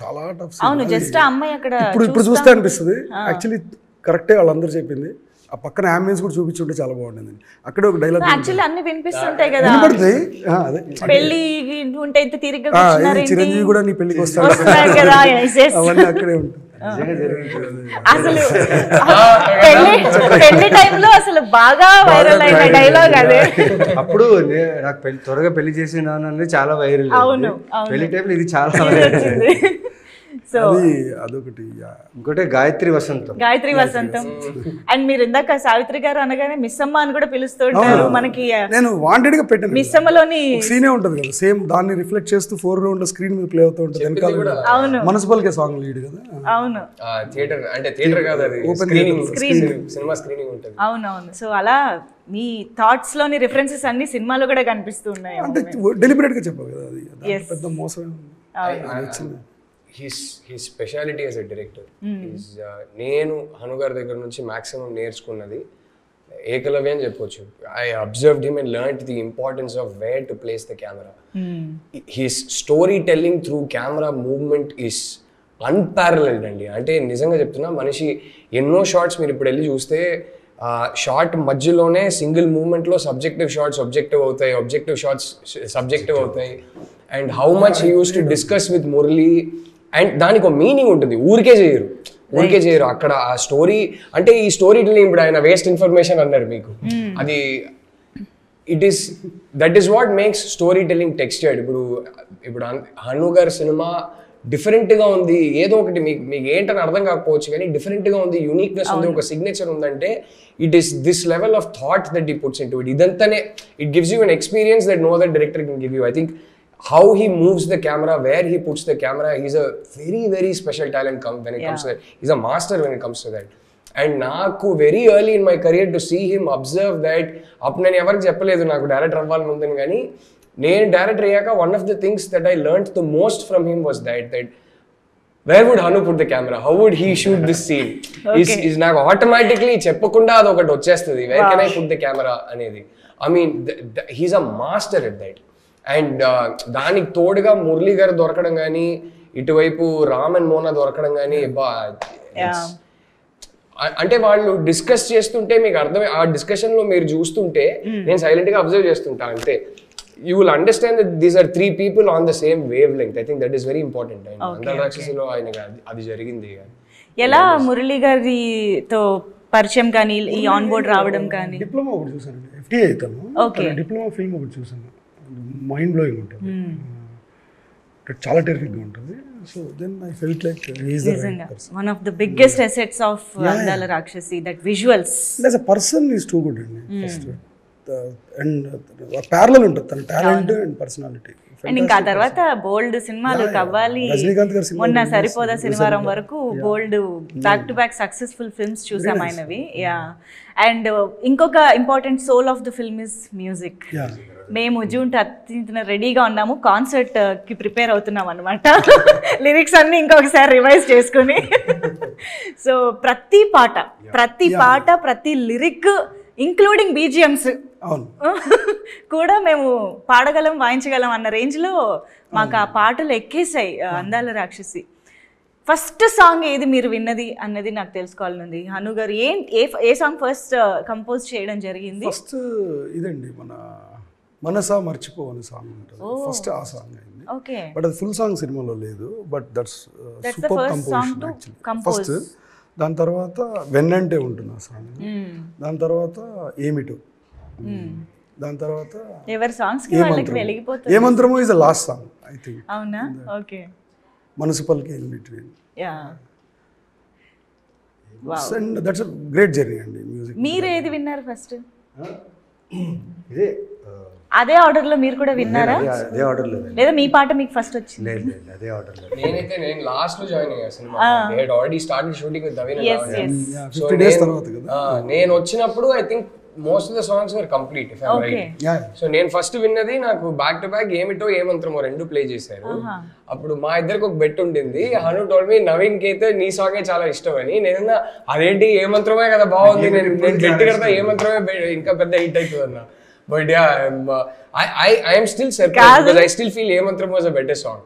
చాలా టఫ్. ఇప్పుడు చూస్తే అనిపిస్తుంది యాక్చువల్లీ కరెక్టే వాళ్ళందరూ చెప్పింది. ఆ పక్కన అంబియన్స్ కూడా చూపించుంటే చాలా బాగుంటుంది. అక్కడే ఒక డైలాగ్ యాక్చువల్లీ అన్ని వినిపిస్తుంటాయి కదా, వినపడుతుంది. అదే పెళ్లి ఉంటే ఇంత తిరిగి చిరంజీవి కూడా నీ పెళ్లికి వస్తాడు కదా. Yes, yes. అవన్నీ అక్కడే ఉంటుంది. అసలు పెళ్లి టైంలో అసలు బాగా వైరల్ అయిన డైలాగ్ అదే. అప్పుడు నాకు త్వరగా పెళ్లి చేసిన చాలా వైరల్. అవును, పెళ్లి టైంలో ఇది చాలా వైరల్. సో అదొకటి. ఇంకోటి గాయత్రి వసంతం. అండ్ మీరు ఇందాక సావిత్రి గారు అనగానే మిస్ అమ్మ అని కూడా పిలుస్తూ ఉంటారు. మనకి నేను వాంటెడ్ గా పెట్టాను. మిస్ అమ్మలోని సీనే ఉంటది కదా, సేమ్ దాన్ని రిఫ్లెక్ట్ చేస్తూ ఫోర్గ్రౌండ్ లో స్క్రీన్ మీద ప్లే అవుతూ ఉంటుంది. వెనకాల అవును మున్సిపల్ సాంగ్ లీడ్ కదా. అవును, థియేటర్ అంటే థియేటర్ కాదు, అది సినిమా స్క్రీనింగ్ ఉంటుంది. అవునవును. సో అలా మీ థాట్స్ లోని రిఫరెన్సెస్ అన్ని సినిమాలో కూడా కనిపిస్తూ ఉన్నాయి. అంటే డెలిబరేట్ గా చెప్పావు కదా, అది పెద్ద మోసం. his speciality as a director is నేను హను గారి దగ్గర నుంచి మాక్సిమం నేర్చుకున్నది ఏకలవ్య అని చెప్పొచ్చు. I observed him and learnt the importance of where to place the camera. His storytelling through camera movement is unparalleled అండి. అంటే నిజంగా చెప్తున్నా, మనిషి ఎన్నో షార్ట్స్ మీరు ఇప్పుడు వెళ్ళి చూస్తే షార్ట్ మధ్యలోనే సింగిల్ మూమెంట్లో సబ్జెక్టివ్ షార్ట్స్ ఆబ్జెక్టివ్ అవుతాయి, ఆబ్జెక్టివ్ షార్ట్స్ సబ్జెక్టివ్ అవుతాయి. And how much he use to discuss with Murali. And దానికి ఒక మీనింగ్ ఉంటుంది, ఊరికే చేయరు అక్కడ ఆ స్టోరీ. అంటే ఈ స్టోరీ టెల్లింగ్ ఇప్పుడు ఆయన వేస్ట్ ఇన్ఫర్మేషన్ అన్నారు మీకు, అది that is what makes story telling textured. ఇప్పుడు హను గారి సినిమా డిఫరెంట్గా ఉంది, ఏదో ఒకటి మీకు ఏంటని అర్థం కాకపోవచ్చు కానీ డిఫరెంట్గా ఉంది, యూనిక్నెస్ ఉంది, ఒక సిగ్నేచర్ ఉందంటే it is this level of thought that he puts in to it. ఇదంతానే it gives you an experience that no other director can give you. I think how he moves the camera, where he puts the camera, he's a very, very special talent when it comes to that. He's a master when it comes to that. And naaku very early in my career to see him observe that, appu nenu evariki cheppaledu naaku director avvalani mundani gaani nenu director ayyaka one of the things that I learnt the most from him was that where would Hanu put the camera, how would he shoot this scene. is naaku automatically cheppakunda adu okati vachestadi, where can I put the camera anedi. I mean he's a master at that. And దానికి తోడుగా మురళీ గారు దొరకడం కానీ, ఇటువైపు Ram and Mona దొరకడం కానీ, అంటే వాళ్ళు డిస్కస్ చేస్తుంటే మీకు అర్థమే, ఆ డిస్కషన్ లో మీరు చూస్తుంటే నేను సైలెంట్ గా అబ్జర్వ్ చేస్తుంటా. అంతే, you will understand that these are 3 people on the same wavelength. I think that is very important. And అందరి రాక్షసిలో ఆయన అది జరిగింది. ఎలా మురళీ గారితో పరిచయం కానీ, ఈ ఆన్ బోర్డ్ రావడం కానీ? డిప్లొమా ఒకటి చూసానండి, FTA అవుతాను. డిప్లొమా ఫిల్మ్ ఒకటి చూసాను, మైండ్ బ్లోయింగ్ ఉంటుంది, చాలా టెరిఫిక్గా ఉంటుంది. So then I felt like he's the right person. One of the biggest assets of Andala Rakshasi, that visuals. As a person is too good అండి ఫస్ట్. అండ్ ప్యారలల్ ఉంటుంది తన టాలెంట్ అండ్ పర్సనాలిటీ. అండ్ ఇంకా తర్వాత బోల్డ్ సినిమాలు, కవ్వాలి, మొన్న సరిపోదా శనివారం వరకు bold back to back successful films చూసాం ఆయనవి. యా. అండ్ ఇంకొక important soul of the film is music. మేము జూన్ 13న రెడీగా ఉన్నాము, కాన్సర్ట్ కి ప్రిపేర్ అవుతున్నాం అనమాట. లిరిక్స్ అన్ని ఇంకొకసారి రివైజ్ చేసుకుని. సో ప్రతి పాట ప్రతి లిరిక్ ఇంక్లూడింగ్ బీజిఎమ్స్ కూడా మేము పాడగలం, వాయించగలం అన్న రేంజ్లో మాకు ఆ పాటలు ఎక్కేసాయి అందాల రాక్షసి. ఫస్ట్ సాంగ్ ఏది మీరు విన్నది అన్నది నాకు తెలుసుకోవాలనుంది. హను గారు ఏ సాంగ్ ఫస్ట్ కంపోజ్ చేయడం జరిగింది? ఫస్ట్ ఇదండి, మనసా మర్చిపో అనే సాంగ్ ఉంటుంది. ఫస్ట్ ఆ సాంగ్ అయింది. ఓకే. బట్ అది ఫుల్ సాంగ్ సినిమాలో లేదు, but that's super composition actually. First, దాని తర్వాత వెన్నంటే ఉంటుంది ఆ సాంగ్, దాని తర్వాత ఏమిటో, దాని తర్వాత ఎవరి సాంగ్స్ కి వాళ్ళకి వెలిగిపోతుంది. ఏమంత్రమో is the last song I think. అవునా? ఓకే. మున్సిపల్కి in between. Yeah. And that's a great journey అండి మ్యూజిక్. మీరు ఏది విన్నారు ఫస్ట్? ఇదే అదే ఆర్డర్ లో మీరు కూడా విన్నారా? అదే ఆర్డర్ లో లేదా మీ పాట మీకు ఫస్ట్ వచ్చింది? లేదు, అదే ఆర్డర్ లో. నేను లాస్ట్ లో జాయిన్ అయ్యా సినిమా. They had already started shooting with Naveen. So 50 days తర్వాత కదా నేను వచ్చినప్పుడు I think most of the songs were complete if I right. So నేను ఫస్ట్ విన్నది, నాకు బ్యాక్ టు బ్యాక్ ఏమిటో ఏమంత్రమో 2 ప్లే చేశారు. అప్పుడు మా ఇద్దరికి ఒక బెట్ ఉండింది. హను టోల్డ్ మీ నవీన్ కి అయితే నీ సాంగే చాలా ఇష్టం అని. నేను అదేంటి ఏమంత్రమే కదా బాగుంది, నేను బెట్ కడతా ఏమంత్రమే ఇంకా పెద్ద హిట్ అవుతుంది అన్న. But yeah, I am still surprised because I still feel Emantram was a better song.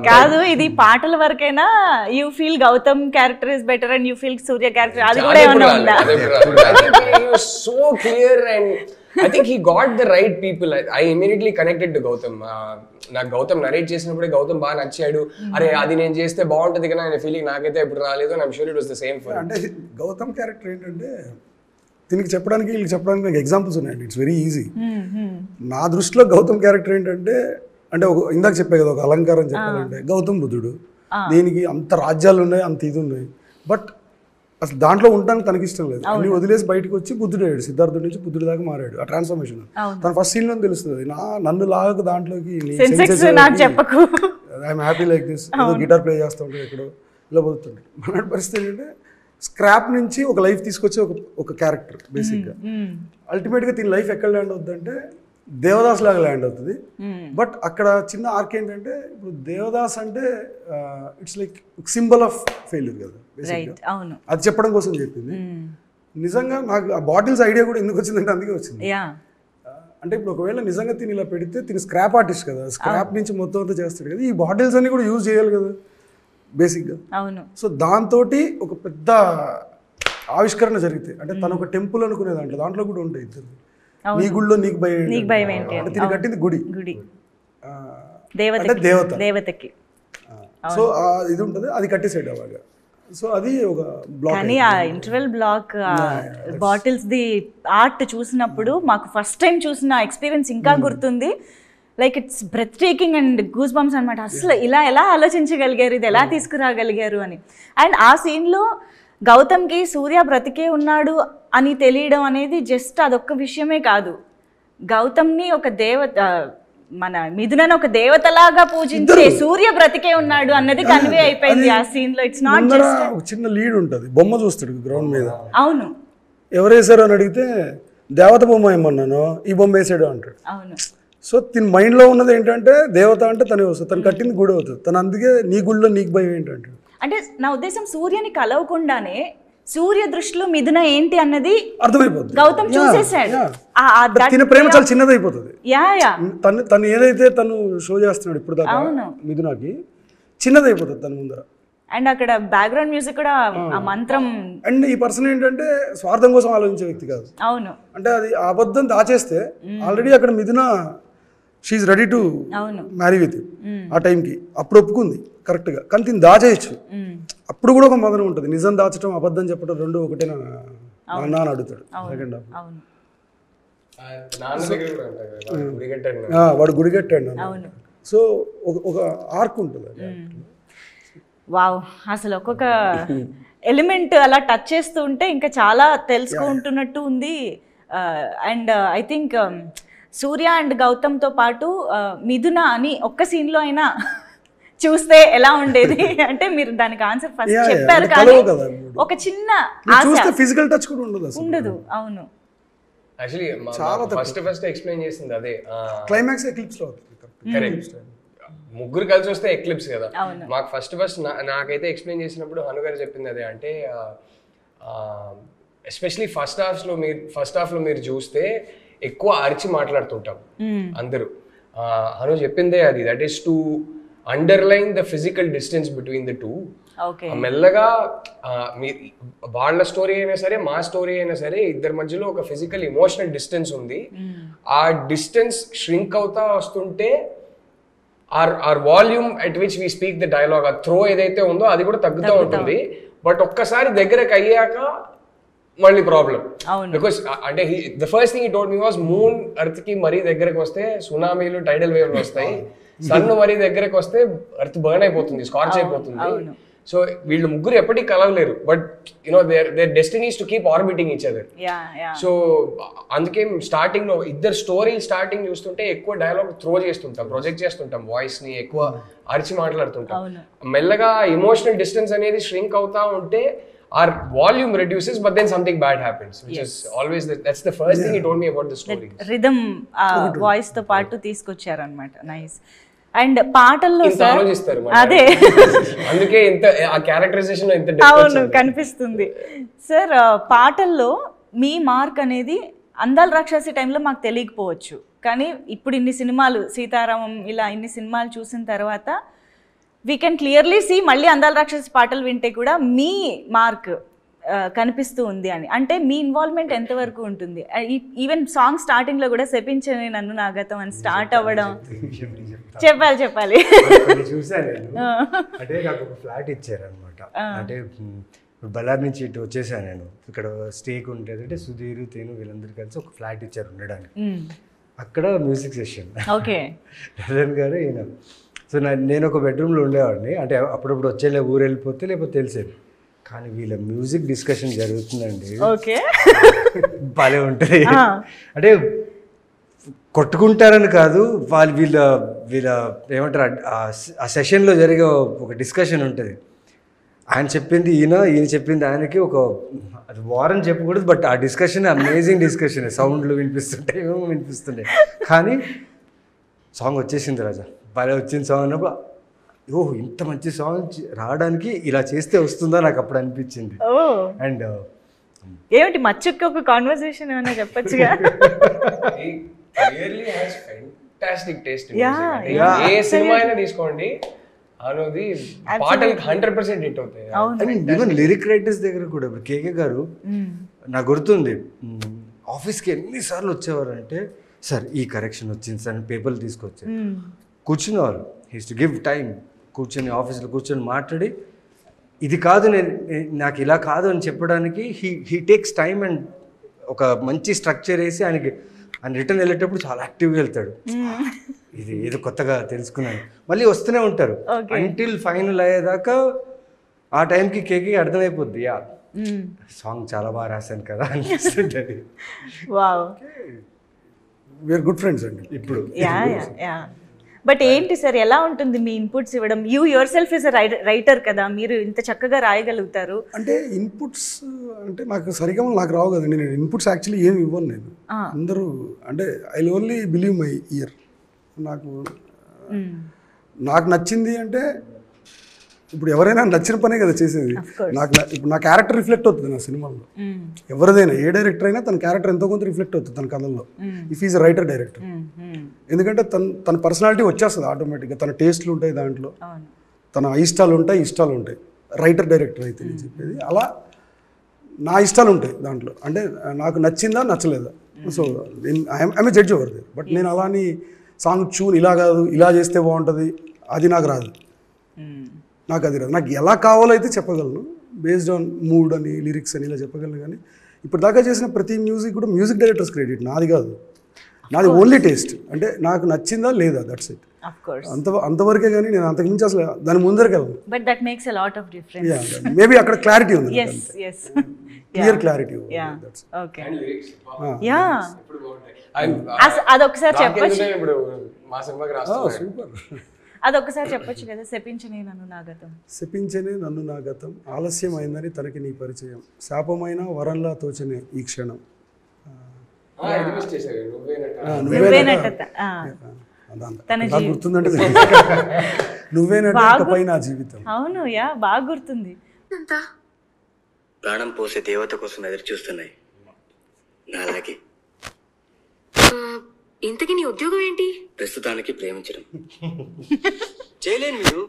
కాదు ఇది పాటల వరకైనా you feel Gautham character is better and you feel Surya character అది కూడా ఏమన్నా ఉందా? So clear and I think he got the right people. I immediately connected to Gautam. నాకు Gautam narrate చేసినప్పుడే గౌతమ్ బాగా నచ్చాడు. అరే అది నేను చేస్తే బాగుంటుంది కదా అనే ఫీలింగ్ నాకైతే ఎప్పుడు రాలేదు. I'm sure it was the same for. అంటే గౌతమ్ క్యారెక్టర్ ఏంటంటే దీనికి చెప్పడానికి వీళ్ళకి చెప్పడానికి నాకు ఎగ్జాంపుల్స్ ఉన్నాయండి. It's very easy. నా దృష్టిలో గౌతమ్ క్యారెక్టర్ ఏంటంటే అంటే ఒక ఇందాక చెప్పే కదా ఒక అలంకారం చెప్పాలంటే గౌతమ్ బుద్ధుడు. దీనికి అంత రాజ్యాలు ఉన్నాయి, అంత ఇది ఉన్నాయి, బట్ అసలు దాంట్లో ఉండడానికి తనకి ఇష్టం లేదు. అన్ని వదిలేసి బయటకు వచ్చి బుద్ధుడు అయ్యాడు. సిద్ధార్థుడి నుంచి బుద్ధుడి దాకా మారాడు. ఆ ట్రాన్స్ఫర్మేషన్ తన ఫస్ట్ సీన్ లో తెలుస్తుంది. నన్ను లాగకు దాంట్లోకి ఐఎమ్ హ్యాపీ లైక్ దిస్. ఏదో గిటార్ ప్లే చేస్తూ ఉంటాడు, ఎక్కడో ఇలా పోతుంటాడు. మన పరిస్థితి ఏంటంటే స్క్రాప్ నుంచి ఒక లైఫ్ తీసుకొచ్చే ఒక క్యారెక్టర్ బేసిక్గా. అల్టిమేట్గా దీని లైఫ్ ఎక్కడ ల్యాండ్ అవుతుందంటే దేవదాస్ లాగా ల్యాండ్ అవుతుంది. బట్ అక్కడ చిన్న ఆర్క్ ఏంటంటే ఇప్పుడు దేవదాస్ అంటే it's like symbol of failure కదా బేసిక్గా. అది చెప్పడం కోసం చెప్పింది. నిజంగా నాకు ఆ బాటిల్స్ ఐడియా కూడా ఎందుకు వచ్చిందంటే అందుకే వచ్చింది. అంటే ఇప్పుడు ఒకవేళ నిజంగా తిని ఇలా పెడితే తిని స్క్రాప్ ఆర్టిస్ట్ కదా, స్క్రాప్ నుంచి మొత్తం అంతా చేస్తాడు కదా, ఈ బాటిల్స్ అన్ని కూడా యూజ్ చేయాలి కదా బేసిక్గా. సో దాంతో ఒక పెద్ద ఆవిష్కరణ జరిగితే అంటే తను ఒక టెంపుల్ అనుకునే దాంట్లో కూడా ఉంటాయి ఇద్దరు. నీ గుడిలో నీకు భయం ఏంటి అంటే తిని కట్టింది గుడి అంటే దేవతకి. సో ఇది ఉంటుంది, అది కట్టేసాడు అలాగా. సో అది ఒక బ్లాక్. కానీ ఆ interval block battles the art చూసినప్పుడు మాకు ఫస్ట్ టైం చూసిన ఎక్స్పీరియన్స్ ఇంకా గుర్తుంది. Like it's breathtaking and goose bumps అనమాట. అసలు ఇలా ఎలా ఆలోచించగలిగారు, ఇది ఎలా తీసుకురాగలిగారు అని. అండ్ ఆ సీన్లో గౌతమ్కి సూర్య బ్రతికే ఉన్నాడు అని తెలియడం అనేది జస్ట్ అదొక్క విషయమే కాదు, గౌతమ్ని ఒక దేవత, మన మిథునని ఒక దేవతలాగా పూజించే సూర్య బ్రతికే ఉన్నాడు అన్నది కన్వే అయిపోయింది ఆ సీన్ లో. ఇట్స్ నాట్ జస్ట్ ఒక చిన్న లీడ్ ఉంటుంది, బొమ్మ చూస్తాడు గ్రౌండ్ మీద. అవును, ఎవరు వేసారు అని అడిగితే దేవత బొమ్మ ఏమన్నాను, ఈ బొమ్మ వేసాడు అంటాడు. అవును. సో తిన మైండ్లో ఉన్నది ఏంటంటే దేవత అంటే తనే వస్తుంది, తను కట్టింది గుడి అవుతుంది, తను అందుకే నీ గుడిలో నీకు భయం ఏంటంటాడు. అంటే నా ఉద్దేశం సూర్యని కలవకుండానే సూర్య దృష్టిలో మిథున ఏంటి అన్నది అర్థమైపోతుంది. గౌతమ్ చూసేసాడు. తిన ప్రేమ చాలా చిన్నదైపోతుంది. యా తను ఏదైతే తను షో చేస్తున్నాడు ఇప్పుడు దాకా మిథునకి చిన్నదైపోతుంది తన ముందర. అండ్ అక్కడ బ్యాక్గ్రౌండ్ మ్యూజిక్ కూడా ఆ మంత్రం. అండ్ ఈ పర్సన్ ఏంటంటే స్వార్థం కోసం ఆలోచించే వ్యక్తి కాదు. అవును. అంటే అది అబద్ధం దాచేస్తే ఆల్రెడీ అక్కడ Mithuna she's ready to marry with ఆ టైంకి అప్పుడు ఒప్పుకుంది కరెక్ట్గా. కానీ తిని దాచేయచ్చు. అప్పుడు కూడా ఒక మదన ఉంటుంది. నిజం దాచడం అబద్ధం చెప్పడం రెండు ఒకటేనా నాన్న అడుగుతాడు సెకండ్ హాఫ్. వాడు గుడి కట్టాడు. సో ఒక ఆర్క్ ఉంటుంది. వావ్, అసలు ఒక్కొక్క ఎలిమెంట్ అలా టచ్ చేస్తూ ఉంటే ఇంకా చాలా తెలుసుకుంటున్నట్టు ఉంది. And I think Surya and గౌతమ్తో పాటు మిథున అని ఒక్క సీన్లో అయినా చూస్తే ఎలా ఉండేది అంటే మీరు దానికి ఆన్సర్ ఫస్ట్ చెప్పారు, కానీ ఒక చిన్న ఫిజికల్ టచ్ కూడా ఉండదు. అవును, యాక్చువల్లీ చాలా ఫస్ట్ ఎక్స్ప్లెయిన్ చేసింది అదే. క్లైమాక్స్ ఎక్లిప్స్ లో కరెక్ట్, ముగ్గురు కలిసి వస్తే ఎక్లిప్స్ కదా. మాకు ఫస్ట్ నాకైతే ఎక్స్ప్లెయిన్ చేసినప్పుడు హను గారు చెప్పింది అదే. అంటే ఎస్పెషలీ ఫస్ట్ హాఫ్ లో మీరు చూస్తే ఎక్కువ అరిచి మాట్లాడుతుంటాం అందరూ. హను చెప్పిందే అది, that is to underline the physical distance between the two. మెల్లగా వాళ్ళ స్టోరీ అయినా సరే మా స్టోరీ అయినా సరే ఇద్దరి మధ్యలో ఒక ఫిజికల్ ఇమోషనల్ డిస్టెన్స్ ఉంది. ఆ డిస్టెన్స్ ష్రింక్ అవుతా వస్తుంటే our volume at which we speak the dialogue, ఆ త్రో ఏదైతే ఉందో అది కూడా తగ్గుతూ ఉంటుంది. బట్ ఒక్కసారి దగ్గరకు అయ్యాక మళ్ళీ ప్రాబ్లం. బికాస్ అంటే the first thing he told me was moon earth కి మరీ దగ్గరకు వస్తే సునామీలు టైడల్ వేవ్లు వస్తాయి, సన్ మరీ దగ్గరకు వస్తే ఎర్త్ బర్న్ అయిపోతుంది, స్కార్చ్ అయిపోతుంది. సో వీళ్ళు ముగ్గురు ఎప్పటికీ కలవలేరు, but you know their destinies to keep orbiting each other. So అందుకే స్టార్టింగ్ లో ఇద్దరు స్టోరీ స్టార్టింగ్ చూస్తుంటే ఎక్కువ డైలాగ్ త్రో చేస్తుంటాం, ప్రొజెక్ట్ చేస్తుంటాం, వాయిస్ ని ఎక్కువ అరిచి మాట్లాడుతుంటాం. మెల్లగా ఇమోషనల్ డిస్టెన్స్ అనేది ష్రింక్ అవుతా ఉంటే our volume reduces, but then something bad happens, which is always that's the first thing he told me about the story. Rhythm voice తో పాటు తీసుకొచ్చారు అన్నమాట. నైస్. అండ్ పాటల్లో సార్ అదే అందుకే ఇంత ఆ క్యారెక్టరైజేషన్ లో ఇంత డెప్త్ అవును కనిపిస్తుంది సార్. పాటల్లో మీ మార్క్ అనేది అందాల రాక్షసి టైంలో మాకు తెలియకపోవచ్చు, కానీ ఇప్పుడు ఇన్ని సినిమాలు సీతారామం ఇలా ఇన్ని సినిమాలు చూసిన తర్వాత వీ కెన్ క్లియర్లీ సీ మళ్ళీ అందాల రాక్షసి పాటలు వింటే కూడా మీ మార్క్ కనిపిస్తూ ఉంది అని. అంటే మీ ఇన్వాల్వ్మెంట్ ఎంతవరకు ఉంటుంది? ఈవెన్ సాంగ్ స్టార్టింగ్లో కూడా శపించని నన్ను నాగతం అని స్టార్ట్ అవ్వడం. చెప్పాలి చూసాను నేను. అంటే నాకు ఒక ఫ్లాట్ ఇచ్చారనమాట. అంటే బళ్ళారి నుంచి ఇటు వచ్చేసాను నేను. ఇక్కడ స్టేక్ ఉంటుంది అంటే సుధీర్ తేను వీళ్ళందరూ కలిసి ఒక ఫ్లాట్ ఇచ్చారు ఉండడానికి. అక్కడ మ్యూజిక్ సెషన్. ఓకే. రజన్ గారు ఈయన. సో నేను ఒక బెడ్రూమ్లో ఉండేవాడిని. అంటే అప్పుడప్పుడు వచ్చేలే ఊరు వెళ్ళిపోతే లేకపోతే తెలిసేది. కానీ వీళ్ళ మ్యూజిక్ డిస్కషన్ జరుగుతుందండి. ఓకే. భలే ఉంటుంది. అంటే కొట్టుకుంటారని కాదు, వీళ్ళ ఏమంటారు ఆ సెషన్లో జరిగే ఒక డిస్కషన్ ఉంటుంది. ఆయన చెప్పింది ఈయన చెప్పింది ఆయనకి ఒక అది వారం చెప్పకూడదు, బట్ ఆ డిస్కషన్ అమేజింగ్ డిస్కషన్. సౌండ్లు వినిపిస్తుంటాయి, ఏమో వినిపిస్తుంటాయి. కానీ సాంగ్ వచ్చేసింది రాజా, భలే వచ్చింది సాంగ్ అన్నప్పుడు ఓహ్ ఇంత మంచి సాంగ్ రావడానికి ఇలా చేస్తే వస్తుందా నాకు అప్పుడు అనిపించింది. అండ్ ఏమిటి మచ్చుకి ఒక కాన్వర్సేషన్ ఏమైనా చెప్పొచ్చుగా? Fantastic taste. ఏ సినిమా అయినా తీసుకోండి అనేది పాటలు 100% హిట్ అవుతాయి. ఈవెన్ లిరిక్ రైటర్స్ దగ్గర కూడా ఇప్పుడు కేకే గారు నాకు గుర్తుంది ఆఫీస్కి ఎన్నిసార్లు వచ్చేవారు అంటే సార్ ఈ కరెక్షన్ వచ్చింది సార్ అని పేపర్లు తీసుకొచ్చారు. కూర్చునేవాళ్ళు, హీస్ టు గివ్ టైం. కూర్చొని ఆఫీస్లో కూర్చొని మాట్లాడి ఇది కాదు నాకు ఇలా కాదు అని చెప్పడానికి హీ టేక్స్ టైమ్ అండ్ ఒక మంచి స్ట్రక్చర్ వేసి ఆయన రిటర్న్ వెళ్ళేటప్పుడు చాలా యాక్టివ్గా వెళ్తాడు. ఇది ఏదో కొత్తగా తెలుసుకున్నాను. మళ్ళీ వస్తూనే ఉంటారు అంటిల్ ఫైనల్ అయ్యేదాకా. ఆ టైంకి కేకి అర్థమైపోద్ది యా సాంగ్ చాలా బాగా రాశాను కదా అనిపిస్తుంటది. వీఆర్ గుడ్ ఫ్రెండ్స్ అండి ఇప్పుడు. బట్ ఏంటి సార్ ఎలా ఉంటుంది మీ ఇన్పుట్స్ ఇవ్వడం? You your self is writer కదా, మీరు ఇంత చక్కగా రాయగలుగుతారు. అంటే ఇన్పుట్స్ అంటే నాకు సరిగా నాకు రావు కదండి. నేను ఇన్పుట్స్ యాక్చువల్లీ ఏమి ఇవ్వను నేను. అందరూ అంటే I only believe my year. నాకు నచ్చింది అంటే ఇప్పుడు ఎవరైనా నచ్చిన పనే కదా చేసేది. ఇప్పుడు నా క్యారెక్టర్ రిఫ్లెక్ట్ అవుతుంది నా సినిమాలో. ఎవరిదైనా ఏ డైరెక్టర్ అయినా తన క్యారెక్టర్ ఎంతో కొంత రిఫ్లెక్ట్ అవుతుంది తన కథల్లో, ఇఫ్ ఈజ్ రైటర్ డైరెక్టర్. ఎందుకంటే తన పర్సనాలిటీ వచ్చేస్తుంది ఆటోమేటిక్గా. తన టేస్ట్లు ఉంటాయి దాంట్లో, తన ఇష్టాలు ఉంటాయి రైటర్ డైరెక్టర్ అయితే నేను చెప్పేది. అలా నా ఇష్టాలు ఉంటాయి దాంట్లో. అంటే నాకు నచ్చిందా నచ్చలేదా, so I'm A judge over they. But నేను అలాని సాంగ్ చూన్ ఇలా కాదు ఇలా చేస్తే బాగుంటుంది అది నాకు రాదు. నాకు అది రాదు. నాకు ఎలా కావాలో అయితే చెప్పగలను, బేస్డ్ ఆన్ మూడ్ అని లిరిక్స్ అని ఇలా చెప్పగలను. కానీ ఇప్పుడు దాకా చేసిన ప్రతి మ్యూజిక్ కూడా మ్యూజిక్ డైరెక్టర్స్ క్రెడిట్, నాది కాదు. నాది ఓన్లీ టేస్ట్. అంటే నాకు నచ్చిందా లేదా, దట్స్ ఇట్. అంతవరకే. కానీ నేను అంతకుమించి అసలు దాని ముందరికి వెళ్ళను. But that makes a lot of difference. Maybe అక్కడ క్లారిటీ ఉంది, క్లియర్ క్లారిటీ. అదొకసారి చెప్పొచ్చు. ఇప్పుడు మా సినిమాకి రాస్తాను. సూపర్. అదొకసారి చెప్పొచ్చు కదా. శపించనే నన్ను నా గతం ఆలస్యం అయిందని తనకి నీ పరిచయం, శాపమైన వరంలా తోచనే ఈ క్షణం, గుర్తుందంటే నువ్వేనట నా జీవితం. అవును యా బాగా గుర్తుంది. ప్రాణం పోసే దేవత కోసం ఎదురు చూస్తున్నాయి నాలాగే. ఇంతకీ నీ ఉద్యోగం ఏంటి? ప్రస్తుతానికి ప్రేమించడం. చేయలేను మీరు,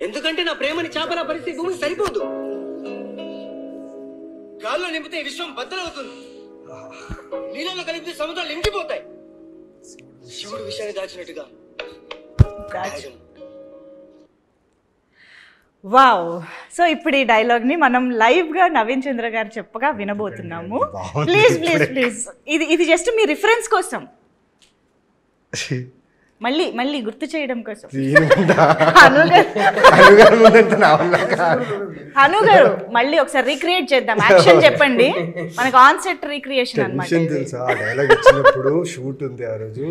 ఎందుకంటే నా ప్రేమని చాపన పరిస్థితి భూమికి సరిపోదు. గాల్లో నింపితే విశ్వం బద్దలవుతుంది, నీళ్ళలో కలిపితే సముద్రాలు నిండిపోతాయి. శివుడు విషయాన్ని దాచినట్టుగా. వావ్. సో ఇప్పుడు ఈ డైలాగ్ ని మనం లైవ్ గా నవీన్ చంద్ర గారు చెప్పగా వినబోతున్నాము. ప్లీజ్ ఇది జస్ట్ మీ రిఫరెన్స్ కోసం, మళ్ళీ గుర్తు చేయడం కోసం. హను గారు మళ్ళీ ఒకసారి రీక్రియేట్ చేద్దాం. యాక్షన్ చెప్పండి, మనకు ఆన్ సెట్ రీక్రియేషన్ అన్నమాట. తెలుసా ఆ డైలాగ్ ఇచ్చినప్పుడు షూట్ ఉంది ఆ రోజు,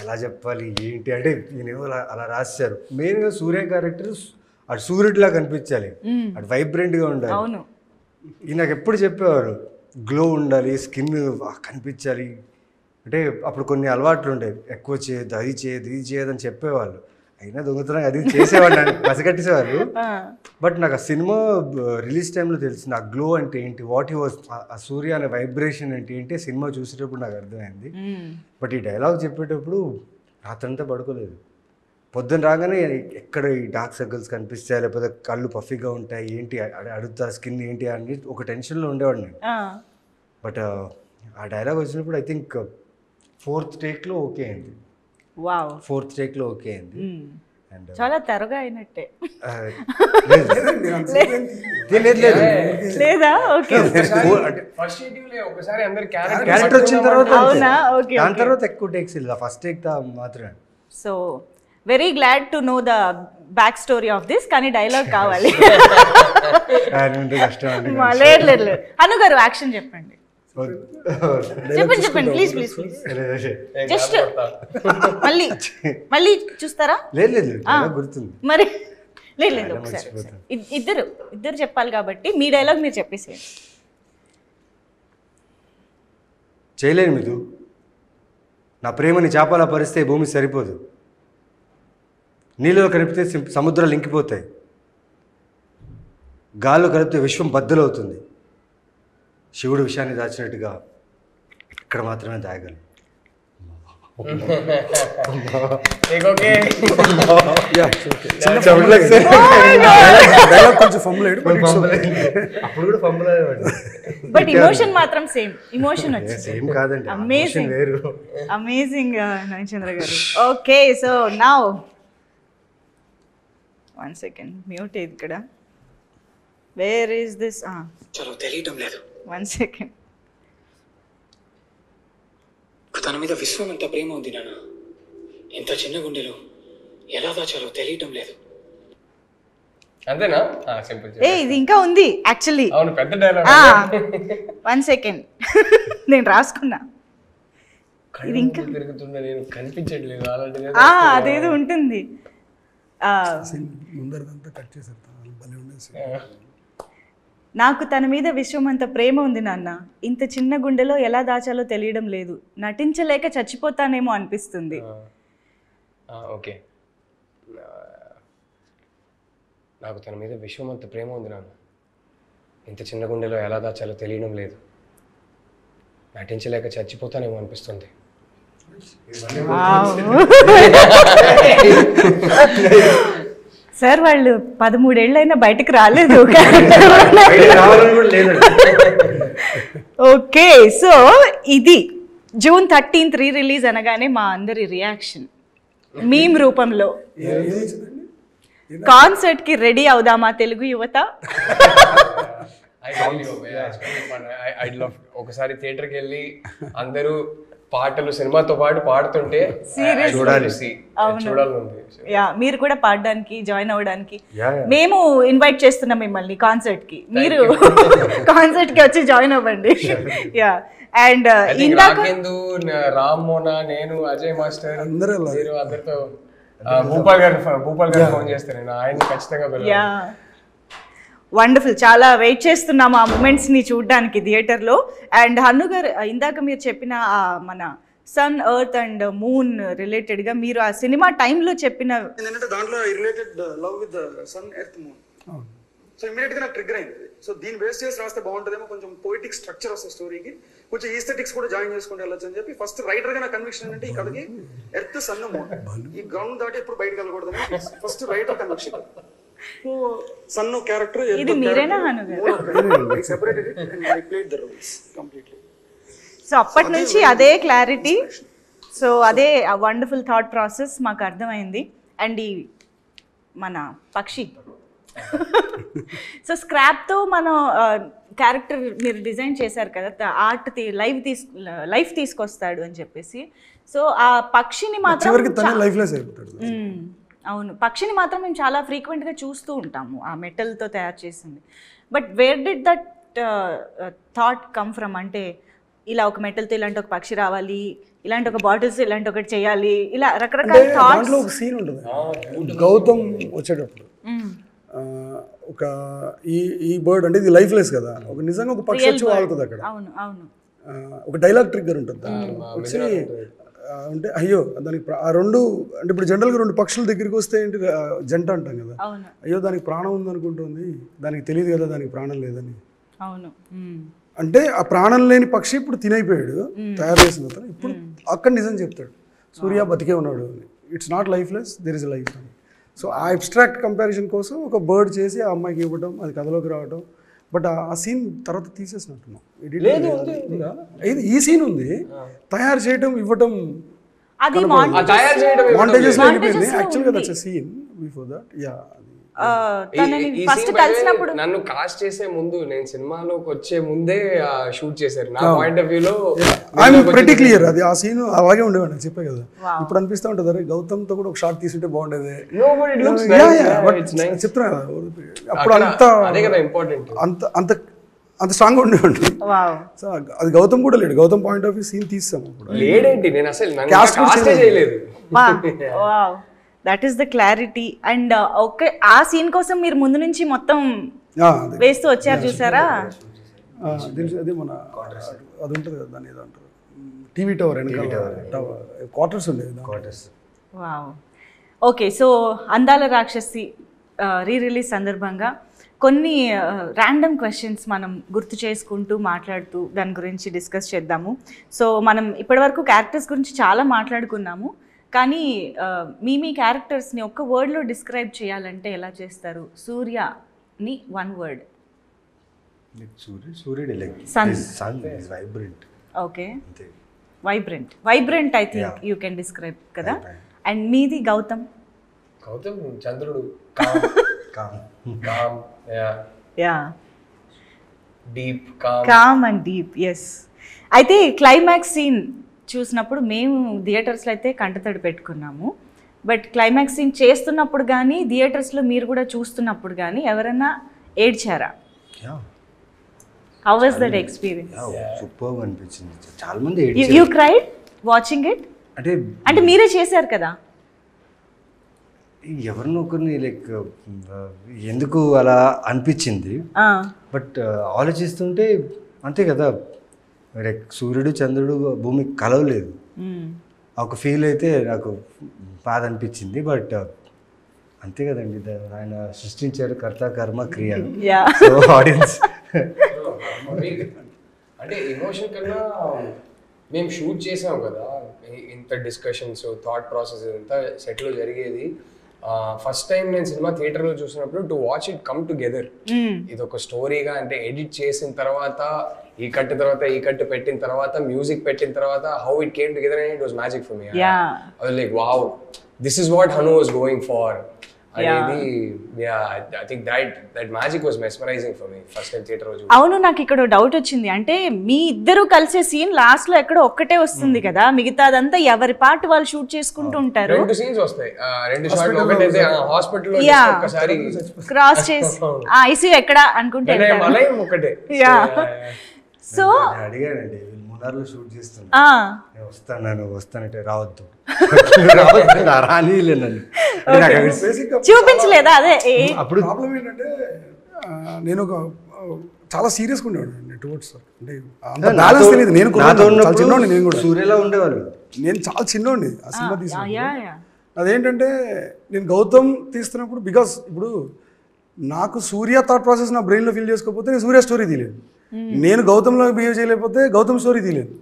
ఎలా చెప్పాలి ఏంటి అంటే ఈయనేమో అలా రాశారు. మెయిన్గా సూర్య క్యారెక్టర్ అటు సూర్యుడిలా కనిపించాలి, అటు వైబ్రెంట్గా ఉండాలి. అవును, ఈ నాకు ఎప్పుడు చెప్పేవారు గ్లో ఉండాలి, స్కిన్ కనిపించాలి. అంటే అప్పుడు కొన్ని అలవాట్లు ఉండేవి, ఎక్కువ చేయదు అది చేయదు ఇది చేయదు అని చెప్పేవాళ్ళు. అయినా దొంగతనం అది చేసేవాడిని పసిగట్టేసేవాళ్ళు. బట్ నాకు ఆ సినిమా రిలీజ్ టైంలో తెలిసింది ఆ గ్లో అంటే ఏంటి, వాట్ హీ వాజ్, ఆ సూర్య అనే వైబ్రేషన్ అంటే ఏంటి సినిమా చూసేటప్పుడు నాకు అర్థమైంది. బట్ ఈ డైలాగ్ చెప్పేటప్పుడు రాత్రంతా పడుకోలేదు. పొద్దున్న రాగానే ఎక్కడ ఈ డార్క్ సర్కిల్స్ కనిపిస్తాయి, లేకపోతే కళ్ళు పఫీగా ఉంటాయి, ఏంటి అడుగుతారు స్కిన్ ఏంటి అని ఒక టెన్షన్లో ఉండేవాడిని. బట్ ఆ డైలాగ్ వచ్చినప్పుడు ఐ థింక్ 4th టేక్లో ఓకే అయింది. 4th టేక్లో ఓకే అయింది. అండ్ చాలా త్వరగా అయినట్టే లేదా? ఓకే, క్యారెక్టర్ వచ్చిన తర్వాత అవునా? ఓకే, దాని తర్వాత ఎక్కువ టేక్స్ లేదు, ఫస్ట్ టేక్ మాత్రమే. So very glad to know the back story of this. కానీ డైలాగ్ కావాలి. లేదు లేదు లేదు, అను గారు యాక్షన్ చెప్పండి. చెప్పండి ప్లీజ్ ప్లీజ్ ప్లీజ్. జస్ట్ మళ్ళీ మళ్ళీ చూస్తారా? లేదు లేదు గుర్తుంది. మరి లేదు లేదు, ఒకసారి ఇద్దరు చెప్పాలి కాబట్టి మీ డైలాగ్ మీరు చెప్పేసేయండి. చేయలేను మిదు, నా ప్రేమని చేపలా పరిస్తే భూమి సరిపోదు, నీళ్ళలో కలిపితే సముద్రాలు ఇంకిపోతాయి, గాల్లో కలిపితే విశ్వం బద్దలవుతుంది, శివుడు విషయాన్ని దాచినట్టుగా ఇక్కడ మాత్రమే దాయగలను. అప్పుడు కూడా ఫంబుల్ అయ్యేవాడు. బట్ ఇమోషన్ మాత్రం సేమ్ ఇమోషన్ వచ్చింది. సేమ్ కాదండి, అమేజింగ్ వేరు. Amazing Nayanachandra garu. Okay, so now 1 second mute ఇక్కడ. Where is this? చలో తెలియటం లేదు. 1 second. తన మీద విశ్వం అంత ప్రేమ ఉంది నాన్న, ఎంత చిన్న గుండెలో ఎలా దాచాలో తెలియటం లేదు. అంతేనా? సింపుల్. ఇది ఇంకా ఉంది యాక్చువల్లీ. అవును, పెద్ద డైలాగ్. 1 second నేను రాసుకున్నా. ఇది ఇంకా తిరుగుతున్నా, నేను కనిపించట్లేదు అలాంటిది. అదేదో ఉంటుంది. ముందరదంతా కట్ చేసేస్తాను. నాకు తన మీద విశ్వమంత ప్రేమ ఉంది నాన్న, ఇంత చిన్న గుండెలో ఎలా దాచాలో తెలియడం లేదు, నటించలేక చచ్చిపోతానేమో అనిపిస్తుంది. ఓకే, నాకు తన మీద విశ్వమంత ప్రేమ ఉంది నాన్న, ఇంత చిన్న గుండెలో ఎలా దాచాలో తెలియడం లేదు, నటించలేక చచ్చిపోతానేమో అనిపిస్తుంది. సార్ వాళ్ళు 13 ఏళ్ళైనా బయటకు రాలేదు. ఓకే, సో ఇది June 13th రిలీజ్ అనగానే మా అందరి రియాక్షన్ మీమ్ రూపంలో. కాన్సర్ట్ కి రెడీ అవుదామా తెలుగు యువత? ఒకసారి థియేటర్కి వెళ్ళి అందరూ పాటలు సినిమాతో పాటు పాడుతుంటే చూడాలి. యా, మీరు కూడా పాడడానికి జాయిన్ అవ్వడానికి మేము ఇన్వైట్ చేస్తున్నాం మిమ్మల్ని కాన్సర్ట్ కి. మీరు కాన్సర్ట్ కి వచ్చి జాయిన్ అవ్వండి. యా, అండ్ ఇందాక రామ్ మోనా, నేను, అజయ్ మాస్టర్ అందరితో భూపాల్ గారు ఫోన్ చేస్తారు, నేను ఆయన్ని ఖచ్చితంగా. యా, వండర్ఫుల్, చాలా వెయిట్ చేస్తున్నాము ఆ మూమెంట్స్ని చూడడానికి థియేటర్లో. అండ్ హన్ను గారు, ఇందాక మీరు చెప్పిన మన సన్, ఎర్త్ అండ్ మూన్ రిలేటెడ్గా మీరు ఆ సినిమా టైంలో చెప్పిన ఏంటంటే దాంట్లో related love with sun, earth, moon. So ఇమీడియట్గా నాకు ట్రిగ్గర్ అయింది. సో దీన్ని బేస్ చేసి రాస్తే బాగుంటుందేమో, కొంచెం పోయిటిక్ స్ట్రక్చర్ వస్తుంది స్టోరీకి, కొంచెం ఈస్థెటిక్స్ కూడా జాయిన్ చేసుకుంటూ వెళ్ళొచ్చు అని చెప్పి ఫస్ట్ రైటర్గా నా కన్విక్షన్ ఏంటంటే ఈ కథకి ఎర్త్, సన్, మూన్ ఈ గ్రౌండ్ దాటి ఎప్పుడు బయటకు వెళ్ళకూడదని first writer conviction. Sun character ఇది మీరేనా హను గారు? సో అప్పటి నుంచి అదే క్లారిటీ, సో అదే వండర్ఫుల్ థాట్ ప్రాసెస్ మాకు అర్థమైంది. అండ్ ఈ మన పక్షి సో స్క్రాప్తో మనం క్యారెక్టర్ మీరు డిజైన్ చేశారు కదా, ఆర్ట్ లైఫ్ తీసుకొస్తాడు అని చెప్పేసి. సో ఆ పక్షిని మాత్రం అవును, పక్షిని మాత్రం మేము చాలా ఫ్రీక్వెంట్గా చూస్తూ ఉంటాము ఆ మెటల్తో తయారు చేసింది. But where did that thought come from? అంటే ఇలా ఒక మెటల్తో ఇలాంటి ఒక పక్షి రావాలి, ఇలాంటి ఒక బాటిల్స్ ఇలాంటి ఒకటి చేయాలి, ఇలా రకరకాల థాట్స్. ఒక సీన్ ఉంటుంది గౌతమ్ వచ్చేటప్పుడు, ఒక ఈ బర్డ్ అంటే ఇది లైఫ్ లెస్ కదా, ఒక నిజంగా ఒక పక్షి వచ్చి వాళ్తుంది అక్కడ. అవును అవును, ఒక డైలాగ్ ట్రిగ్గర్ ఉంటుంది వచ్చి అంటే అయ్యో దానికి ఆ రెండు అంటే ఇప్పుడు జనరల్గా రెండు పక్షుల దగ్గరికి వస్తే ఏంటి జంట అంటాం కదా, అవును అయ్యో దానికి ప్రాణం ఉందనుకుంటుంది, దానికి తెలియదు కదా దానికి ప్రాణం లేదని. అవును అంటే ఆ ప్రాణం లేని పక్షి ఇప్పుడు తినైపోయాడు తయారు చేసిన అతను, ఇప్పుడు అక్కడ నిజం చెప్తాడు సూర్య బతికే ఉన్నాడు అని. It's not lifeless, there is life అని. సో ఆ అబ్స్ట్రాక్ట్ కంపారిజన్ కోసం ఒక బర్డ్ చేసి ఆ అమ్మాయికి ఇవ్వడం, అది కథలోకి రావడం. బట్ ఆ సీన్ తర్వాత తీసేసినట్టున్నాం. ఈ సీన్ ఉంది, తయారు చేయడం ఇవ్వడం అది తయారు చేయడం మాంటేజెస్ లో వెళ్ళిపోయింది. యాక్చువల్గా that's a scene before that. Yeah first కలిసినప్పుడు నన్ను కాస్ట్ చేసే ముందు, నేను సినిమాలోకి వచ్చే ముందే షూట్ చేశారు. నా పాయింట్ ఆఫ్ వ్యూలో ఐఎమ్ ప్రెటీ క్లియర్. అది ఆ సీన్ అలాగే ఉండేవాడు, చెప్పే కదా. ఇప్పుడు అనిపిస్తా ఉంటుంది అరే గౌతమ్ తో కూడా ఒక షాట్ తీసుంటే బాగుండేది. చెప్తున్నా కదా అప్పుడు అదే కదా ఇంపార్టెంట్, అంత స్ట్రాంగ్ గా ఉండేవాడు. సో అది గౌతమ్ కూడా లేడు. Gautham point of view scene తీస్తాం అప్పుడు లేడేంటి, నేను అసలు కాస్ట్ చేయలేదు. That is the clarity. And okay, ఆ సీన్ కోసం మీరు ముందు నుంచి మొత్తం వేస్తూ వచ్చారు చూసారా? అదే మన అది ఉంటుంది కదా, దాని ఏదో అంటారు టీవీ టవర్ క్వార్టర్స్ ఉండేది. వావ్. ఓకే, సో అందాల రాక్షసి రీ రిలీజ్ సందర్భంగా కొన్ని ర్యాండమ్ క్వశ్చన్స్ మనం గుర్తు చేసుకుంటూ మాట్లాడుతూ దాని గురించి డిస్కస్ చేద్దాము. సో మనం ఇప్పటివరకు క్యారెక్టర్స్ గురించి చాలా మాట్లాడుకున్నాము, కానీ మీ క్యారెక్టర్స్ని ఒక్క వర్డ్లో డిస్క్రైబ్ చేయాలంటే ఎలా చేస్తారు? సూర్యని one word. Okay, vibrant I think you can describe కదా. అండ్ మీది గౌతమ్? గౌతమ్ చంద్రుడు, కామ్ అండ్ డీప్. ఎస్. అయితే క్లైమాక్స్ సీన్ చూసినప్పుడు మేము థియేటర్స్లో అయితే కంటతడి పెట్టుకున్నాము. బట్ క్లైమాక్స్ సీన్ చేస్తున్నప్పుడు కానీ థియేటర్స్లో మీరు కూడా చూస్తున్నప్పుడు కానీ ఎవరైనా ఏడ్చారా? How was that experience? Super అనిపించింది. చాలా మంది యూ క్రైడ్ వాచింగ్ ఇట్? అంటే మీరే చేశారు కదా. ఎవరినో ఒకరిని లైక్ ఎందుకు అలా అనిపించింది. బట్ ఆలోచిస్తుంటే అంతే కదా, లైక్ సూర్యుడు చంద్రుడు భూమి కలవలేదు, ఒక ఫీల్ అయితే నాకు బాధ అనిపించింది. బట్ అంతే కదండి, ఆయన సృష్టించారు కర్త కర్మ క్రియ. సో ఆడియన్స్ అంటే ఎమోషన్ కన్నా మేము షూట్ చేసాం కదా, ఇంత డిస్కషన్స్ థాట్ ప్రాసెస్ ఇంత సెట్లో జరిగేది. ఫస్ట్ టైం నేను సినిమా థియేటర్లో చూసినప్పుడు to watch it come together, ఇది ఒక స్టోరీగా అంటే ఎడిట్ చేసిన తర్వాత ఈ కట్ తర్వాత ఈ కట్ పెట్టిన తర్వాత మ్యూజిక్ పెట్టిన తర్వాత how it came together and it was magic for me. I was like wow, this is what Hanu was going far అనేది. I think that magic was mesmerising for me first time theatre లో. అవును, నాకు ఇక్కడ doubt వచ్చింది. అంటే మీ ఇద్దరు కలిసే scene last లో ఎక్కడో ఒక్కటే వస్తుంది కదా, మిగతాదంతా ఎవరి పార్ట్ వాళ్ళు షూట్ చేసుకుంటూ ఉంటారు. రెండు సీన్స్ వస్తాయి, రెండు షాట్లు. ఒకటైతే హాస్పిటల్ లో ఒకసారి క్రాస్ చేసి ఐసీయూ ఎక్కడ అనుకుంటే ఒకటే. సో అడిగానండి, మున్నార్లో షూట్ చేస్తున్నా, వస్తానంటే రావద్దు రానిలే నన్ను చూపించలేదా? అదే అప్పుడు ప్రాబ్లం ఏంటంటే నేను ఒక చాలా సీరియస్గా ఉండేవాడు టువర్డ్స్, అంటే అంత బ్యాలెన్స్ తెలియదు. నేను చాలా చిన్నోండి, నేను కూడా సూర్యలా ఉండేవాళ్ళు. నేను చాలా చిన్నోండి ఆ సినిమా తీసిన. అదేంటంటే నేను గౌతమ్ తీస్తున్నప్పుడు, బికాస్ ఇప్పుడు నాకు సూర్య థాట్ ప్రాసెస్ నా బ్రెయిన్లో ఫిల్ చేసుకోకపోతే నేను సూర్య స్టోరీ తీయలేదు, నేను గౌతమ్లో బిహేవ్ చేయలేకపోతే గౌతమ్ స్టోరీ తీయలేదు.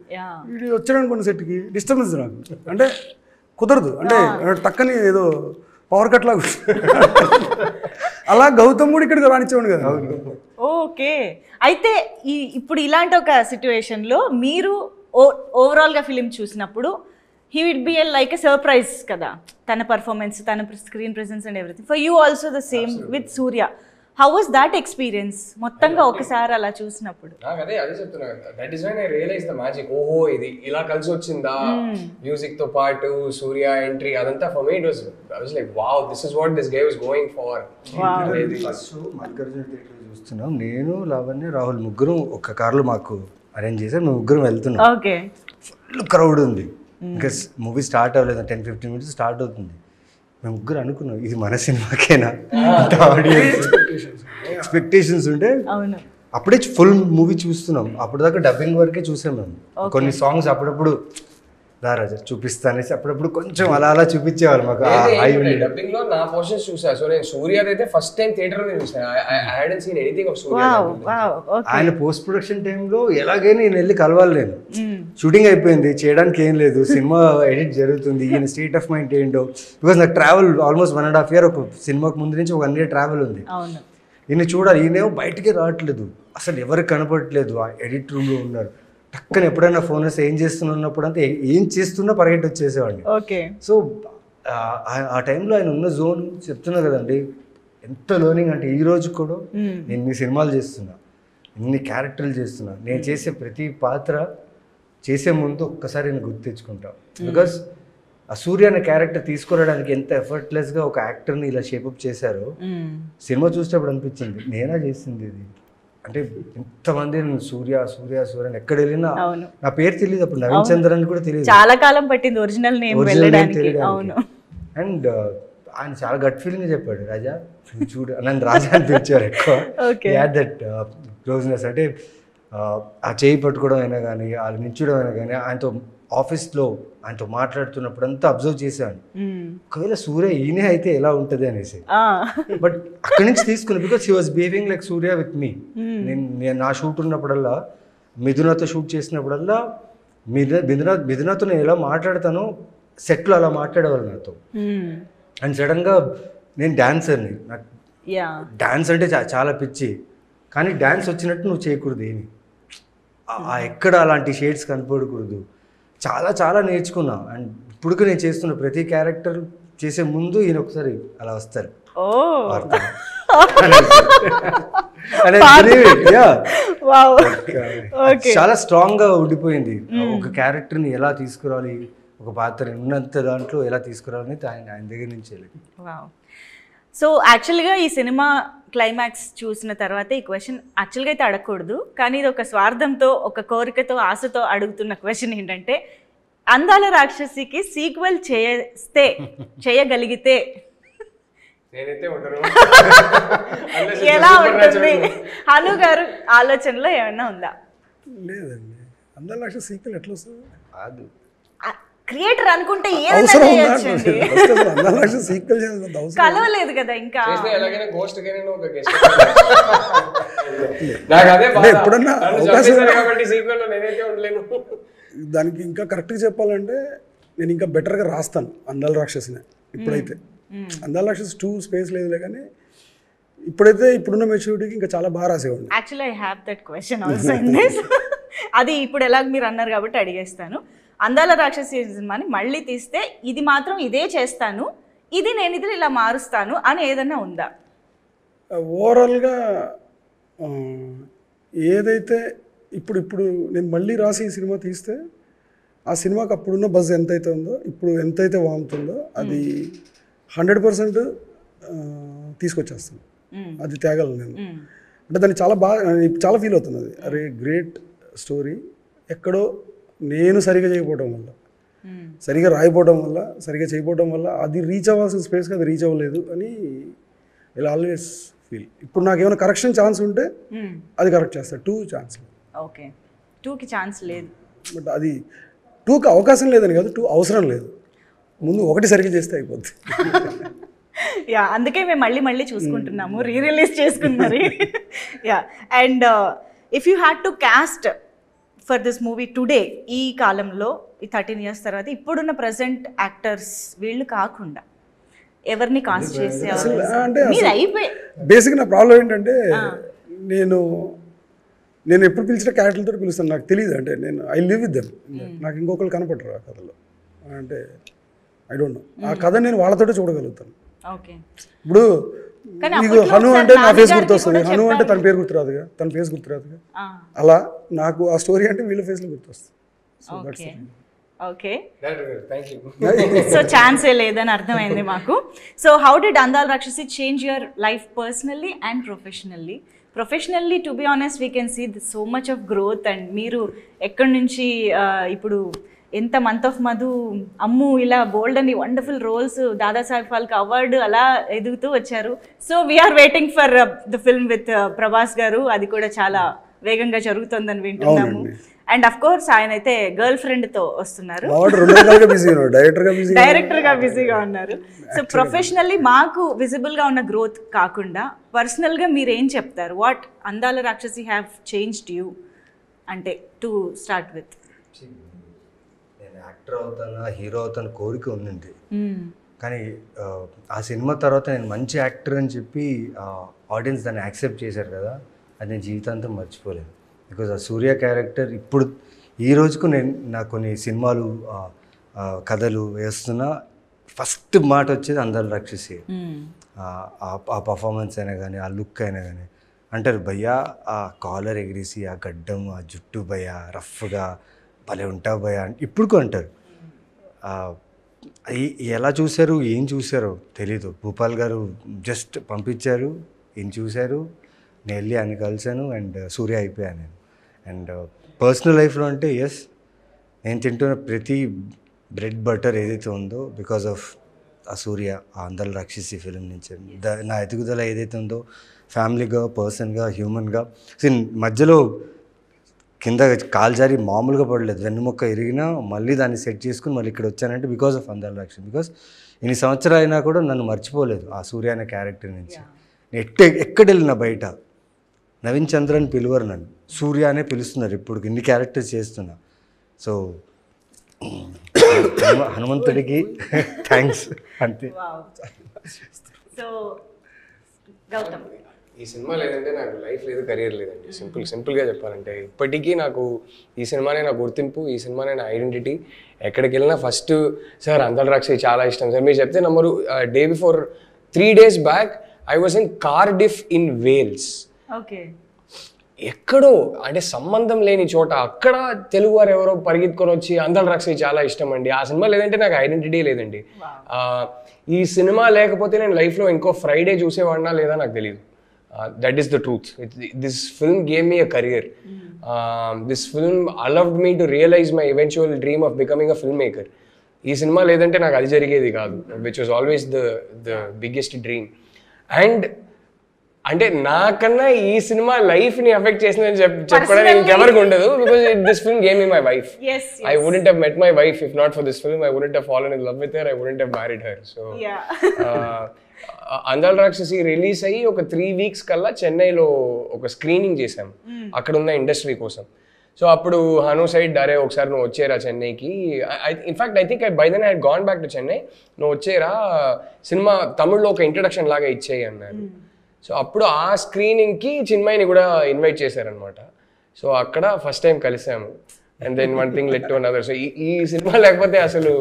వీడు వచ్చాడని కొన్ని సెట్కి డిస్టర్బెన్స్ నాకు, అంటే కుదరదు, అంటే టక్కని ఏదో పవర్ కట్ లాగా అలా గౌతమ్ కూడా ఇక్కడికి రానిచ్చేవాడు కదా. ఓకే, అయితే ఇప్పుడు ఇలాంటి ఒక సిచ్యువేషన్లో మీరు ఓవరాల్గా ఫిలిం చూసినప్పుడు he would be like a surprise కదా, తన పర్ఫార్మెన్స్, తన screen presence and everything. For you also the same with Surya. How was that experience మొత్తంగా ఒకసారి అలా చూసినప్పుడు? నాకు అదే చెప్తున్నా, that is when I realise the magic. ఓహో, ఇది ఇలా కలిసి వచ్చిందా మ్యూజిక్ తో పాటు సూర్య ఎంట్రీ, అదంతా for me it was, I was like wow, this is what this game is going for. First Mallikarjuna theatre చూస్తున్నాం, నేను లావణ్య రాహుల్ ముగ్గురం ఒక కార్లో మాకు అరేంజ్ చేశారు, మేము ముగ్గురం వెళ్తున్నాం. ఓకే, ఫుల్ క్రౌడ్ ఉంది, ఇంకా మూవీ స్టార్ట్ అవ్వలేదు, 10-15 minutes స్టార్ట్ అవుతుంది. మేము ముగ్గురు అనుకున్నాం ఇది మన సినిమాకేనా, ఎక్స్పెక్టేషన్స్ ఉంటే అప్పుడే ఫుల్ మూవీ చూస్తున్నాం. అప్పుడు దాకా డబ్బింగ్ వరకే చూసాం మేము, కొన్ని సాంగ్స్ అప్పుడప్పుడు రాజా చూపిస్తా అనేసి అప్పుడప్పుడు కొంచెం అలా చూపించేవాళ్ళు మాకు డబ్బింగ్ లో నా పోర్షన్స్ చూసా. సో నేను సూర్య అయితే ఫస్ట్ టైం థియేటర్ లో చూసాను. ఐ హాడెంట్ సీన్ ఎనీథింగ్ ఆఫ్ సూర్య. ఆయన పోస్ట్ ప్రొడక్షన్ టైంలో ఎలాగైనా నేను వెళ్ళి కలవాలి. నేను షూటింగ్ అయిపోయింది, చేయడానికి ఏం లేదు, సినిమా ఎడిట్ జరుగుతుంది, ఈయన స్టేట్ ఆఫ్ మైండ్ ఏంటో. బికాస్ నాకు ట్రావెల్ ఆల్మోస్ట్ 1.5 year, ఒక సినిమాకి ముందు నుంచి 1 year ట్రావెల్ ఉంది. ఈయన చూడాలి, ఈయనేమో బయటికి రావట్లేదు, అసలు ఎవరికి కనపడట్లేదు, ఆ ఎడిట్ రూమ్లో ఉన్నారు. టక్కన ఎప్పుడైనా ఫోన్ వస్తే ఏం చేస్తున్నప్పుడు అంతా ఏం చేస్తున్నా పరిగెట్టి వచ్చేసేవాడిని. సో ఆ టైంలో ఆయన ఉన్న జోన్ చెప్తున్నా కదండి, ఎంత లర్నింగ్ అంటే ఈ రోజు కూడా నేను ఇన్ని సినిమాలు చేస్తున్నా, ఇన్ని క్యారెక్టర్లు చేస్తున్నా, నేను చేసే ప్రతి పాత్ర చేసే ముందు ఒక్కసారి నేను గుర్తు తెచ్చుకుంటా. బికాస్ ఆ సూర్య అనే క్యారెక్టర్ తీసుకురావడానికి ఎంత ఎఫర్ట్లెస్గా ఒక యాక్టర్ని ఇలా షేపప్ చేశారో సినిమా చూసేటప్పుడు అనిపించింది నేనా చేసింది ఇది అంటే. ఇంతమంది సూర్య సూర్య సూర్య అని ఎక్కడ వెళ్ళినా నా పేరు తెలియదు, అప్పుడు నవీన్ చంద్ర అని కూడా తెలియదు, చాలా కాలం పట్టింది ఒరిజినల్ నేమ్ వెళ్ళడానికి. అండ్ ఆయన చాలా గట్ ఫీలింగ్ చెప్పాడు, రాజా చూడు నన్ను రాజా అని పిలిచారు ఎక్కువ. దట్ క్లోజ్నెస్ అంటే ఆ చేయి పట్టుకోవడం అయినా కానీ, వాళ్ళు నించడం అయినా కానీ, ఆయనతో ఆఫీస్లో ఆయనతో మాట్లాడుతున్నప్పుడు అంతా అబ్జర్వ్ చేశాను, ఒకవేళ సూర్య ఈయనే అయితే ఎలా ఉంటుంది అనేసి. బట్ అక్కడి నుంచి తీసుకున్నాను, because he was behaving like Surya with me. నేను నా షూట్ ఉన్నప్పుడల్లా, మిథునతో షూట్ చేసినప్పుడల్లా మిథునతో నేను ఎలా మాట్లాడతానో సెట్లో అలా మాట్లాడేవాళ్ళు నాతో. అండ్ సడన్గా నేను డాన్సర్ని, నాకు డాన్స్ అంటే చాలా పిచ్చి, కానీ డాన్స్ వచ్చినట్టు నువ్వు చేయకూడదు, ఏమి ఎక్కడ అలాంటి షేడ్స్ కనపడకూడదు, చాలా చాలా నేర్చుకున్నా. అండ్ ఇప్పుడు నేను చేస్తున్న ప్రతి క్యారెక్టర్ చేసే ముందు ఈయన ఒకసారి అలా వస్తారు, చాలా స్ట్రాంగ్ గా ఉండిపోయింది. ఒక క్యారెక్టర్ ని ఎలా తీసుకురావాలి, ఒక పాత్రని ఉన్నంత దాంట్లో ఎలా తీసుకురావాలని ఆయన దగ్గర నుంచి. సో యాక్చువల్గా ఈ సినిమా క్లైమాక్స్ చూసిన తర్వాత ఈ క్వశ్చన్ యాక్చువల్గా అయితే అడగకూడదు, కానీ ఇది ఒక స్వార్థంతో, ఒక కోరికతో, ఆశతో అడుగుతున్న క్వశ్చన్ ఏంటంటే, అందాల రాక్షసికి సీక్వెల్ చేయగలిగితే ఎలా ఉంటుంది? హను గారు ఆలోచనలో ఏమైనా ఉందా? లేదండి, అందాల రాక్షసి సీక్వెల్ ఎట్లా వస్తుంది? క్రియేటర్ అనుకుంటే ఏదైనా కలవలేదు కదా ఇంకా. దానికి ఇంకా కరెక్ట్గా చెప్పాలంటే నేను ఇంకా బెటర్గా రాస్తాను అందాల రాక్షసిని. ఇప్పుడైతే అందాల రాక్షసి 2 స్పేస్ లేదులే, కానీ ఇప్పుడైతే ఇప్పుడున్న మెచ్యూరిటీకి ఇంకా చాలా బాగా రాసేవాడిని. Actually I have that question also in this. అది ఇప్పుడు ఎలాగ మీరు అన్నారు కాబట్టి అడిగేస్తాను. అందాల రాక్షసి సినిమాని మళ్ళీ తీస్తే ఇది మాత్రం ఇదే చేస్తాను, ఇది నేను ఇది ఇలా మారుస్తాను అని ఏదన్నా ఉందా? ఓవరాల్గా ఏదైతే ఇప్పుడు నేను మళ్ళీ రాసి ఈ సినిమా తీస్తే ఆ సినిమాకి అప్పుడున్న బజ్ ఎంతైతే ఉందో, ఇప్పుడు ఎంతైతే వాముతుందో అది 100% తీసుకొచ్చేస్తాను. అది తేగలను నేను. అంటే దాన్ని చాలా ఫీల్ అవుతుంది. అది అరే గ్రేట్ స్టోరీ, ఎక్కడో నేను సరిగా చేయకపోవడం వల్ల, సరిగా రాయిపోవడం వల్ల, సరిగా చేయకపోవడం వల్ల అది రీచ్ అవ్వాల్సిన స్పేస్కి అది రీచ్ అవ్వలేదు అని ఇలా ఆల్వేస్ ఫీల్. ఇప్పుడు నాకు ఏమైనా కరెక్షన్ ఛాన్స్ ఉంటే అది కరెక్ట్ చేస్తాను. 2 ఛాన్స్. ఓకే, 2కి ఛాన్స్ లేదు. బట్ అది 2కి అవకాశం లేదని కాదు, 2 అవసరం లేదు. ముందు 1 సరిగ్గా చేస్తే అయిపోద్ది. యా, అందుకే మేము మళ్ళీ చూసుకుంటున్నాము, రిలీజ్ చేసుకున్నారు. Yeah, and if you had to cost for this movie today, ఈ కాలంలో ఈ 13 years తర్వాత ఇప్పుడున్న ప్రజెంట్ యాక్టర్స్ వీళ్ళు కాకుండా ఎవరిని కాస్ట్ చేసే అంటే బేసిక్ నా ప్రాబ్లం ఏంటంటే నేను ఎప్పుడు పిలిచిన క్యారెక్టర్లతో పిలుస్తాను, నాకు తెలియదు. అంటే నేను ఐ లివ్ విత్ దెమ్, నాకు ఇంకొకరు కనపడరు ఆ కథలో. అంటే ఐ డోంట్ నో, ఆ కథ నేను వాళ్ళతోటే చూడగలుగుతాను. ఇప్పుడు నీకు హను అంటే నా ఫేస్ గుర్తొస్తుంది, హను అంటే తన పేరు గుర్తురాదుగా, తన ఫేస్ గుర్తురాదుగా, అలా నాకు ఆ స్టోరీ అంటే వీళ్ళ ఫేస్లో గుర్తొస్తుంది. ఓకే, సో ఛాన్సే లేదని అర్థమైంది మాకు. So how did Andala Rakshasi change your life personally and professionally? Professionally to be honest we can see so much of growth. And మీరు ఎక్కడి నుంచి ఇప్పుడు ఎంత మంత్ ఆఫ్ మధు, అమ్ము, ఇలా బోల్డ్ అని wonderful roles, Dadasaheb Phalke award అలా ఎదుగుతూ వచ్చారు. So we are waiting for the film with Prabhas garu, అది కూడా చాలా వేగంగా జరుగుతుందని వింటున్నాము. అండ్ అఫ్ కోర్స్ ఆయన అయితే గర్ల్ ఫ్రెండ్ తో వస్తున్నారు, డైరెక్టర్ గా బిజీగా ఉన్నారు. సో ప్రొఫెషనల్లీ మాకు విజిబుల్ గా ఉన్న గ్రోత్ కాకుండా పర్సనల్ గా మీరు ఏం చెప్తారు? వాట్ అందాల రాక్షసి హ్యావ్ చేంజ్డ్ యూ అంటే టు స్టార్ట్ విత్? నేను యాక్టర్ అవుతానా హీరో అవుతాను కోరిక ఉండింది, కానీ ఆ సినిమా తర్వాత నేను మంచి యాక్టర్ అని చెప్పి ఆడియన్స్ దాన్ని యాక్సెప్ట్ చేశారు కదా, అది నేను జీవితాంతం మర్చిపోలేను. బికాజ్ ఆ సూర్య క్యారెక్టర్ ఇప్పుడు ఈ రోజుకు నేను నాకు కొన్ని సినిమాలు కథలు వేస్తున్నా ఫస్ట్ మాట వచ్చేది అందాల రాక్షసి. ఆ పర్ఫార్మెన్స్ అయినా కానీ ఆ లుక్ అయినా కానీ అంటారు భయ్యా ఆ కాలర్ ఎగిరేసి ఆ గడ్డం ఆ జుట్టు భయ్యా రఫ్గా భలే ఉంటావు భయ్యా ఇప్పుడు అంటారు. ఎలా చూశారు ఏం చూశారో తెలీదు. భూపాల్ గారు జస్ట్ పంపించారు, ఏం చూశారు, నేను వెళ్ళి ఆయన కలిశాను అండ్ సూర్య అయిపోయాను నేను. అండ్ పర్సనల్ లైఫ్లో అంటే ఎస్, నేను తింటున్న ప్రతి బ్రెడ్ బటర్ ఏదైతే ఉందో బికాస్ ఆఫ్ ఆ సూర్య ఆ అందాల రాక్షసి ఫిలిం నుంచి నా ఎదుగుదల ఏదైతే ఉందో ఫ్యామిలీగా పర్సన్గా హ్యూమన్గా మధ్యలో కింద కాలు జారి మామూలుగా పడలేదు, వెన్నుముక్క ఇరిగినా మళ్ళీ దాన్ని సెట్ చేసుకుని మళ్ళీ ఇక్కడ వచ్చానంటే బికాస్ ఆఫ్ అందాల రాక్షసి. బికాస్ ఇన్ని సంవత్సరాలు అయినా కూడా నన్ను మర్చిపోలేదు ఆ సూర్య అనే క్యారెక్టర్ నుంచి. ఎక్కడ వెళ్ళినా బయట నవీన్ చంద్రన్ పిలువరు, నన్ను సూర్య అనే పిలుస్తున్నారు ఇప్పుడు ఇన్ని క్యారెక్టర్స్ చేస్తున్నా. సో హనుమంతుడికి థ్యాంక్స్ అంతే. సో గౌతమ్, ఈ సినిమా లేదంటే నాకు లైఫ్ లేదు, కెరీర్ లేదండి. సింపుల్గా చెప్పాలంటే ఇప్పటికీ నాకు ఈ సినిమానే నా గుర్తింపు, ఈ సినిమానే నా ఐడెంటిటీ. ఎక్కడికి వెళ్ళినా ఫస్ట్ సార్ అందాల రాక్షసి చాలా ఇష్టం సార్ మీరు చెప్తే నమ్మరు. Day before 3 days back I was in Cardiff in Wales. Okay, ఎక్కడో అంటే సంబంధం లేని చోట అక్కడ తెలుగు వారు ఎవరో పరిగెత్తుకొని వచ్చి అందాల రాక్షసి చాలా ఇష్టం అండి. ఆ సినిమా లేదంటే నాకు ఐడెంటిటీ లేదండి. ఈ సినిమా లేకపోతే నేను లైఫ్లో ఇంకో ఫ్రైడే చూసేవాడినా లేదా నాకు తెలియదు. That is the truth. This film gave me a career. This film allowed me to realize my eventual dream of becoming a filmmaker. ఈ సినిమా లేదంటే నాకు అది జరిగేది కాదు, which was always the biggest dream. And అంటే నాకన్నా ఈ cinema లైఫ్ని ఎఫెక్ట్ చేసిందని చెప్పడానికి ఇంకెవరికి ఉండదు. Because this film gave me my wife. I wouldn't have met my wife if not for this film. I wouldn't have fallen in love with her. I wouldn't have married her. So అందాల రాక్షసి release అయ్యి ఒక 3 weeks కల్లా చెన్నైలో ఒక screening చేశాము అక్కడ ఉన్న ఇండస్ట్రీ కోసం. సో అప్పుడు హను సైడ్ అరే ఒకసారి నువ్వు వచ్చేరా చెన్నైకి. In fact I think by then I had gone back to Chennai. నువ్వు వచ్చేరా సినిమా తమిళ్లో ఒక ఇంట్రడక్షన్ లాగా ఇచ్చేయి అన్నారు. సో అప్పుడు ఆ స్క్రీనింగ్కి చిన్మయిని కూడా ఇన్వైట్ చేశారనమాట. సో అక్కడ ఫస్ట్ టైం కలిసాము. And then one thing led to another. So ఈ సినిమా లేకపోతే అసలు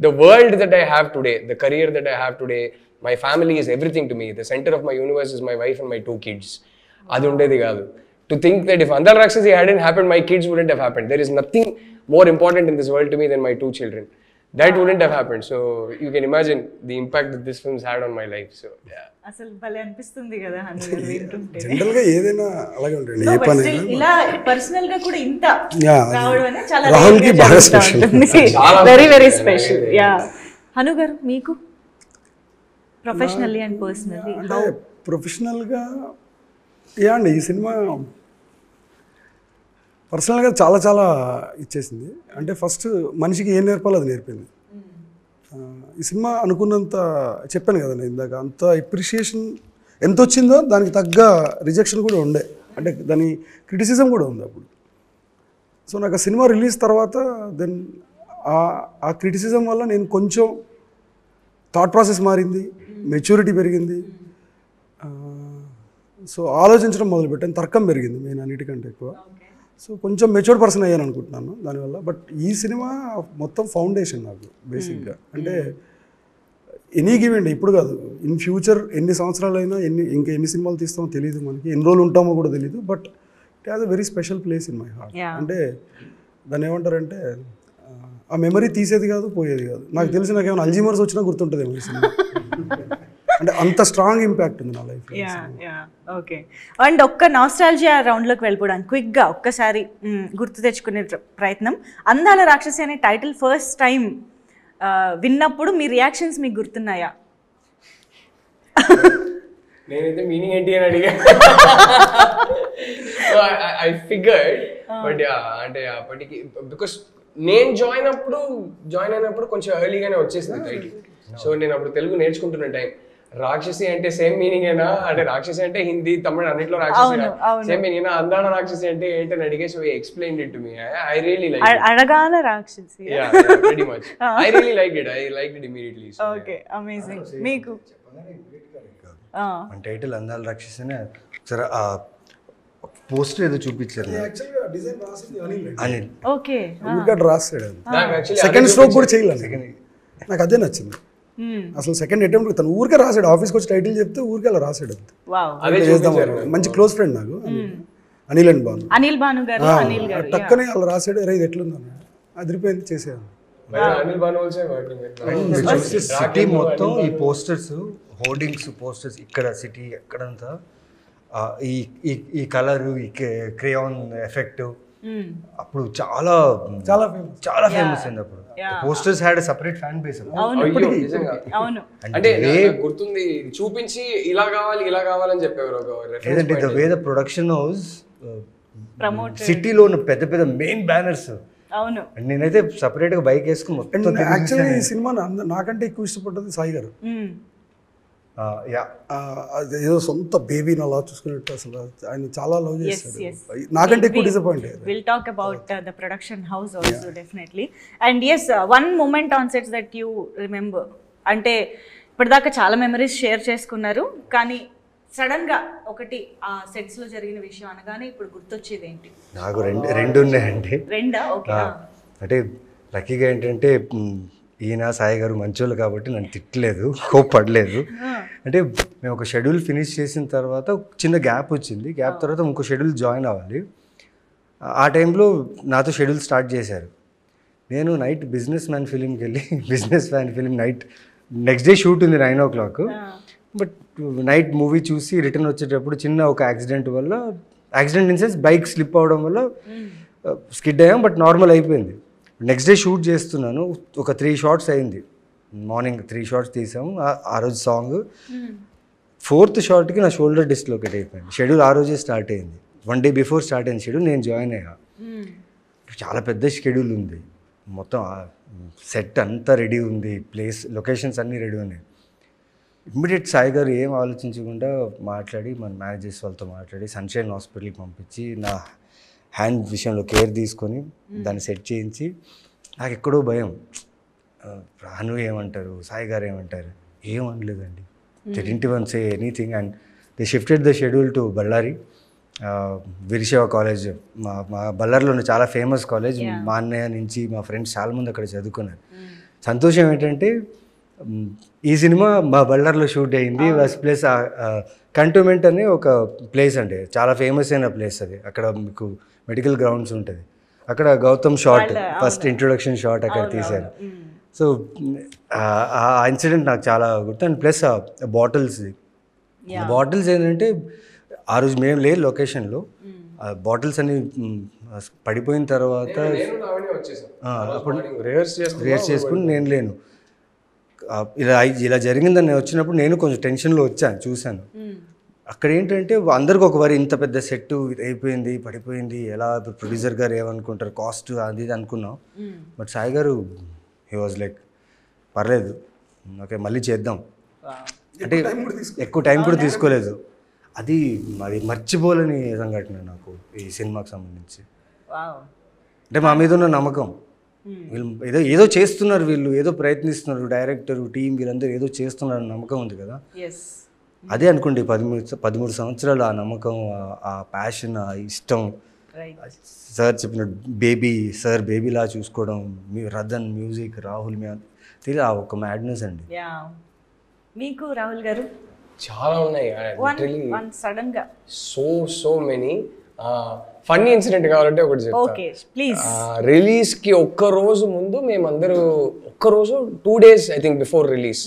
the world that I have today, the career that I have today, my family is everything to me. The centre of my universe is my wife and my 2 kids. అది ఉండేది కాదు. To think that if అందాల రాక్షసి hadn't happened, my kids wouldn't have happened. There is nothing more important in this world to me than my 2 children. That wouldn't have happened. So you can imagine the impact that this film's had on my life. So yeah. అసలు భలే అనిపిస్తుంది కదా హను గారు వింటుంటే. General గా ఏదైనా అలాగే ఉంటుంది. ఏ పని ఇలా పర్సనల్ గా కూడా ఇంత రావడం అనేది చాలా రాహుల్ కి బాగా special, very very special. Yeah Hanu గారు మీకు ప్రొఫెషనల్లీ అండ్ పర్సనల్లీ అంటే ప్రొఫెషనల్గా అండి ఈ సినిమా పర్సనల్గా చాలా చాలా ఇచ్చేసింది. అంటే ఫస్ట్ మనిషికి ఏం నేర్పాలో అది నేర్పింది. ఈ సినిమా అనుకున్నంత చెప్పాను కదండి ఇందాక, అంత ఎప్రిషియేషన్ ఎంత వచ్చిందో దానికి తగ్గ రిజెక్షన్ కూడా ఉండే, అంటే దాని క్రిటిసిజం కూడా ఉంది అప్పుడు. సో నాకు ఆ సినిమా రిలీజ్ తర్వాత దెన్ ఆ క్రిటిసిజం వల్ల నేను కొంచెం థాట్ ప్రాసెస్ మారింది, మెచ్యూరిటీ పెరిగింది. సో ఆలోచించడం మొదలుపెట్టాను, తర్కం పెరిగింది మెయిన్ అన్నిటికంటే ఎక్కువ. సో కొంచెం మెచ్యూర్డ్ పర్సన్ అయ్యాను అనుకుంటున్నాను దానివల్ల. బట్ ఈ సినిమా మొత్తం ఫౌండేషన్ నాకు బేసిక్గా. అంటే ఎనీ గివెంట్ ఇప్పుడు కాదు, ఇన్ ఫ్యూచర్ ఎన్ని సంవత్సరాలైనా ఇంకా ఎన్ని సినిమాలు తీస్తామో తెలియదు, మనకి ఎన్ని రోజులు ఉంటామో కూడా తెలియదు. But it has a very special place in my heart. అంటే దాన్ని ఏమంటారంటే ఆ మెమరీ తీసేది కాదు, పోయేది కాదు. నాకు తెలిసి నాకు ఏమైనా అల్జీమర్స్ వచ్చినా గుర్తుంటుందేమో ఈ సినిమా. అంటే అంత స్ట్రాంగ్ ఇంపాక్ట్ ఉంది నా లైఫ్. ఓకే. అండ్ ఒక్క నాస్టాల్జియా రౌండ్లోకి వెళ్ళిపోవడానికి క్విక్గా ఒక్కసారి గుర్తు తెచ్చుకునే ప్రయత్నం. అందాల రాక్షసి అనే టైటిల్ ఫస్ట్ టైం విన్నప్పుడు మీ రియాక్షన్స్ మీకు గుర్తున్నాయా? నేనైతే మీనింగ్ ఏంటి అని అడిగా. ఐ ఫిగర్డ్ బట్ అంటే అప్పటికి బికాస్ నేను జాయిన్ అయినప్పుడు కొంచెం ఎర్లీగానే వచ్చేసింది టైటిల్. సో నేను అప్పుడు తెలుగు నేర్చుకుంటున్న టైం. రాక్షసి అంటే సేమ్ మీనింగ్ ఏనా అంటే రాక్షసి అంటే హిందీ తమిళ అన్నిట్లో రాక్షసి సేమ్ మీనింగ్ అందాన రాక్షసి అంటే ఏంటని అడిగే. So explain it to me. I really like అడగాన రాక్షసి. Yeah, pretty much. I really liked it. I liked it immediately. So, okay amazing. మీకు మన టైటిల్ అందాల రాక్షసినే సరే పోస్టర్ ఏదో చూపించారు డిజైన్ రాసింది అనిల్. ఓకే ఊరికే రాసాడు. నాకు actually సెకండ్ స్ట్రోక్ కూడా చేయలేదు. నాకు అదే నచ్చింది. అసలు సెకండ్ అటెంప్ట్ తను ఊరికే రాసాడు. ఆఫీస్కి వచ్చి టైటిల్ చెప్తే ఊరికే అలా రాసాడు. వావ్. అదే చేద్దాం. మంచి క్లోజ్ ఫ్రెండ్ నాకు అనిల్ అండ్ భాను. అనిల్ భాను గారు. అనిల్ గారు టక్కనే అలా రాసాడు. రే ఇది ఎట్లుందని అదిరిపోయింది చేసాను. Anil Banu also working with me. City మొత్తం ఈ పోస్టర్స్ హోర్డింగ్స్ పోస్టర్స్ ఇక్కడ సిటీ ఎక్కడంతా ఈ కలర్ ఈ క్రేయాన్ ఎఫెక్ట్ అప్పుడు చాలా ఫేమస్ అయింది. అప్పుడు posters had separate fan base. అవును. అంటే గుర్తుంది చూపించి ఇలా కావాలని చెప్పేవారు. లేదంటే the way the production house సిటీలో ఉన్న పెద్ద పెద్ద మెయిన్ బ్యానర్స్. అవును. నేనైతే సపరేట్ గా బైక్ వేసుకుని మొత్తం యాక్చువల్లీ ఈ సినిమా నాకంటే ఎక్కువ ఇష్టపడ్డది సాయి గారు. ఏదో సొంత బేబీని అలా చూసుకున్నట్టు అసలు ఆయన చాలా లవ్ చేస్తాడు. నాకంటే ఎక్కువ డిసప్పాయింట్ అయ్యారు. We'll talk about the production house also definitely. And yes, one moment on sets that you remember. అంటే ఇప్పటిదాకా చాలా మెమరీస్ షేర్ చేసుకున్నారు కానీ సడన్ గా ఒకటి ఆ సెట్స్ లో జరిగిన విషయం అనగానే ఇప్పుడు గుర్తొచ్చేది ఏంటి? నాకు రెండు ఉన్నాయండి. రెండా? ఓకే. అంటే లక్కీగా ఏంటంటే ఈయన సాయి గారు మంచోళ్ళు కాబట్టి నన్ను తిట్టలేదు, కోప్పడలేదు. అంటే మేము ఒక షెడ్యూల్ ఫినిష్ చేసిన తర్వాత చిన్న గ్యాప్ వచ్చింది. గ్యాప్ తర్వాత ఇంకో షెడ్యూల్ జాయిన్ అవ్వాలి. ఆ టైంలో నాతో షెడ్యూల్ స్టార్ట్ చేశారు. నేను నైట్ బిజినెస్ మ్యాన్ ఫిలింకి వెళ్ళి business man film night next day shoot ఉంది 9 o'clock. బట్ నైట్ మూవీ చూసి రిటర్న్ వచ్చేటప్పుడు చిన్న ఒక accident in sense bike slip అవడం వల్ల స్కిడ్ అయ్యాం. బట్ నార్మల్ అయిపోయింది. నెక్స్ట్ డే షూట్ చేస్తున్నాను. ఒక 3 shots అయింది. మార్నింగ్ 3 shots తీసాము. ఆ రోజు సాంగ్ 4th shotకి నా షోల్డర్ డిస్లొకేట్ అయిపోయింది. షెడ్యూల్ ఆ రోజే స్టార్ట్ అయింది. 1 day బిఫోర్ స్టార్ట్ అయిన షెడ్యూల్ నేను జాయిన్ అయ్యా. చాలా పెద్ద షెడ్యూల్ ఉంది. మొత్తం సెట్ అంతా రెడీ ఉంది. లొకేషన్స్ అన్నీ రెడీ ఉన్నాయి. ఇమ్మీడియట్ సాయి గారు ఏం ఆలోచించకుండా మాట్లాడి మన మేనేజర్స్ వాళ్ళతో మాట్లాడి సన్షైన్ హాస్పిటల్కి పంపించి నా హ్యాండ్ విషయంలో కేర్ తీసుకొని దాన్ని సెట్ చేయించి నాకు ఎక్కడో భయం. రాను ఏమంటారు, సాయి గారు ఏమంటారు, ఏమనలేదండి. They didn't even say anything and they shifted the schedule to Ballari Veerashaiva college. మా బళ్ళారిలో ఉన్న చాలా ఫేమస్ కాలేజ్. మా అన్నయ్య నుంచి మా ఫ్రెండ్స్ చాలామంది అక్కడ చదువుకున్నారు. సంతోషం ఏంటంటే ఈ సినిమా మా బళ్ళారిలో షూట్ అయింది. ప్లస్ కంటోన్మెంట్ అనే ఒక ప్లేస్ అండి, చాలా ఫేమస్ అయిన ప్లేస్ అది. అక్కడ మీకు మెడికల్ గ్రౌండ్స్ ఉంటుంది. అక్కడ Gautham shot first introduction shot అక్కడ తీశారు. సో ఆ ఇన్సిడెంట్ నాకు చాలా గుర్తు. అండ్ ప్లస్ బాటిల్స్ ఏంటంటే ఆ రోజు మేము లేదు లొకేషన్లో. బాటిల్స్ అన్ని పడిపోయిన తర్వాత అప్పుడు రిహర్స్ చేసుకుని నేను లేను. ఇలా జరిగిందని నేను వచ్చినప్పుడు నేను కొంచెం టెన్షన్లో వచ్చాను, చూశాను. అక్కడ ఏంటంటే అందరికి ఒక వారి ఇంత పెద్ద సెట్ అయిపోయింది, పడిపోయింది, ఎలా ప్రొడ్యూసర్ గారు ఏమనుకుంటారు, కాస్ట్ అది ఇది అనుకున్నాం. బట్ సాయి గారు హీ వాజ్ లైక్ పర్లేదు, ఓకే మళ్ళీ చేద్దాం అంటే ఎక్కువ టైం కూడా తీసుకోలేదు. అది మర్చిపోలేని సంఘటన నాకు ఈ సినిమాకి సంబంధించి. అంటే మా మీద ఉన్న నమ్మకం, వీళ్ళు ఏదో చేస్తున్నారు, వీళ్ళు ఏదో ప్రయత్నిస్తున్నారు, డైరెక్టర్ టీం వీళ్ళందరూ ఏదో చేస్తున్నారు నమ్మకం ఉంది కదా. అదే అనుకోండి 13 సంవత్సరాలు ఆ నమ్మకం, ఆ ప్యాషన్, ఆ ఇష్టం. సార్ చెప్పిన బేబీలా చూసుకోవడం, రదన్ మ్యూజిక్, రాహుల్ తెలియదు ఆ ఒక మ్యాడ్నెస్ అండి. మీకు రాహుల్ గారు చాలా ఉన్నాయి సడన్ గా సో మెనీ. ఫన్నీ ఇన్సిడెంట్ కావాలంటే ఒకటి చెప్తా. రిలీజ్ కి ఒక్కరోజు ముందు మేమందరూ 2 days I think before release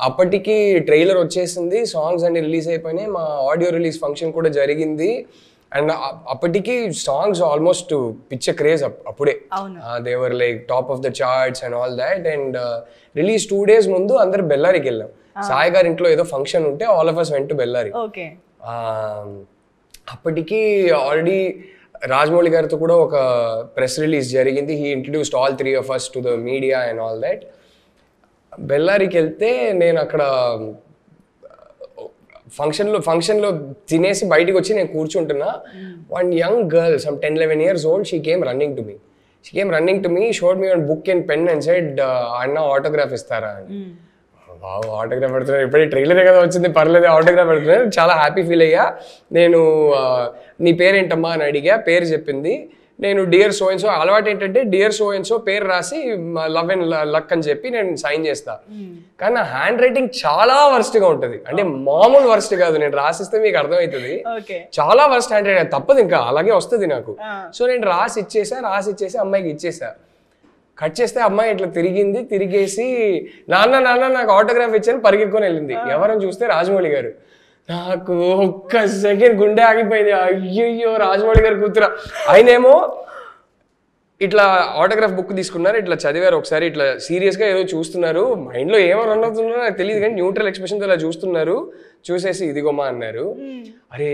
అప్పటికి ట్రైలర్ వచ్చేసింది, సాంగ్స్ అన్ని రిలీజ్ అయిపోయినాయి, మా ఆడియో రిలీజ్ ఫంక్షన్ కూడా జరిగింది. అండ్ అప్పటికి సాంగ్స్ ఆల్మోస్ట్ పిచ్చ క్రేజ్ అప్పుడే, they were like top of the charts and all that. And release 2 days ముందు అందరు బెల్లారికి వెళ్ళాం. సాయి గారి ఇంట్లో ఏదో ఫంక్షన్ ఉంటే all of us went to Bellary. అప్పటికి ఆల్రెడీ రాజమౌళి గారితో కూడా ఒక ప్రెస్ రిలీజ్ జరిగింది. He introduced all 3 of us to the media and all that. బెల్లారికి వెళ్తే నేను అక్కడ ఫంక్షన్లో తినేసి బయటికి వచ్చి నేను కూర్చుంటున్నా. One young girl, some 10-11 years old, she came running to me, showed me one book and pen and said, అన్న ఆటోగ్రాఫ్ ఇస్తారా అని. ఆటోగ్రాఫ్ పెడుతున్నారు, ఇప్పుడే ట్రైలరే కదా వచ్చింది, పర్లేదు ఆటోగ్రాఫ్ పెడుతున్నారు. చాలా హ్యాపీ ఫీల్ అయ్యా. నేను నీ పేరేంటమ్మా అని అడిగా, పేరు చెప్పింది. నేను డియర్ సో అండ్ సో, అలవాటు ఏంటంటే డియర్ సో అండ్ సో పేరు రాసి లవ్ అండ్ లక్ అని చెప్పి నేను సైన్ చేస్తా. కానీ నా హ్యాండ్ రైటింగ్ చాలా వర్స్ట్గా ఉంటుంది, అంటే మామూలు వర్స్ట్ కాదు. నేను రాసిస్తే మీకు అర్థమవుతుంది, చాలా వర్స్ట్ హ్యాండ్ రైటింగ్, తప్పదు ఇంకా అలాగే వస్తుంది నాకు. సో నేను రాసి ఇచ్చేసి అమ్మాయికి ఇచ్చేసా. కట్ చేస్తే అమ్మాయి ఇట్లా తిరిగేసి నాన్న నాకు ఆటోగ్రాఫ్ ఇచ్చాను పరిగెత్తుకొని వెళ్ళింది. ఎవరని చూస్తే రాజమౌళి గారు. నాకు ఒక్క సెకండ్ గుండె ఆగిపోయింది. అయ్యయ్యో రాజమౌళి గారు కూతురా. ఆయనేమో ఇట్లా ఆటోగ్రాఫ్ బుక్ తీసుకున్నారు, ఇట్లా చదివారు ఒకసారి, ఇట్లా సీరియస్గా ఏదో చూస్తున్నారు, మైండ్లో ఏమో రన్ అవుతున్నారో నాకు తెలియదు కానీ న్యూట్రల్ ఎక్స్ప్రెషన్తో ఇలా చూస్తున్నారు. చూసేసి ఇదిగోమా అన్నారు. అరే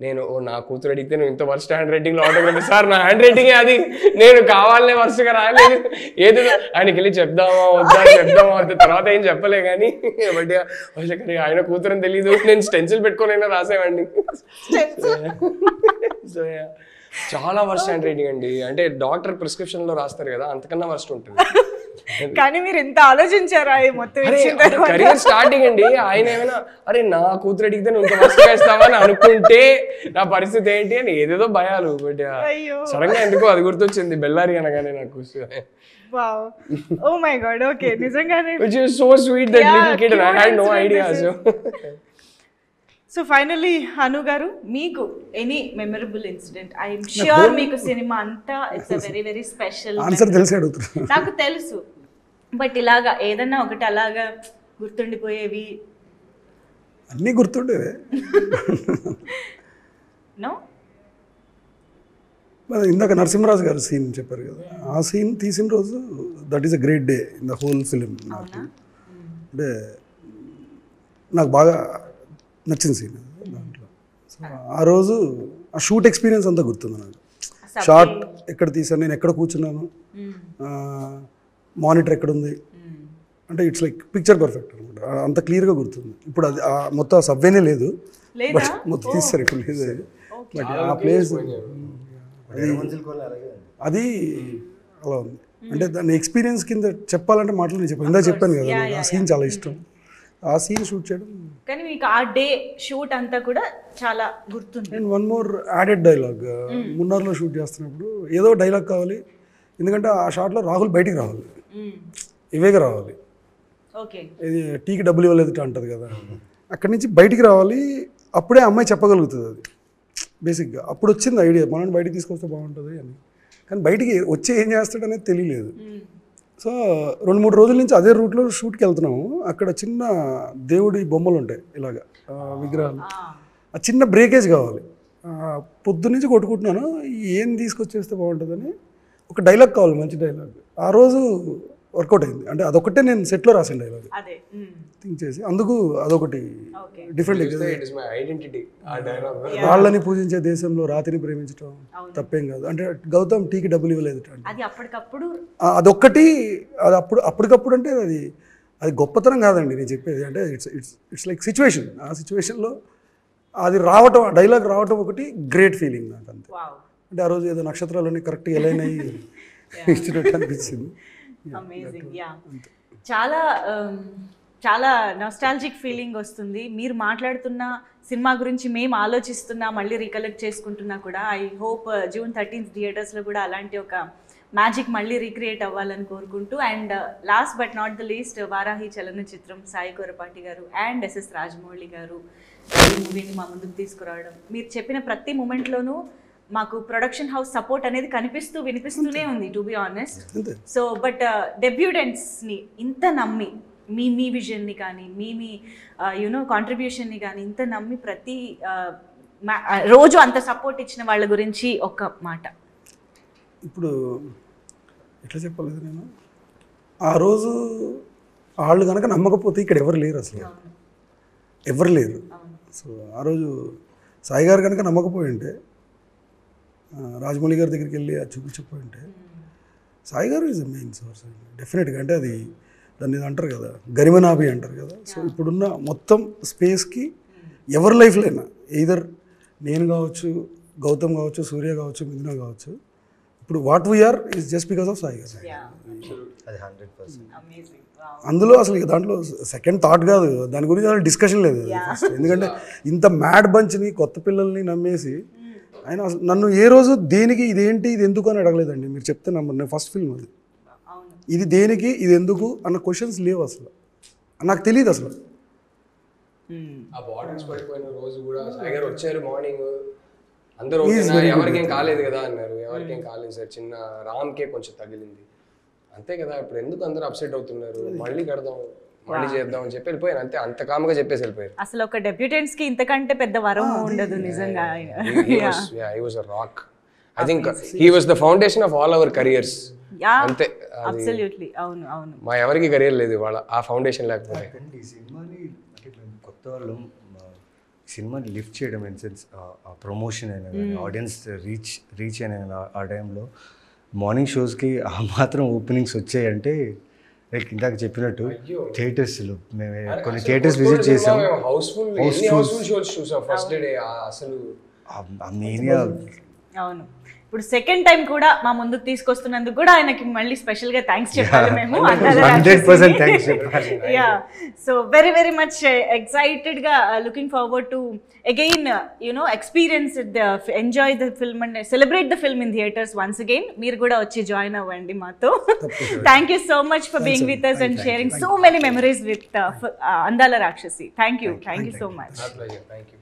నేను నా కూతురు అడిగితే నువ్వు ఇంత వర్స్ట్ హ్యాండ్ రైటింగ్లో ఆటోగ్రాఫ్, సార్ నా హ్యాండ్ రైటింగే అది, నేను కావాలనే వర్స్ట్గా రాయలేదు, ఏదో ఆయనకి వెళ్ళి చెప్దామా వద్దా తర్వాత ఏం చెప్పలే కానీ, బట్ ఆయన కూతురని తెలీదు, నేను స్టెన్సిల్ పెట్టుకొని అయినా రాసేవాడిని. సో చాలా వర్స్ట్ హ్యాండ్ రైటింగ్ అండి, అంటే డాక్టర్ ప్రిస్క్రిప్షన్ లో రాస్తారు కదా అంతకన్నా వర్స్ట్ ఉంటుంది. కానీ మీరు ఎంత ఆలోచించారా మొత్తం కెరీర్ స్టార్టింగ్ అండి. ఆయన ఏమైనా అరే నా కూతురు అడిగితే నువ్వు ఇంత వర్స్ట్ వేస్తావా అని అనుకుంటే నా పరిస్థితి ఏంటి అని ఏదేదో భయాలు. బట్ సడన్ గా ఎందుకో అది గుర్తొచ్చింది బెల్లారి అనగానే నాకు. ఓ మై గాడ్, ఓకే, నిజంగానే which is so sweet, that little kid, and I had no idea. So finally Anu garu, మీకు any memorable incident? I'm sure మీకు సినిమా అంతా it's a very very special. Answer తెలిసి అడుగుతున్నా, నాకు తెలుసు, బట్ ఇలాగా ఏదన్నా ఒకటి అలాగా గుర్తుండిపోయేవి? అన్నీ గుర్తుండేవే. నో, ఇందాక నరసింహరాజు గారు సీన్ చెప్పారు కదా, ఆ సీన్ తీసిన రోజు that is a great day in the whole film. నాకు అంటే నాకు బాగా నచ్చిన సీన్ దాంట్లో. సో ఆ రోజు ఆ షూట్ ఎక్స్పీరియన్స్ అంతా గుర్తుంది నాకు. షార్ట్ ఎక్కడ తీసాను, నేను ఎక్కడ కూర్చున్నాను, మానిటర్ ఎక్కడుంది, అంటే ఇట్స్ లైక్ పిక్చర్ పర్ఫెక్ట్ అనమాట. అంత క్లియర్గా గుర్తుంది. ఇప్పుడు అది మొత్తం ఆ సబ్వేనే లేదు, బట్ మొత్తం తీస్తారు ఇప్పుడు లేదు. బట్ ఆ ప్లేస్ అది అలా ఉంది. అంటే దాని ఎక్స్పీరియన్స్ కింద చెప్పాలంటే మాటలు నేను చెప్పాను, ఇందా చెప్పాను కదా, ఆ సీన్ చాలా ఇష్టం. ఆ సీన్ షూట్ చేయడం, కానీ మీకు ఆ డే షూట్ అంతా కూడా చాలా గుర్తుంది. And one more added dialogue, మున్నార్లో షూట్ చేస్తున్నప్పుడు ఏదో డైలాగ్ కావాలి, ఎందుకంటే ఆ షాట్లో రాహుల్ బయటికి రావాలి, ఇవేగా రావాలి, ఇది టీకి డబ్బులు ఇవ్వలేదు అంటది కదా, అక్కడి నుంచి బయటికి రావాలి, అప్పుడే అమ్మాయి చెప్పగలుగుతుంది అది బేసిక్గా. అప్పుడు వచ్చింది ఐడియా, మనల్ని బయటికి తీసుకొస్తే బాగుంటుంది అని. కానీ బయటికి వచ్చి ఏం చేస్తాడు అనేది తెలియలేదు. సో 2-3 రోజుల నుంచి అదే రూట్లో షూట్కి వెళ్తున్నాము. అక్కడ చిన్న దేవుడి బొమ్మలు ఉంటాయి ఇలాగా విగ్రహాలు, ఆ చిన్న బ్రేకేజ్ కావాలి. పొద్దున్నుంచి కొట్టుకుంటున్నాను ఏం తీసుకొచ్చేస్తే బాగుంటుందని, ఒక డైలాగ్ కావాలి, మంచి డైలాగ్. ఆ రోజు వర్కౌట్ అయింది. అంటే అదొకటే నేను సెట్లో రాసిన డైలాగ్ థింక్ చేసి, అందుకు అదొకటి డిఫరెంట్. వాళ్ళని పూజించే దేశంలో రాతిని ప్రేమించడం తప్పేం కాదు, అంటే గౌతమ్ టీకి డబ్బులు ఇవ్వలేదు అదొక్కటి. అది అప్పటికప్పుడు అంటే అది గొప్పతనం కాదండి నేను చెప్పేది. అంటే ఇట్స్ లైక్ సిచ్యువేషన్, ఆ సిచ్యువేషన్లో అది రావటం, డైలాగ్ రావటం ఒకటి గ్రేట్ ఫీలింగ్ నాకు అంతే. అంటే ఆ రోజు ఏదో నక్షత్రాలన్నీ కరెక్ట్గా ఎలైన్ అయ్యి ఇచ్చినట్టు అనిపించింది. చాలా చాలా నాస్టాల్జిక్ ఫీలింగ్ వస్తుంది. మీరు మాట్లాడుతున్న సినిమా గురించి మేము ఆలోచిస్తున్నా, మళ్ళీ రీకలెక్ట్ చేసుకుంటున్నా కూడా. ఐ హోప్ June 13th థియేటర్స్లో కూడా అలాంటి ఒక మ్యాజిక్ మళ్ళీ రీక్రియేట్ అవ్వాలని కోరుకుంటూ, and last but not the least, Varahi Chalanachitram Sai Korapati garu and SS Rajamouli గారు ఈ మూవీని మా ముందుకు తీసుకురావడం, మీరు చెప్పిన ప్రతి మూమెంట్లోనూ మాకు ప్రొడక్షన్ హౌస్ సపోర్ట్ అనేది వినిపిస్తూనే ఉంది, to be honest. So but డెబ్యూటెంట్స్ని ఇంత నమ్మి మీ విజన్ని కానీ మీ యూనో కాంట్రిబ్యూషన్ని కానీ ఇంత నమ్మి ప్రతి రోజు అంత సపోర్ట్ ఇచ్చిన వాళ్ళ గురించి ఒక మాట. ఇప్పుడు ఎట్లా చెప్పలేదు, నేను ఆ రోజు వాళ్ళు కనుక నమ్మకపోతే ఇక్కడ ఎవరు లేరు, అసలు ఎవరు లేరు. సో ఆ రోజు సాయి గారు కనుక నమ్మకపోయి ఉంటే రాజమౌళి గారి దగ్గరికి వెళ్ళి అది చూపించకపోయి ఉంటే సాయి గారు ఈజ్ ద మెయిన్ సోర్స్ డెఫినెట్గా. అంటే అది దాన్ని ఇది అంటారు కదా, గరిమనాభి అంటారు కదా. సో ఇప్పుడున్న మొత్తం స్పేస్కి ఎవరి లైఫ్లో అయినా ఎయిదర్ నేను కావచ్చు, గౌతమ్ కావచ్చు, సూర్య కావచ్చు, మిథున కావచ్చు, ఇప్పుడు what we are is just because of Sai garu. అది 100%. అందులో అసలు ఇక దాంట్లో సెకండ్ థాట్ కాదు, దాని గురించి అసలు డిస్కషన్ లేదు ఫస్ట్. ఎందుకంటే ఇంత మ్యాడ్ బంచ్ని, కొత్త పిల్లల్ని నమ్మేసి ఆయన అసలు నన్ను ఏ రోజు దేనికి ఇదేంటి ఇది ఎందుకు అని అడగలేదండి. మీరు చెప్తే నమ్మరు, నేను ఫస్ట్ ఫిల్మ్ అది. ఇది దేనికి ఇది ఎందుకు అన్న క్వశ్చన్స్ లేవు అసలు, నాకు తెలియదు అసలు. ఆ బార్డర్స్ పడిపోయిన రోజు కూడా సాయి గారు వచ్చారు మార్నింగ్, అందరూ ఎవరికేం కాలేదు కదా అన్నారు. ఎవరికేం కాలేదు సార్, చిన్న రామ్కే కొంచెం తగిలింది అంతే కదా. ఇప్పుడు ఎందుకు అందరూ అప్సెట్ అవుతున్నారు, మళ్ళీ కడదాం మళ్ళీ చేద్దాం అని చెప్పి వెళ్ళిపోయారు అంతే. అంత కామ్గా చెప్పేసి వెళ్ళిపోయారు. అసలు ఒక డెబ్యూటెంట్స్ కి ఇంతకంటే పెద్ద వరం ఉండదు నిజంగా. He was a rock. I think he was the foundation of all our careers. అంతే. అబ్సల్యూట్లీ అవును అవును. మా ఎవరికి కెరియర్ లేదు వాళ్ళ ఆ ఫౌండేషన్ లేకపోతే. ఈ సినిమాని అంటే మేము కొత్త వాళ్ళు సినిమాని లిఫ్ట్ చేయడం ఇన్ సెన్స్ ఆ ప్రమోషన్ అయినా కానీ ఆడియన్స్ రీచ్ అయినా ఆ టైంలో మార్నింగ్ షోస్కి ఆ మాత్రం ఓపెనింగ్స్ వచ్చాయంటే లైక్ ఇందాక చెప్పినట్టు థియేటర్స్లో మేము కొన్ని థియేటర్స్ విజిట్ చేసాం. హౌస్ఫుల్ షోస్ చూసాం ఫస్ట్ డే. అసలు అవును. ఇప్పుడు సెకండ్ టైం కూడా మా ముందుకు తీసుకొస్తున్నందుకు కూడా ఆయనకి మళ్ళీ స్పెషల్ గా థ్యాంక్స్ చెప్పాలి మేము. 100% థ్యాంక్స్ చెప్పాలి. Yeah, so very very much excited గా looking forward to again experience enjoy the film and celebrate the film in theatres once again. మీరు కూడా వచ్చి జాయిన్ అవ్వండి మాతో. Thank you so much for being with us and sharing so many memories with Andala Rakshasi. Thank you so much. Thank you.